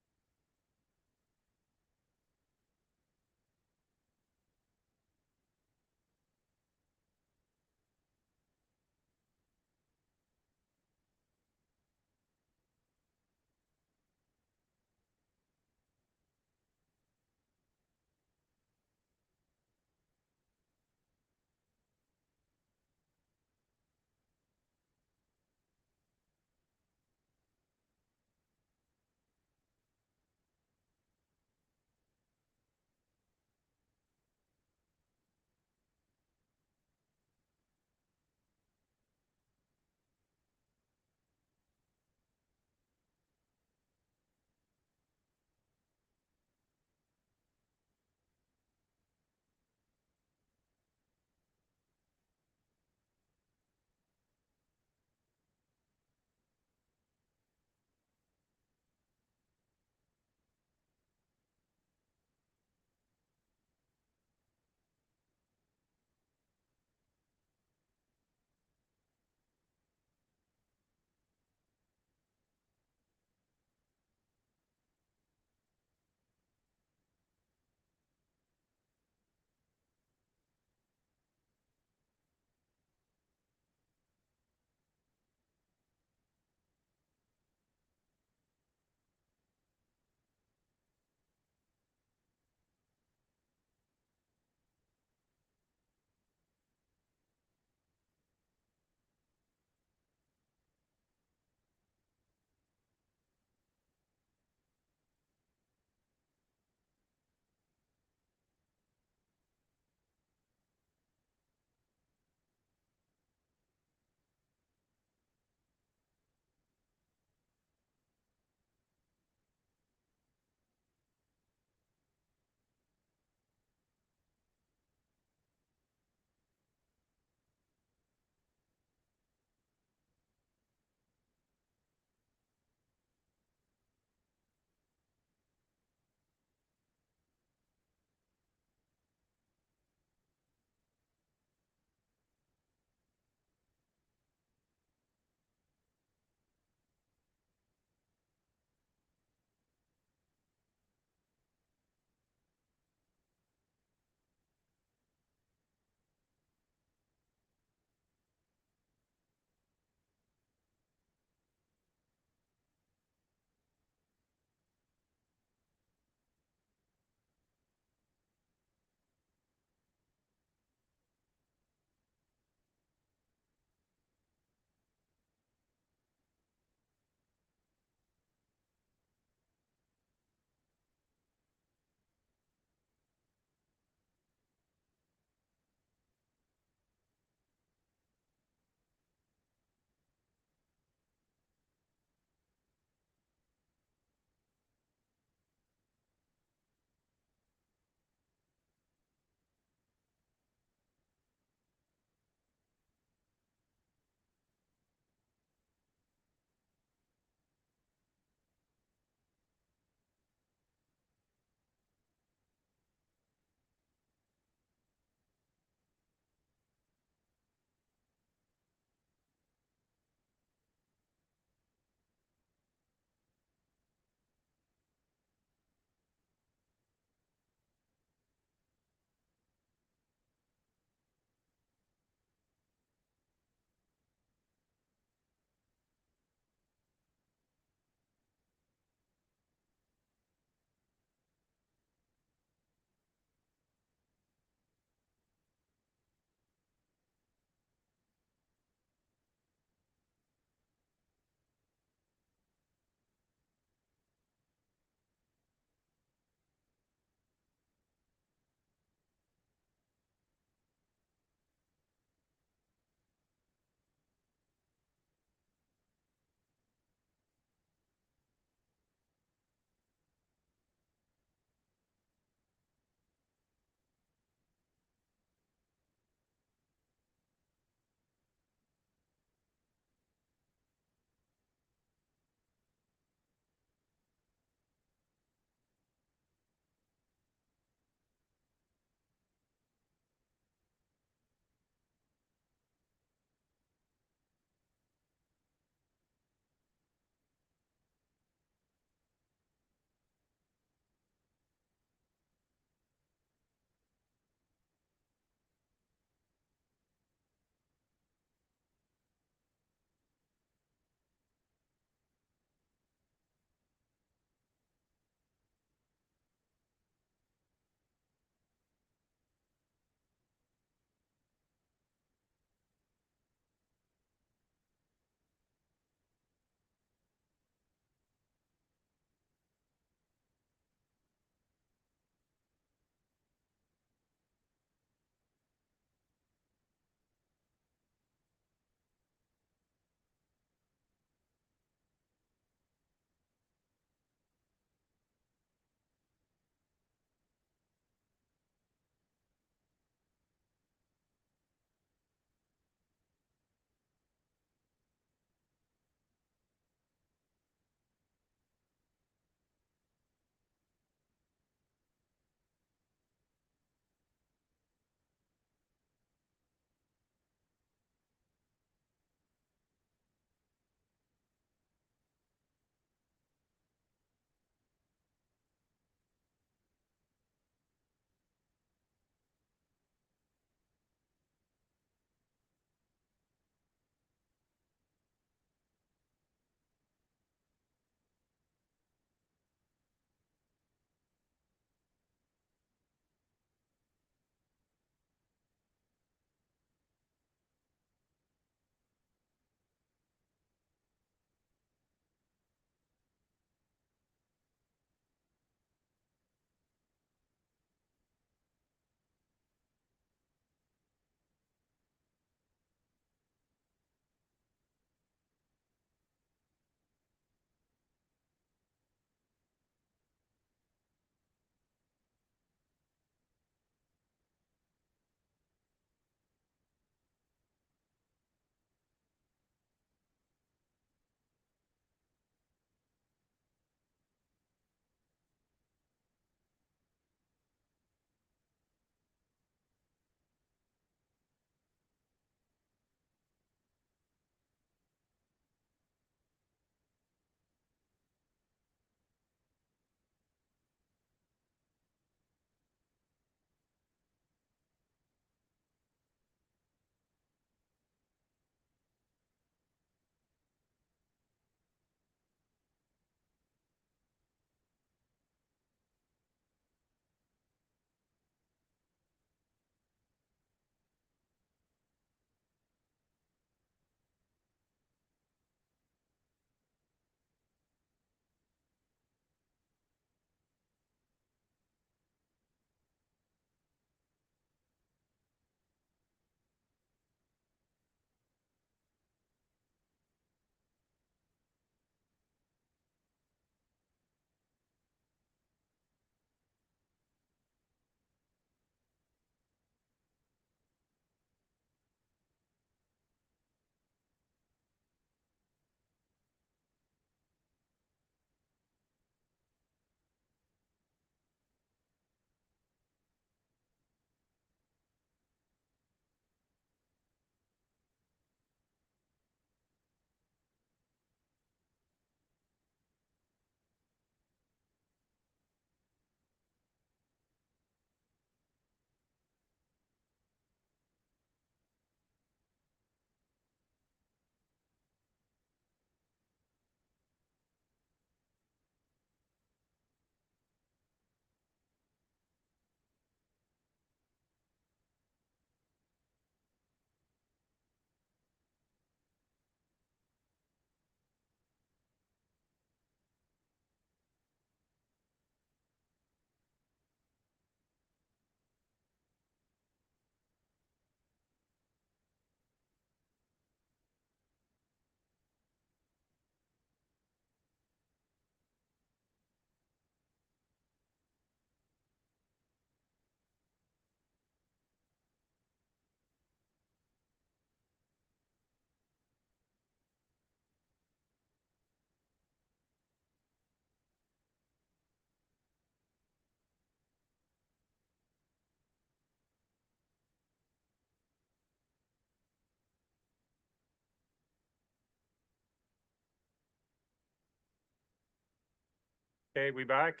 Okay, we back?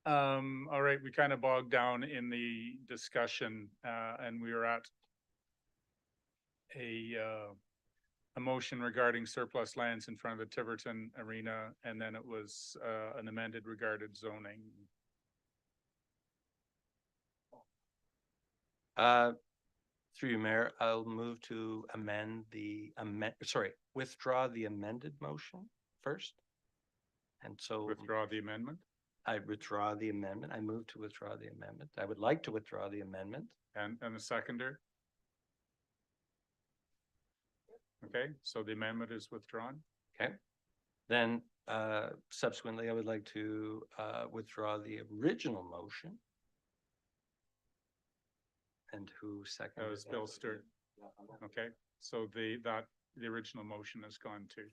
All right, we kind of bogged down in the discussion, and we were at a motion regarding surplus lands in front of the Tiverton Arena, and then it was, an amended regarding zoning. Through you, Mayor, I'll move to withdraw the amended motion first. And so Withdraw the amendment, I withdraw the amendment. I move to withdraw the amendment. I would like to withdraw the amendment. and the seconder? Okay, so the amendment is withdrawn. Okay. Then subsequently, I would like to withdraw the original motion. And who That seconded? was Bill Stewart. Okay, so the original motion is gone too.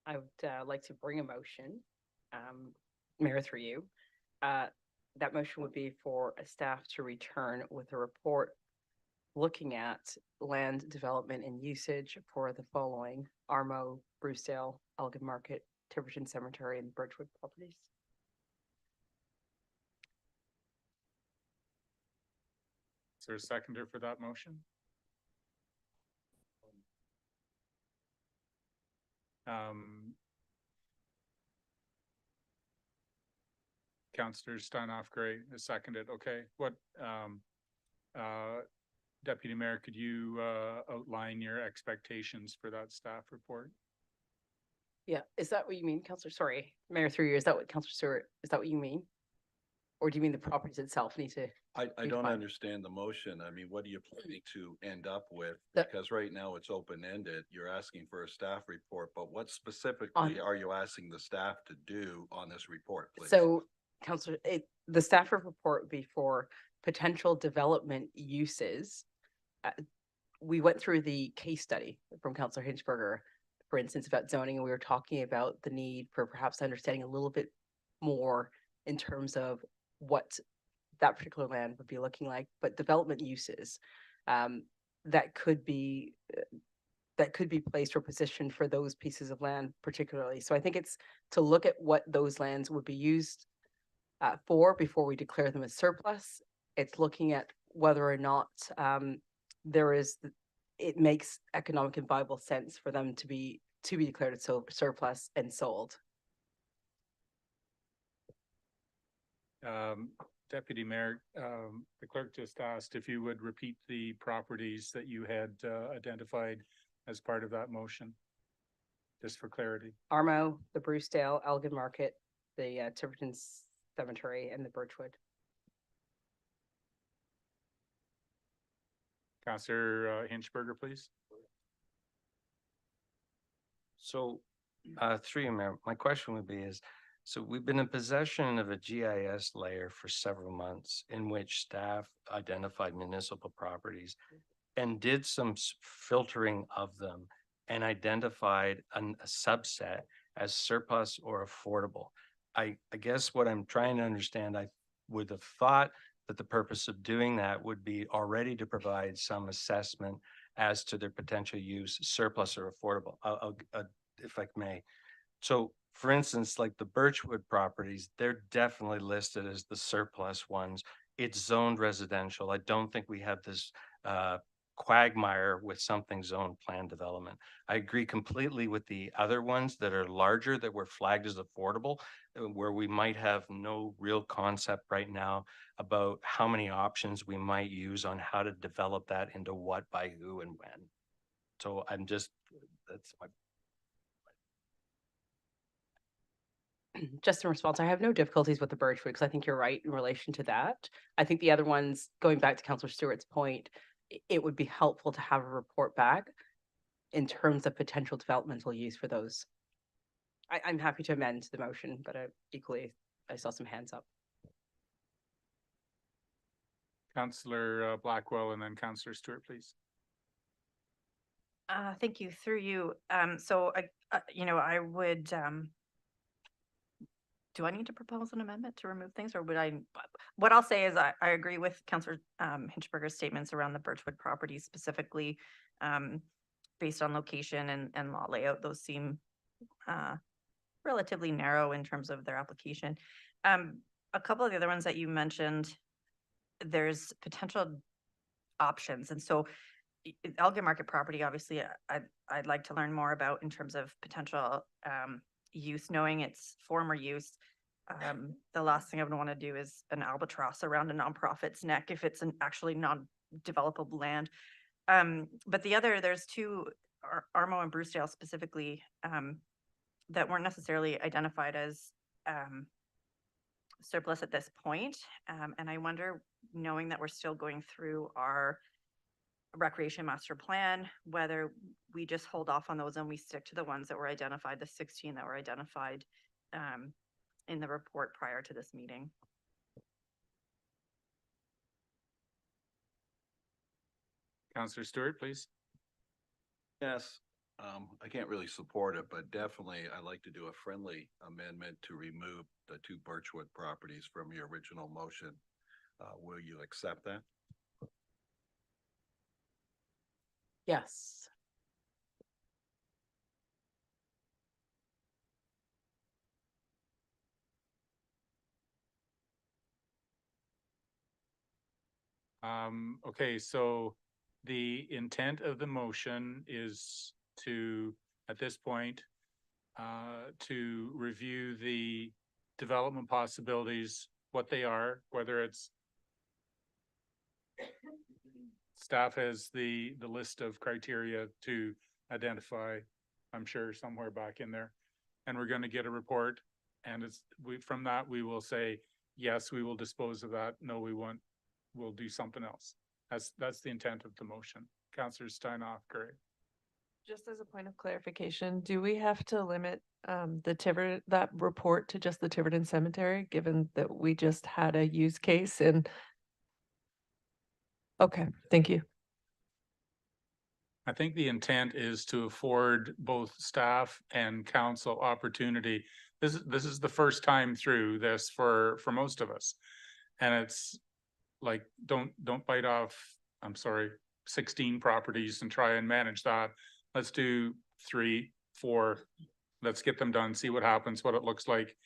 I would like to bring a motion, Mayor, through you. That motion would be for a staff to return with a report looking at land development and usage for the following: Armo, Brucedale, Elgin Market, Tiverton Cemetery, and Birchwood properties. Is there a seconder for that motion? Councillor Steinhoff Gray is seconded. Okay, what, Deputy Mayor, could you, outline your expectations for that staff report? Yeah, is that what you mean, Councillor? Sorry, Mayor, through you, is that what, Councillor Stewart, is that what you mean? Or do you mean the properties itself need to? I be don't defined? understand the motion. I mean, what are you planning to end up with? The- Because right now it's open-ended. You're asking for a staff report, but what specifically are you asking the staff to do on this report, please? So, Councillor, the staff report would be for potential development uses. We went through the case study from Councillor Hinchberger, for instance, about zoning, and we were talking about the need for perhaps understanding a little bit more in terms of what that particular land would be looking like, but development uses that could be placed or positioned for those pieces of land particularly. So I think it's to look at what those lands would be used for before we declare them as surplus. It's looking at whether or not it makes economic and viable sense for them to be declared as surplus and sold. Deputy Mayor, the clerk just asked if you would repeat the properties that you had, identified as part of that motion, just for clarity. Armo, the Brucedale, Elgin Market, the Tiverton Cemetery, and the Birchwood. Councillor Hinchberger, please. So, through you, Mayor, my question would be is, so we've been in possession of a GIS layer for several months in which staff identified municipal properties and did some filtering of them and identified a subset as surplus or affordable. I guess what I'm trying to understand, I would have thought that the purpose of doing that would be already to provide some assessment as to their potential use, surplus or affordable, if I may. So for instance, like the Birchwood properties, they're definitely listed as the surplus ones. It's zoned residential. I don't think we have this quagmire with something zoned plan development. I agree completely with the other ones that are larger that were flagged as affordable, where we might have no real concept right now about how many options we might use on how to develop that into what, by who, and when. So that's my. Just in response, I have no difficulties with the Birchwood because I think you're right in relation to that. I think the other ones, going back to Councillor Stewart's point, it would be helpful to have a report back in terms of potential developmental use for those. I'm happy to amend the motion, but equally, I saw some hands up. Councillor Blackwell and then Councillor Stewart, please. Thank you. Through you. So I would do I need to propose an amendment to remove things, or would I? What I'll say is I agree with Councillor Hinchberger's statements around the Birchwood properties specifically, based on location and lot layout. Those seem relatively narrow in terms of their application. A couple of the other ones that you mentioned, there's potential options, and so Elgin Market property, obviously, I'd like to learn more about in terms of potential use, knowing its former use. The last thing I would want to do is an albatross around a nonprofit's neck if it's an actually non-developable land. But there's two, Armo and Brucedale specifically, that weren't necessarily identified as surplus at this point. And I wonder, knowing that we're still going through our recreation master plan, whether we just hold off on those and we stick to the ones that were identified, the 16 that were identified in the report prior to this meeting. Councillor Stewart, please. Yes, I can't really support it, but definitely I'd like to do a friendly amendment to remove the 2 Birchwood properties from your original motion. Will you accept that? Yes. Okay, so the intent of the motion is to, at this point, to review the development possibilities, what they are, whether it's staff has the list of criteria to identify, I'm sure somewhere back in there. And we're going to get a report, and from that, we will say, yes, we will dispose of that. No, we won't. We'll do something else. That's the intent of the motion. Councillor Steinhoff, great. Just as a point of clarification, do we have to limit that report to just the Tiverton Cemetery, given that we just had a use case in? Okay, thank you. I think the intent is to afford both staff and council opportunity. This is the first time through this for most of us. And it's like, don't bite off, I'm sorry, 16 properties and try and manage that. Let's do 3, 4. Let's get them done, see what happens, what it looks like.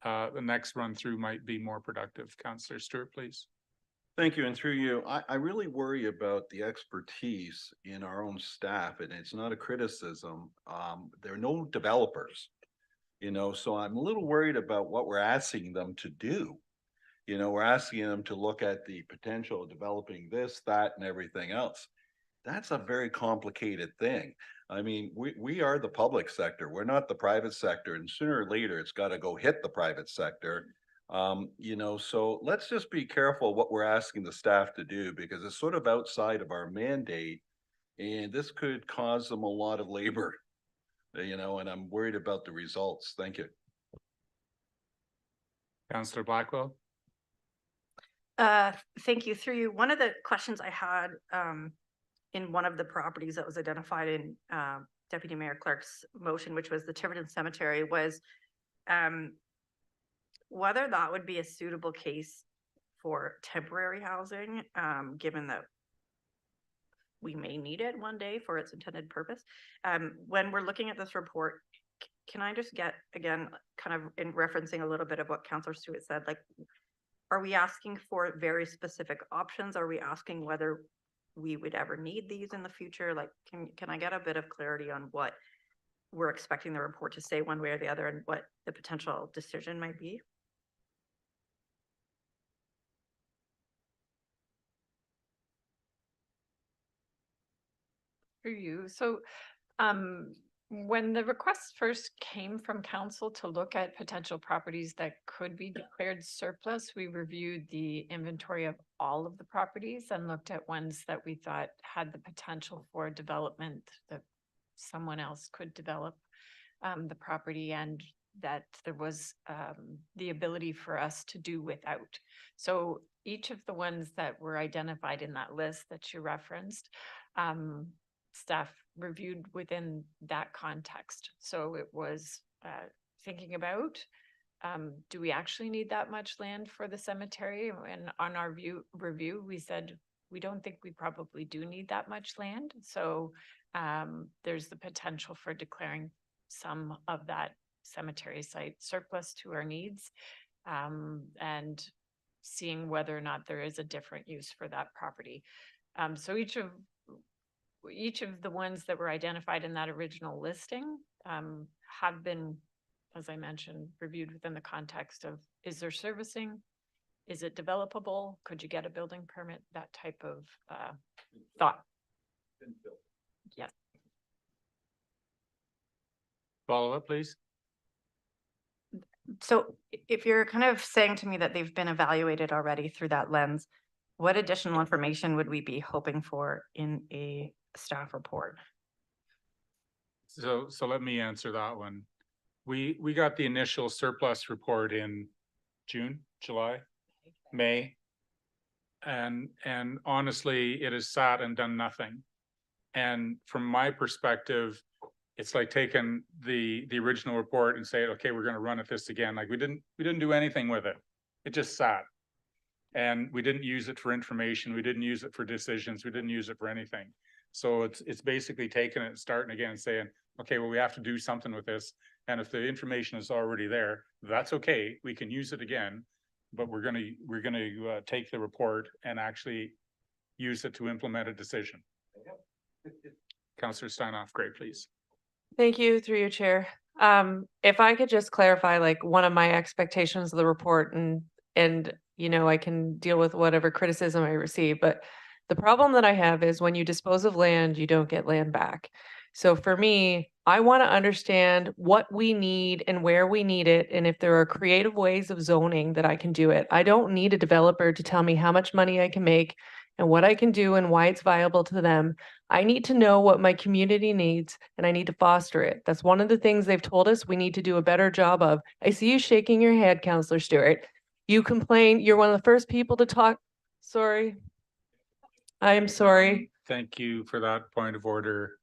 The next run through might be more productive. Councillor Stewart, please. Thank you. And through you, I really worry about the expertise in our own staff, and it's not a criticism. There are no developers, so I'm a little worried about what we're asking them to do. We're asking them to look at the potential of developing this, that, and everything else. That's a very complicated thing. I mean, we are the public sector. We're not the private sector, and sooner or later it's got to go hit the private sector. So let's just be careful what we're asking the staff to do, because it's sort of outside of our mandate, and this could cause them a lot of labor, and I'm worried about the results. Thank you. Councillor Blackwell. Thank you. Through you, one of the questions I had in one of the properties that was identified in Deputy Mayor Clark's motion, which was the Tiverton Cemetery, was whether that would be a suitable case for temporary housing, given that we may need it one day for its intended purpose. When we're looking at this report, can I just get, again, kind of in referencing a little bit of what Councillor Stewart said, like, are we asking for very specific options? Are we asking whether we would ever need these in the future? Like, can I get a bit of clarity on what we're expecting the report to say one way or the other, and what the potential decision might be? For you. So when the request first came from council to look at potential properties that could be declared surplus, we reviewed the inventory of all of the properties and looked at ones that we thought had the potential for development, that someone else could develop the property, and that there was the ability for us to do without. So each of the ones that were identified in that list that you referenced, staff reviewed within that context. So it was thinking about do we actually need that much land for the cemetery? And on our review, we said, we don't think we probably do need that much land. So there's the potential for declaring some of that cemetery site surplus to our needs, and seeing whether or not there is a different use for that property. So each of the ones that were identified in that original listing have been, as I mentioned, reviewed within the context of, is there servicing? Is it developable? Could you get a building permit? That type of thought. Yes. Follow up, please. So if you're kind of saying to me that they've been evaluated already through that lens, what additional information would we be hoping for in a staff report? So let me answer that one. We got the initial surplus report in June, July, May. And honestly, it has sat and done nothing. And from my perspective, it's like taking the original report and say, okay, we're going to run at this again. Like we didn't do anything with it. It just sat. And we didn't use it for information. We didn't use it for decisions. We didn't use it for anything. So it's basically taking it and starting again and saying, okay, well, we have to do something with this. And if the information is already there, that's okay. We can use it again, but we're gonna take the report and actually use it to implement a decision. Councillor Steinoff, great, please. Thank you, through you, Chair. If I could just clarify, like, one of my expectations of the report, and you know, I can deal with whatever criticism I receive, but the problem that I have is when you dispose of land, you don't get land back. So for me, I want to understand what we need and where we need it, and if there are creative ways of zoning that I can do it. I don't need a developer to tell me how much money I can make and what I can do and why it's viable to them. I need to know what my community needs, and I need to foster it. That's one of the things they've told us we need to do a better job of. I see you shaking your head, Councillor Stewart. You complain, you're one of the first people to talk. Sorry. I am sorry. Thank you for that point of order.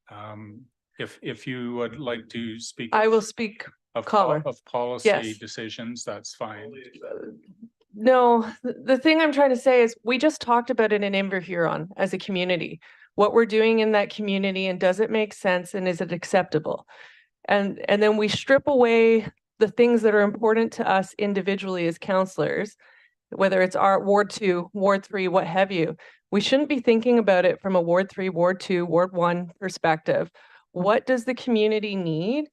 If you would like to speak. I will speak of caller. Of policy Yes. decisions, that's fine. No, the thing I'm trying to say is we just talked about it in Inverhuron as a community. What we're doing in that community, and does it make sense, and is it acceptable? And then we strip away the things that are important to us individually as councillors, whether it's our Ward 2, Ward 3, what have you. We shouldn't be thinking about it from a Ward 3, Ward 2, Ward 1 perspective. What does the community need?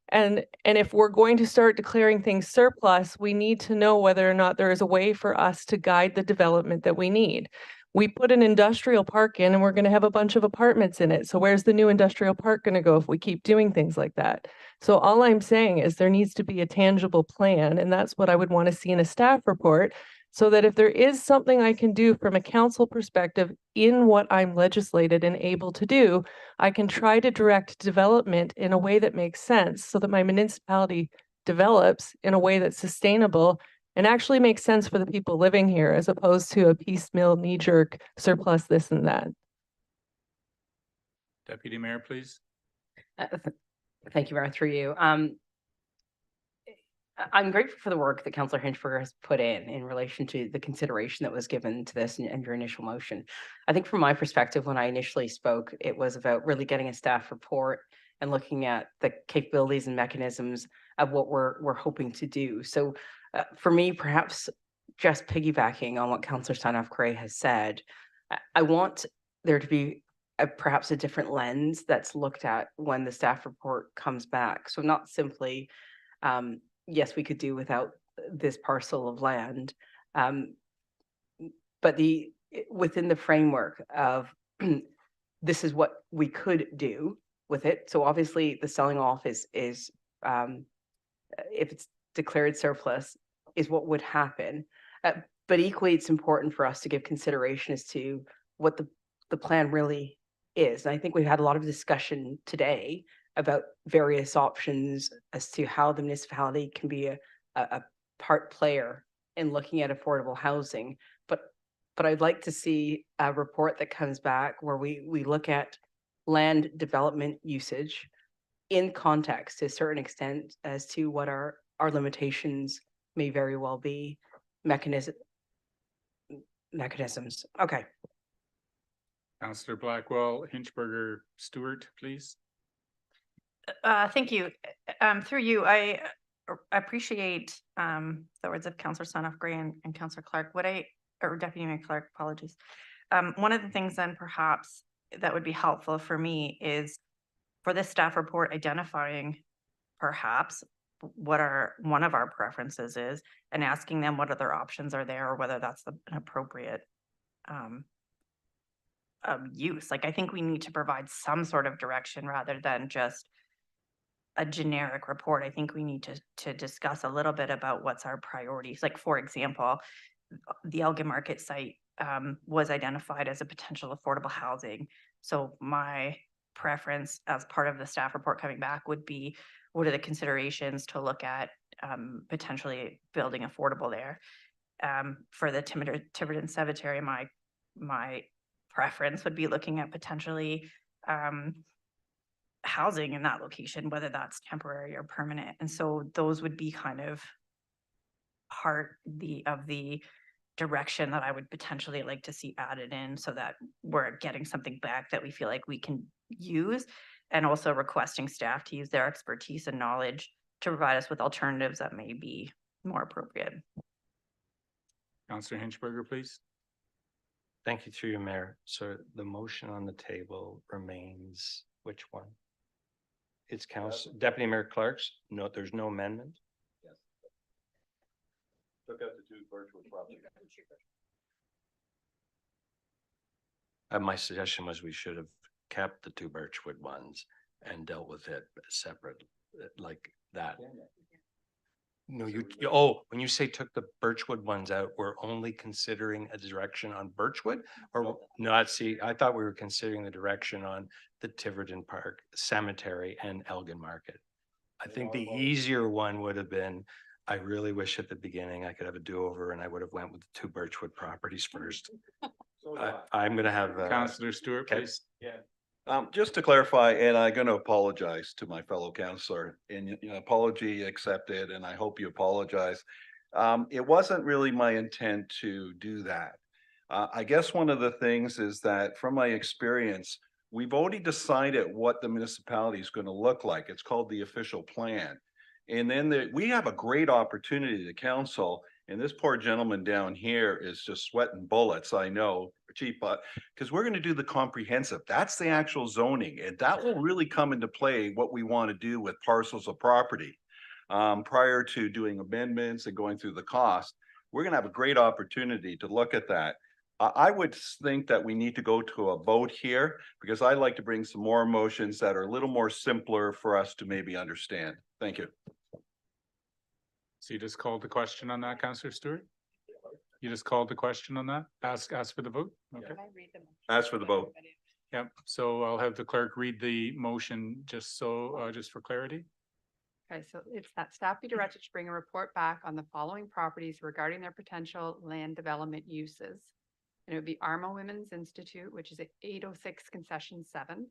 And if we're going to start declaring things surplus, we need to know whether or not there is a way for us to guide the development that we need. We put an industrial park in and we're going to have a bunch of apartments in it. So where's the new industrial park going to go if we keep doing things like that? So all I'm saying is there needs to be a tangible plan, and that's what I would want to see in a staff report, so that if there is something I can do from a council perspective in what I'm legislated and able to do, I can try to direct development in a way that makes sense so that my municipality develops in a way that's sustainable and actually makes sense for the people living here, as opposed to a piecemeal knee-jerk surplus this and that. Deputy Mayor, please. Thank you, Mayor, through you. I'm grateful for the work that Councillor Hinchberger has put in relation to the consideration that was given to this and your initial motion. I think from my perspective, when I initially spoke, it was about really getting a staff report and looking at the capabilities and mechanisms of what we're hoping to do. So for me, perhaps just piggybacking on what Councillor Steinoff-Gray has said, I want there to be perhaps a different lens that's looked at when the staff report comes back. So not simply, yes, we could do without this parcel of land, but within the framework of this is what we could do with it. So obviously the selling off is if it's declared surplus, is what would happen. But equally, it's important for us to give consideration as to what the plan really is. And I think we've had a lot of discussion today about various options as to how the municipality can be a part player in looking at affordable housing. But I'd like to see a report that comes back where we look at land development usage in context to a certain extent as to what our limitations may very well be mechanisms. Okay. Counselor Blackwell, Hinchberger, Stewart, please. Thank you. Through you, I appreciate the words of Councillor Son of Gray and Councillor Clark. Or Deputy Mayor Clark, apologies. One of the things then perhaps that would be helpful for me is for this staff report identifying perhaps what one of our preferences is and asking them what other options are there or whether that's an appropriate use. Like, I think we need to provide some sort of direction rather than just a generic report. I think we need to discuss a little bit about what's our priorities. Like, for example, the Elgin Market site was identified as a potential affordable housing. So my preference as part of the staff report coming back would be, what are the considerations to look at potentially building affordable there? For the Tiverton Cemetery, my preference would be looking at potentially housing in that location, whether that's temporary or permanent. And so those would be kind of part of the direction that I would potentially like to see added in, so that we're getting something back that we feel like we can use, and also requesting staff to use their expertise and knowledge to provide us with alternatives that may be more appropriate. Counselor Hinchberger, please. Thank you, through you, Mayor. So the motion on the table remains which one? It's Deputy Mayor Clark's. No, there's no amendment. Took out the 2 virtual properties. My suggestion was we should have kept the 2 Birchwood ones and dealt with it separate, like that. No, when you say took the Birchwood ones out, we're only considering a direction on Birchwood, or not? See, I thought we were considering the direction on the Tiverton Park Cemetery and Elgin Market. I think the easier one would have been, I really wish at the beginning I could have a do-over and I would have went with the 2 Birchwood properties first. I'm gonna have Counselor Stewart, please. Just to clarify, and I'm going to apologize to my fellow counselor, and apology accepted, and I hope you apologize. It wasn't really my intent to do that. I guess one of the things is that from my experience, we've already decided what the municipality is going to look like. It's called the official plan. And then we have a great opportunity to council, and this poor gentleman down here is just sweating bullets, I know, Chief, but because we're going to do the comprehensive, that's the actual zoning, and that will really come into play what we want to do with parcels of property. Prior to doing amendments and going through the cost, we're going to have a great opportunity to look at that. I would think that we need to go to a vote here, because I'd like to bring some more motions that are a little more simpler for us to maybe understand. Thank you. So you just called the question on that, Counselor Stewart? You just called the question on that? Ask for the vote? Okay. Ask for the vote. Yep. So I'll have the clerk read the motion just for clarity. Okay, so it's that staff be directed to bring a report back on the following properties regarding their potential land development uses. And it would be Armo Women's Institute, which is at 806 concession 7,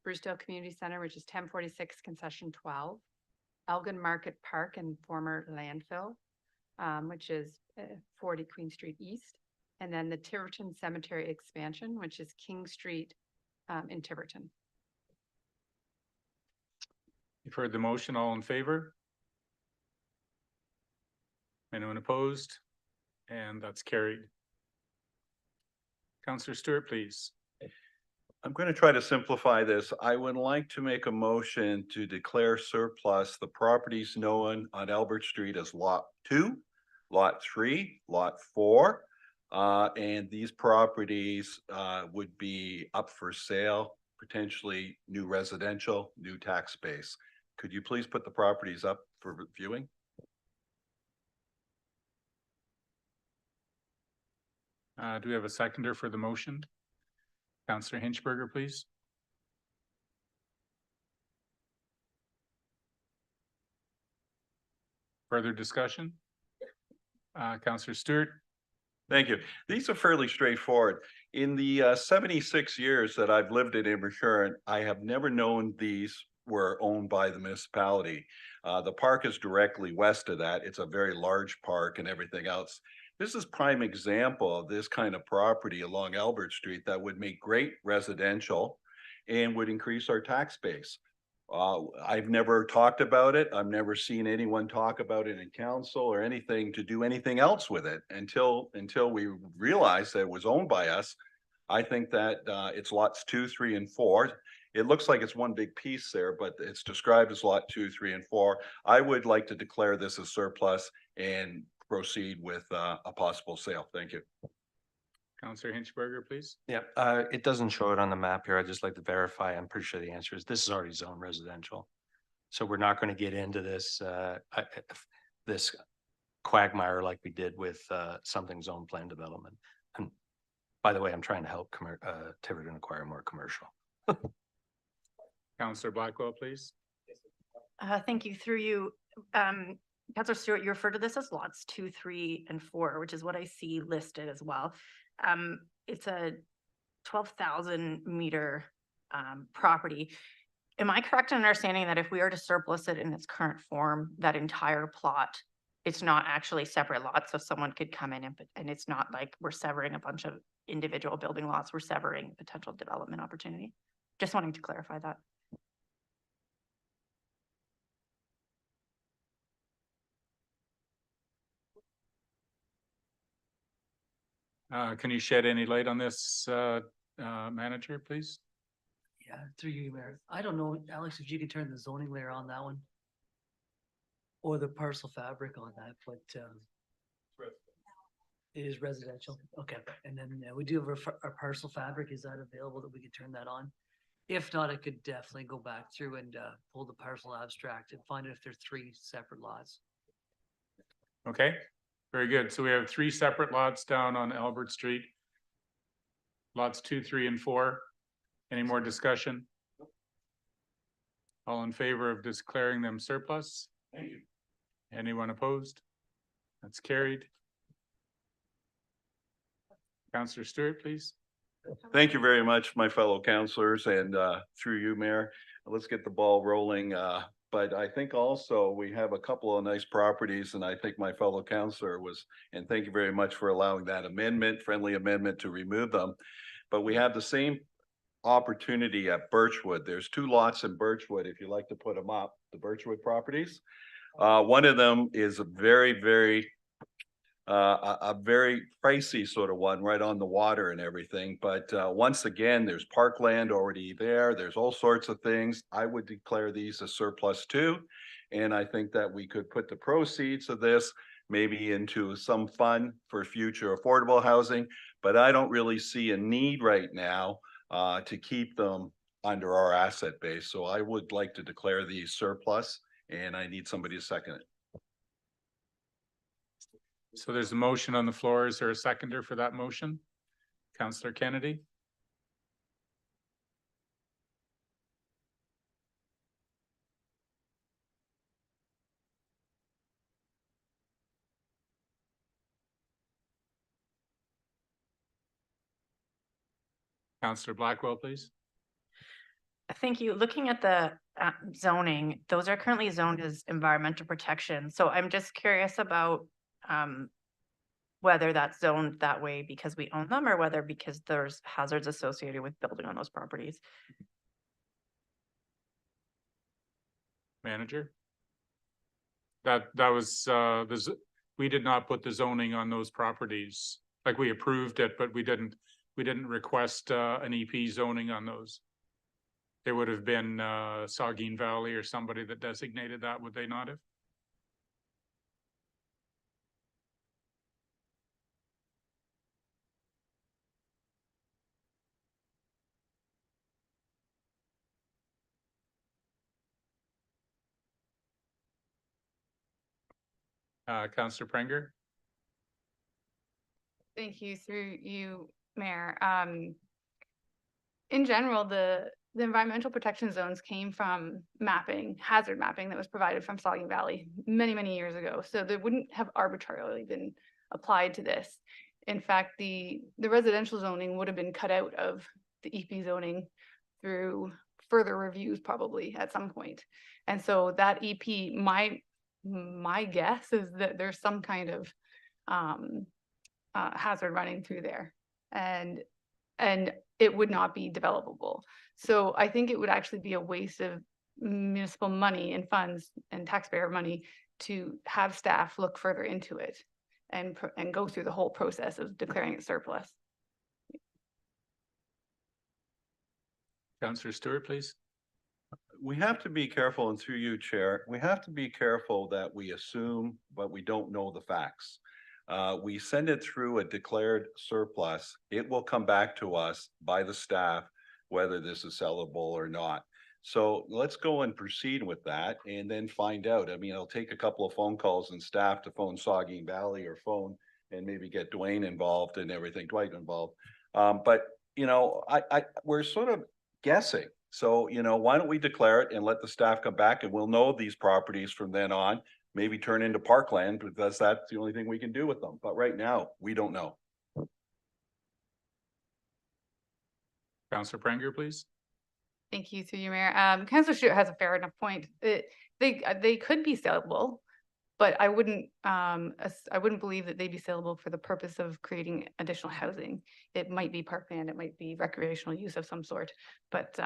Brucedale Community Center, which is 1046 concession 12, Elgin Market Park and former landfill, which is 40 Queen Street East, and then the Tiverton Cemetery expansion, which is King Street in Tiverton. You've heard the motion. All in favor? Anyone opposed? And that's carried. Counselor Stewart, please. I'm going to try to simplify this. I would like to make a motion to declare surplus the properties known on Albert Street as Lot 2, Lot 3, Lot 4. And these properties would be up for sale, potentially new residential, new tax base. Could you please put the properties up for viewing? Do we have a seconder for the motion? Counselor Hinchberger, please. Further discussion? Counselor Stewart. Thank you. These are fairly straightforward. In the 76 years that I've lived in Invercargill, I have never known these were owned by the municipality. The park is directly west of that. It's a very large park and everything else. This is prime example of this kind of property along Albert Street that would make great residential and would increase our tax base. I've never talked about it. I've never seen anyone talk about it in council or anything to do anything else with it until we realized that it was owned by us. I think that it's lots 2, 3, and 4. It looks like it's one big piece there, but it's described as lot 2, 3, and 4. I would like to declare this as surplus and proceed with a possible sale. Thank you. Councillor Hinchberger, please. Yeah, it doesn't show it on the map here. I'd just like to verify. I'm pretty sure the answer is this is already zone residential. So we're not going to get into this, this quagmire like we did with something zone plan development. And by the way, I'm trying to help Tiverton acquire more commercial. Councillor Blackwell, please. Thank you. Through you, Councillor Stewart, you refer to this as lots 2, 3, and 4, which is what I see listed as well. It's a 12,000 meter property. Am I correct in understanding that if we are to surplus it in its current form, that entire plot, it's not actually separate lots, so someone could come in and it's not like we're severing a bunch of individual building lots, we're severing potential development opportunity? Just wanting to clarify that. Can you shed any light on this, manager, please? Yeah, through you, Mayor. I don't know, Alex, if you could turn the zoning layer on that one. Or the parcel fabric on that, but it is residential. Okay, and then we do have our parcel fabric. Is that available that we could turn that on? If not, I could definitely go back through and pull the parcel abstract and find out if there's 3 separate lots. Okay, very good. So we have 3 separate lots down on Albert Street. Lots 2, 3, and 4. Any more discussion? All in favor of declaring them surplus? Thank you. Anyone opposed? That's carried. Councillor Stewart, please. Thank you very much, my fellow councillors, and through you, Mayor. Let's get the ball rolling. But I think also we have a couple of nice properties, and I think my fellow councillor was, and thank you very much for allowing that amendment, friendly amendment to remove them. But we have the same opportunity at Birchwood. There's 2 lots in Birchwood, if you'd like to put them up, the Birchwood properties. One of them is a very, very a very pricey sort of one right on the water and everything. But once again, there's parkland already there. There's all sorts of things. I would declare these as surplus too. And I think that we could put the proceeds of this maybe into some fund for future affordable housing. But I don't really see a need right now to keep them under our asset base. So I would like to declare these surplus, and I need somebody to second it. So there's a motion on the floor. Is there a seconder for that motion? Councillor Kennedy? Councillor Blackwell, please. Thank you. Looking at the zoning, those are currently zoned as environmental protection. So I'm just curious about whether that's zoned that way because we own them or whether because there's hazards associated with building on those properties. Manager? That was we did not put the zoning on those properties. Like we approved it, but we didn't request an EP zoning on those. There would have been Saugeen Valley or somebody that designated that, would they not have? Councillor Prenger? Thank you, through you, Mayor. In general, the environmental protection zones came from mapping, hazard mapping that was provided from Saugeen Valley many, many years ago. So they wouldn't have arbitrarily been applied to this. In fact, the residential zoning would have been cut out of the EP zoning through further reviews probably at some point. And so that EP, my guess is that there's some kind of hazard running through there, and it would not be developable. So I think it would actually be a waste of municipal money and funds and taxpayer money to have staff look further into it and go through the whole process of declaring it surplus. Councillor Stewart, please. We have to be careful, and through you, Chair, we have to be careful that we assume, but we don't know the facts. We send it through a declared surplus. It will come back to us by the staff, whether this is sellable or not. So let's go and proceed with that and then find out. I mean, it'll take a couple of phone calls and staff to phone Saugeen Valley or phone and maybe get Dwayne involved and everything, Dwight involved. But you know, we're sort of guessing. So, you know, why don't we declare it and let the staff come back, and we'll know these properties from then on, maybe turn into parkland, because that's the only thing we can do with them. But right now, we don't know. Councillor Pranger, please. Thank you, through you, Mayor. Councillor Stewart has a fair enough point. They could be sellable, but I wouldn't believe that they'd be sellable for the purpose of creating additional housing. It might be parkland, it might be recreational use of some sort. But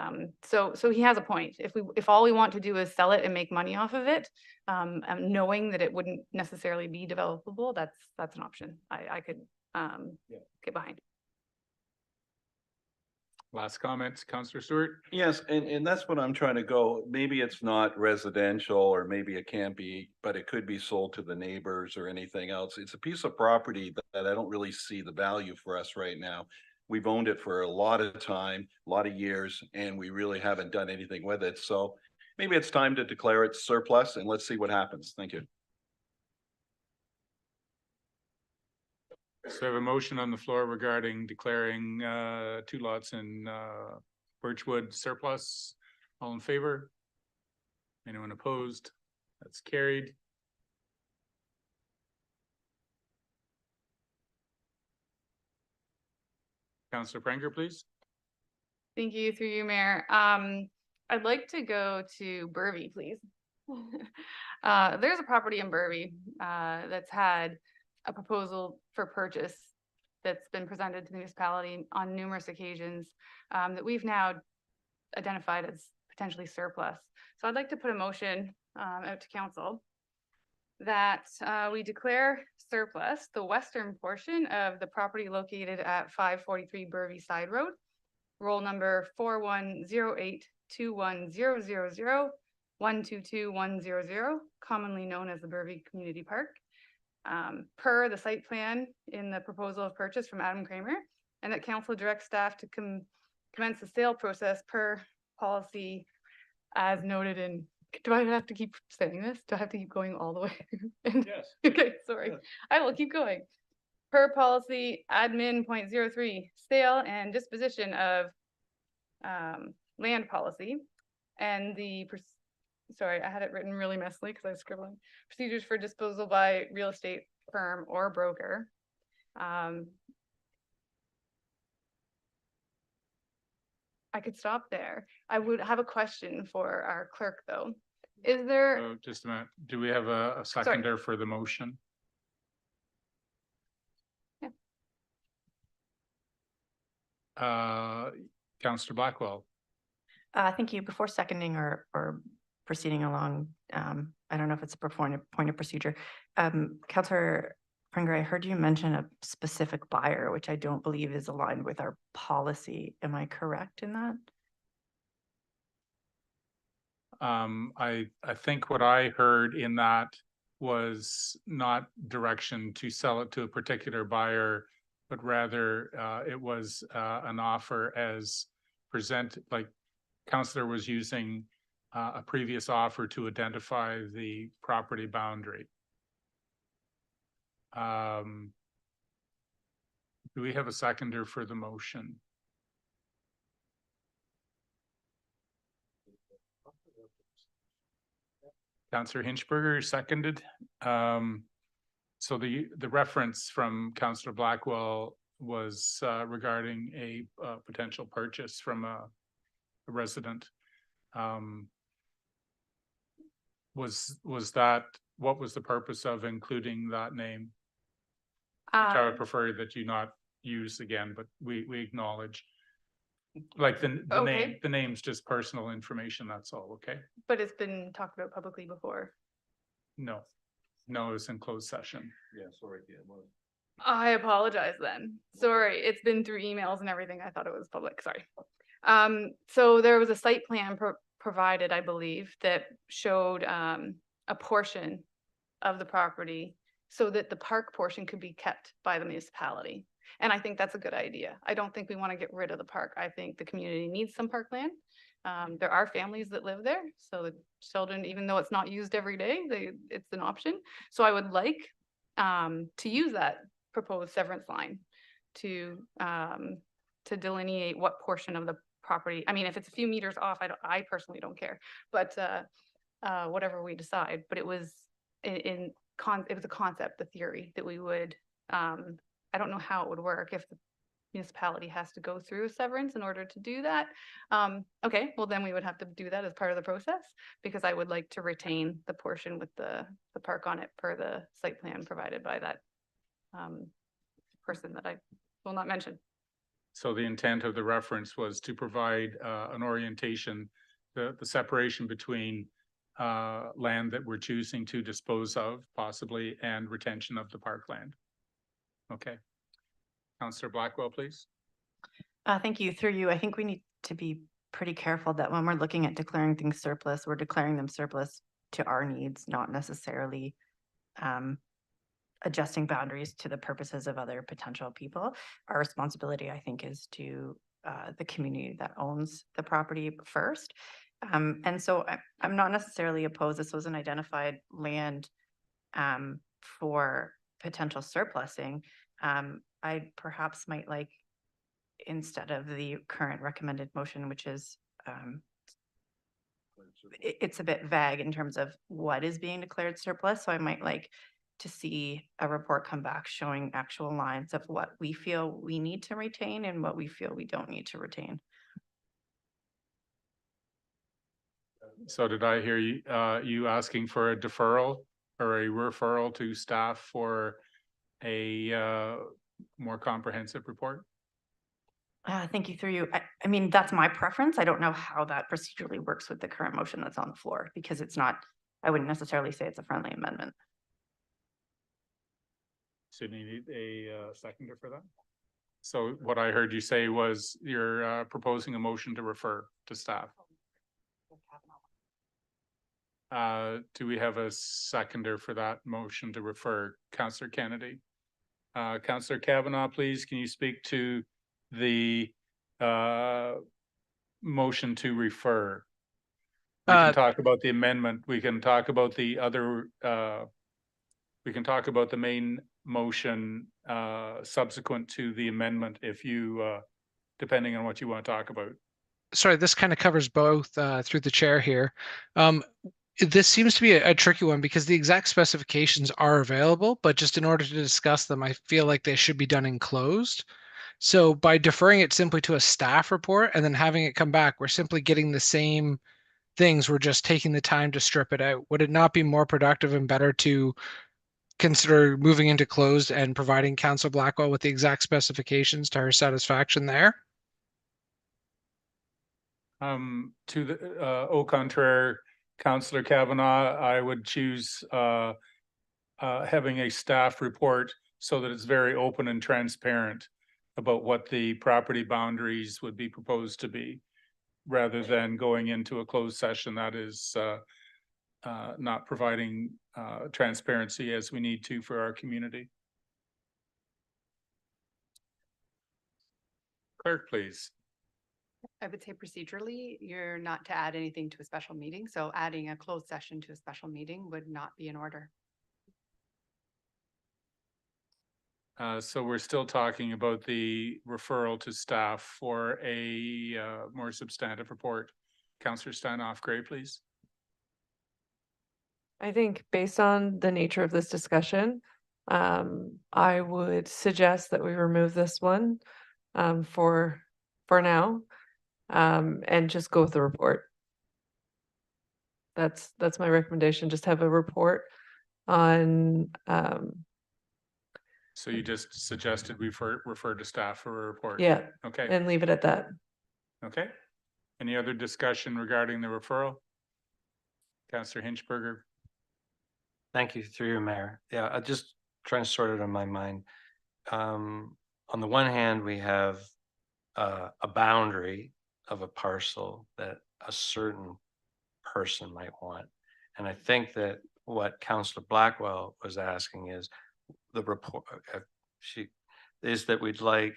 so he has a point. If all we want to do is sell it and make money off of it, knowing that it wouldn't necessarily be developable, that's an option I could get behind. Last comments, Councillor Stewart. Yes, and that's what I'm trying to go. Maybe it's not residential, or maybe it can't be, but it could be sold to the neighbors or anything else. It's a piece of property that I don't really see the value for us right now. We've owned it for a lot of time, a lot of years, and we really haven't done anything with it. So maybe it's time to declare it surplus, and let's see what happens. Thank you. So I have a motion on the floor regarding declaring 2 lots in Birchwood surplus. All in favor? Anyone opposed? That's carried. Councillor Pranger, please. Thank you, through you, Mayor. I'd like to go to Burvey, please. There's a property in Burvey that's had a proposal for purchase that's been presented to the municipality on numerous occasions that we've now identified as potentially surplus. So I'd like to put a motion out to council that we declare surplus the western portion of the property located at 543 Burvey Side Road, roll number 4108210001222100, commonly known as the Burvey Community Park. Per the site plan in the proposal of purchase from Adam Kramer, and that council directs staff to commence the sale process per policy as noted in, do I have to keep saying this? Do I have to keep going all the way? Yes. Okay, sorry. Yes. I will keep going. Per policy admin .03, sale and disposition of land policy, and the sorry, I had it written really messily because I was scribbling. Procedures for disposal by real estate firm or broker. I could stop there. I would have a question for our clerk, though. Is there? Oh, just a minute. Do we have a seconder for the motion? Yeah. Councillor Blackwell. Thank you. Before seconding or proceeding along, I don't know if it's a point of procedure. Councillor Pranger, I heard you mention a specific buyer, which I don't believe is aligned with our policy. Am I correct in that? I think what I heard in that was not direction to sell it to a particular buyer, but rather it was an offer as presented, like Councillor was using a previous offer to identify the property boundary. Do we have a seconder for the motion? Councillor Hinchberger seconded. So the reference from Councillor Blackwell was regarding a potential purchase from a resident. Was that, what was the purpose of including that name? Which I would prefer that you not use again, but we acknowledge. Like the name, Okay. the name's just personal information, that's all, okay? But it's been talked about publicly before. No, it's in closed session. Yeah, sorry, yeah, well. I apologize then. Sorry, it's been through emails and everything. I thought it was public, sorry. So there was a site plan provided, I believe, that showed a portion of the property so that the park portion could be kept by the municipality. And I think that's a good idea. I don't think we want to get rid of the park. I think the community needs some parkland. There are families that live there, so the children, even though it's not used every day, it's an option. So I would like to use that proposed severance line to delineate what portion of the property. I mean, if it's a few meters off, I personally don't care, but whatever we decide. But it was it was a concept, the theory that we would. I don't know how it would work if the municipality has to go through a severance in order to do that. Okay, well then we would have to do that as part of the process, because I would like to retain the portion with the park on it per the site plan provided by that person that I will not mention. So the intent of the reference was to provide an orientation, the separation between land that we're choosing to dispose of possibly and retention of the parkland. Okay. Councillor Blackwell, please. Thank you. Through you, I think we need to be pretty careful that when we're looking at declaring things surplus, we're declaring them surplus to our needs, not necessarily adjusting boundaries to the purposes of other potential people. Our responsibility, I think, is to the community that owns the property first. And so I'm not necessarily opposed. This was an identified land for potential surplusing. I perhaps might like, instead of the current recommended motion, which is it's a bit vague in terms of what is being declared surplus. So I might like to see a report come back showing actual lines of what we feel we need to retain and what we feel we don't need to retain. So did I hear you, you asking for a deferral or a referral to staff for a more comprehensive report? Thank you. Through you. I mean, that's my preference. I don't know how that procedurally works with the current motion that's on the floor, because it's not, I wouldn't necessarily say it's a friendly amendment. So you need a seconder for that? So what I heard you say was you're proposing a motion to refer to staff. Do we have a seconder for that motion to refer? Councillor Kennedy. Councillor Kavanaugh, please, can you speak to the motion to refer? We can talk about the amendment. We can talk about the other, we can talk about the main motion subsequent to the amendment if you, depending on what you want to talk about. Sorry, this kind of covers both through the chair here. This seems to be a tricky one because the exact specifications are available, but just in order to discuss them, I feel like they should be done in closed. So by deferring it simply to a staff report and then having it come back, we're simply getting the same things. We're just taking the time to strip it out. Would it not be more productive and better to consider moving into closed and providing Councillor Blackwell with the exact specifications to her satisfaction there? To the au contraire, Councillor Kavanaugh, I would choose having a staff report so that it's very open and transparent about what the property boundaries would be proposed to be, rather than going into a closed session that is not providing transparency as we need to for our community. Clerk, please. I would say procedurally, you're not to add anything to a special meeting. So adding a closed session to a special meeting would not be in order. So we're still talking about the referral to staff for a more substantive report. Councillor Steinhoff-Gray, please. I think based on the nature of this discussion, I would suggest that we remove this one for now, and just go with the report. That's my recommendation, just have a report on, So you just suggested we refer to staff for a report? yeah, Okay, and leave it at that. okay. Any other discussion regarding the referral? Councillor Hinchberger? Thank you, through you, Mayor. Yeah, I just trying to sort it in my mind. On the one hand, we have a boundary of a parcel that a certain person might want. And I think that what Councillor Blackwell was asking is the report, is that we'd like,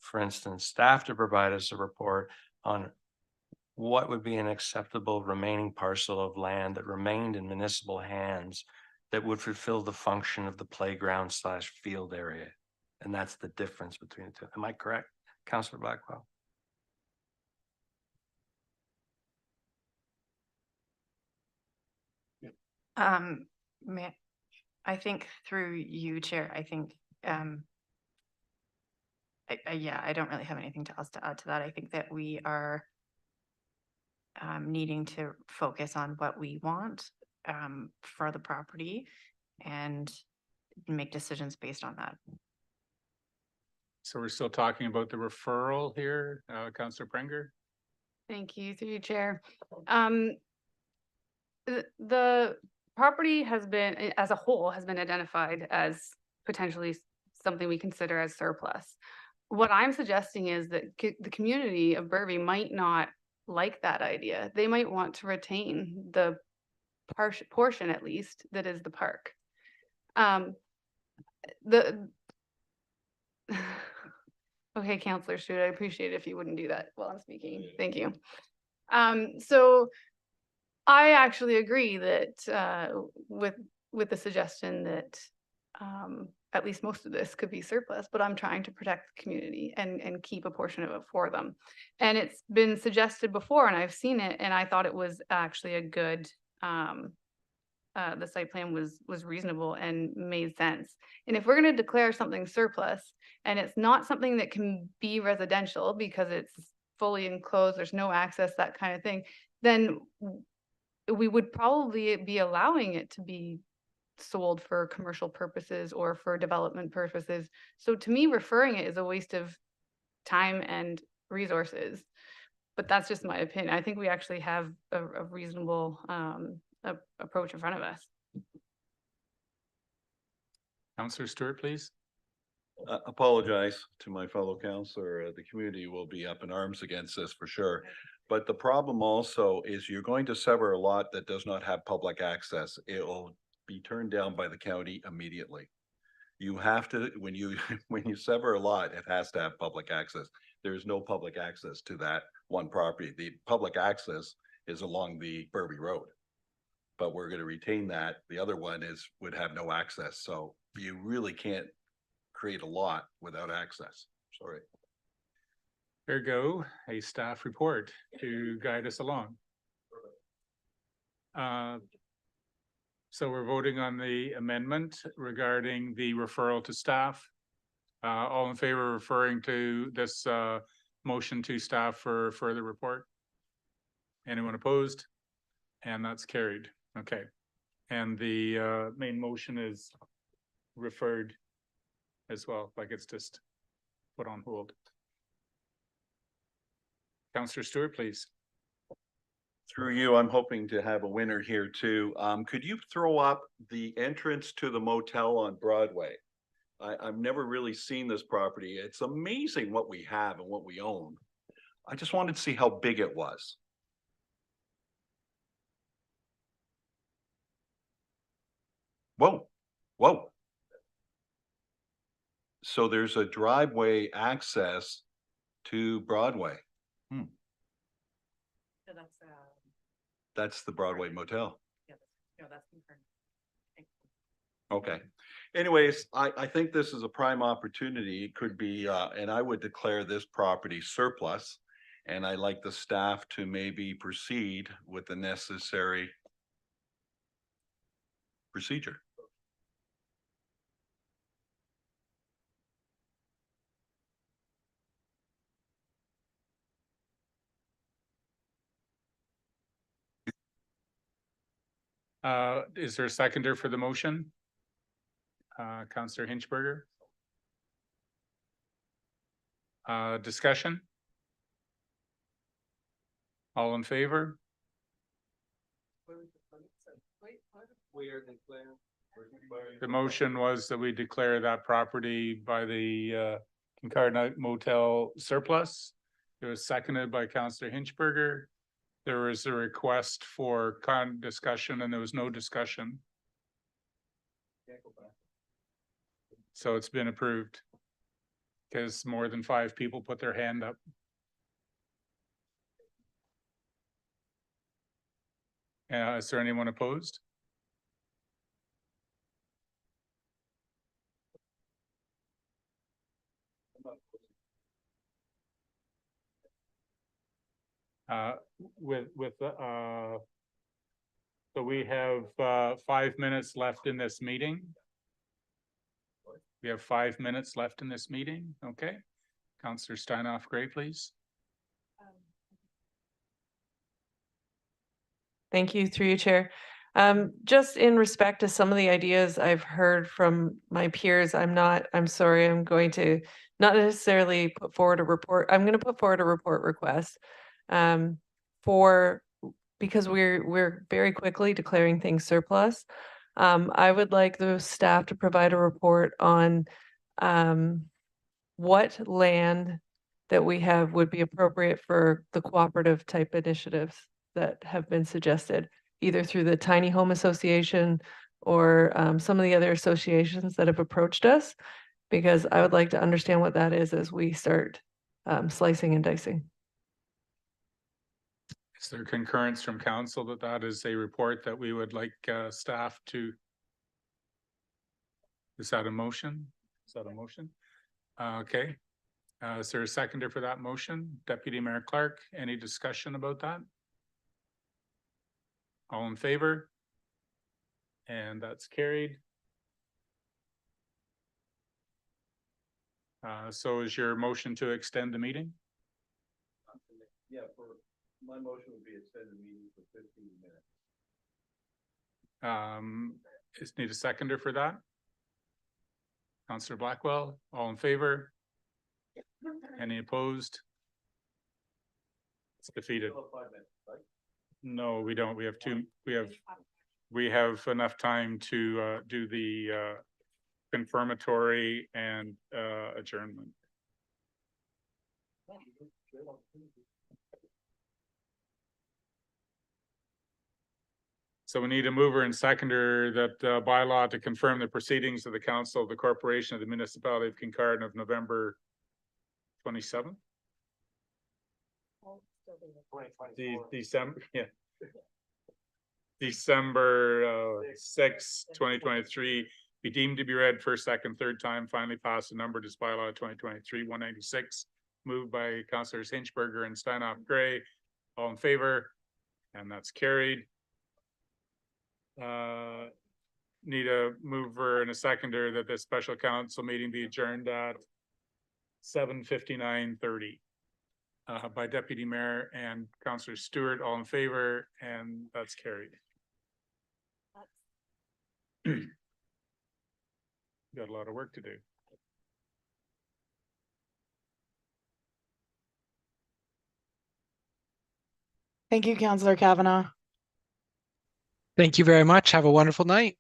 for instance, staff to provide us a report on what would be an acceptable remaining parcel of land that remained in municipal hands that would fulfill the function of the playground / field area. And that's the difference between the two. Am I correct, Councillor Blackwell? I think through you, Chair, I think, yeah, I don't really have anything else to add to that. I think that we are needing to focus on what we want for the property and make decisions based on that. So we're still talking about the referral here, Councillor Prenger? Thank you, through you, Chair. The property has been, as a whole, has been identified as potentially something we consider as surplus. What I'm suggesting is that the community of Burby might not like that idea. They might want to retain the portion, at least, that is the park. Okay, Councillor Stewart, I appreciate it if you wouldn't do that while I'm speaking. Thank you. So I actually agree that with the suggestion that at least most of this could be surplus, but I'm trying to protect the community and keep a portion of it for them. And it's been suggested before and I've seen it and I thought it was actually a good, the site plan was reasonable and made sense. And if we're going to declare something surplus and it's not something that can be residential because it's fully enclosed, there's no access, that kind of thing, then we would probably be allowing it to be sold for commercial purposes or for development purposes. So to me, referring it is a waste of time and resources. But that's just my opinion. I think we actually have a reasonable approach in front of us. Councillor Stewart, please. Apologize to my fellow councillor. The community will be up in arms against this for sure. But the problem also is you're going to sever a lot that does not have public access. It'll be turned down by the county immediately. You have to, when you sever a lot, it has to have public access. There's no public access to that one property. The public access is along the Burby Road. But we're going to retain that. The other one would have no access. So you really can't create a lot without access. Sorry. There go, a staff report to guide us along. So we're voting on the amendment regarding the referral to staff. All in favor of referring to this motion to staff for further report? Anyone opposed? And that's carried. Okay. And the main motion is referred as well, like it's just put on hold. Councillor Stewart, please. Through you, I'm hoping to have a winner here too. Could you throw up the entrance to the motel on Broadway? I've never really seen this property. It's amazing what we have and what we own. I just wanted to see how big it was. Whoa, whoa. So there's a driveway access to Broadway. So That's the Broadway Motel. that's confirmed. Okay. Anyways, I think this is a prime opportunity. It could be, and I would declare this property surplus. And I'd like the staff to maybe proceed with the necessary procedure. Is there a seconder for the motion? Councillor Hinchberger? Discussion? All in favor? The motion was that we declare that property by the Kincardine Motel surplus. It was seconded by Councillor Hinchberger. There was a request for discussion and there was no discussion. So it's been approved. Because more than 5 people put their hand up. Is there anyone opposed? So we have 5 minutes left in this meeting. We have 5 minutes left in this meeting. Okay. Councillor Steinoff Gray, please. Thank you, through you, Chair. Just in respect to some of the ideas I've heard from my peers, I'm sorry, I'm going to not necessarily put forward a report. I'm going to put forward a report request because we're very quickly declaring things surplus. I would like the staff to provide a report on what land that we have would be appropriate for the cooperative type initiatives that have been suggested, either through the Tiny Home Association or some of the other associations that have approached us, because I would like to understand what that is as we start slicing and dicing. Is there concurrence from council that that is a report that we would like staff to? Is that a motion? Is that a motion? Okay. Is there a seconder for that motion? Deputy Mayor Clark, any discussion about that? All in favor? And that's carried. So is your motion to extend the meeting? Yeah, my motion would be extend the meeting for 15 minutes. Need a seconder for that? Councillor Blackwell, all in favor? Any opposed? It's defeated. No, we don't. We have enough time to do the confirmatory and adjournment. So we need a mover and seconder that bylaw to confirm the proceedings of the Council of the Corporation of the Municipality of Kincardine of November 27th. December, yeah. December 6, 2023, be deemed to be read first, second, third time, finally passed the number to bylaw 2023-196, moved by Councillors Hinchberger and Steinoff Gray. All in favor? And that's carried. Need a mover and a seconder that this special council meeting be adjourned at 7:59:30 by Deputy Mayor and Councillor Stewart. All in favor, and that's carried. Got a lot of work to do. Thank you, Councillor Kavanaugh. Thank you very much. Have a wonderful night.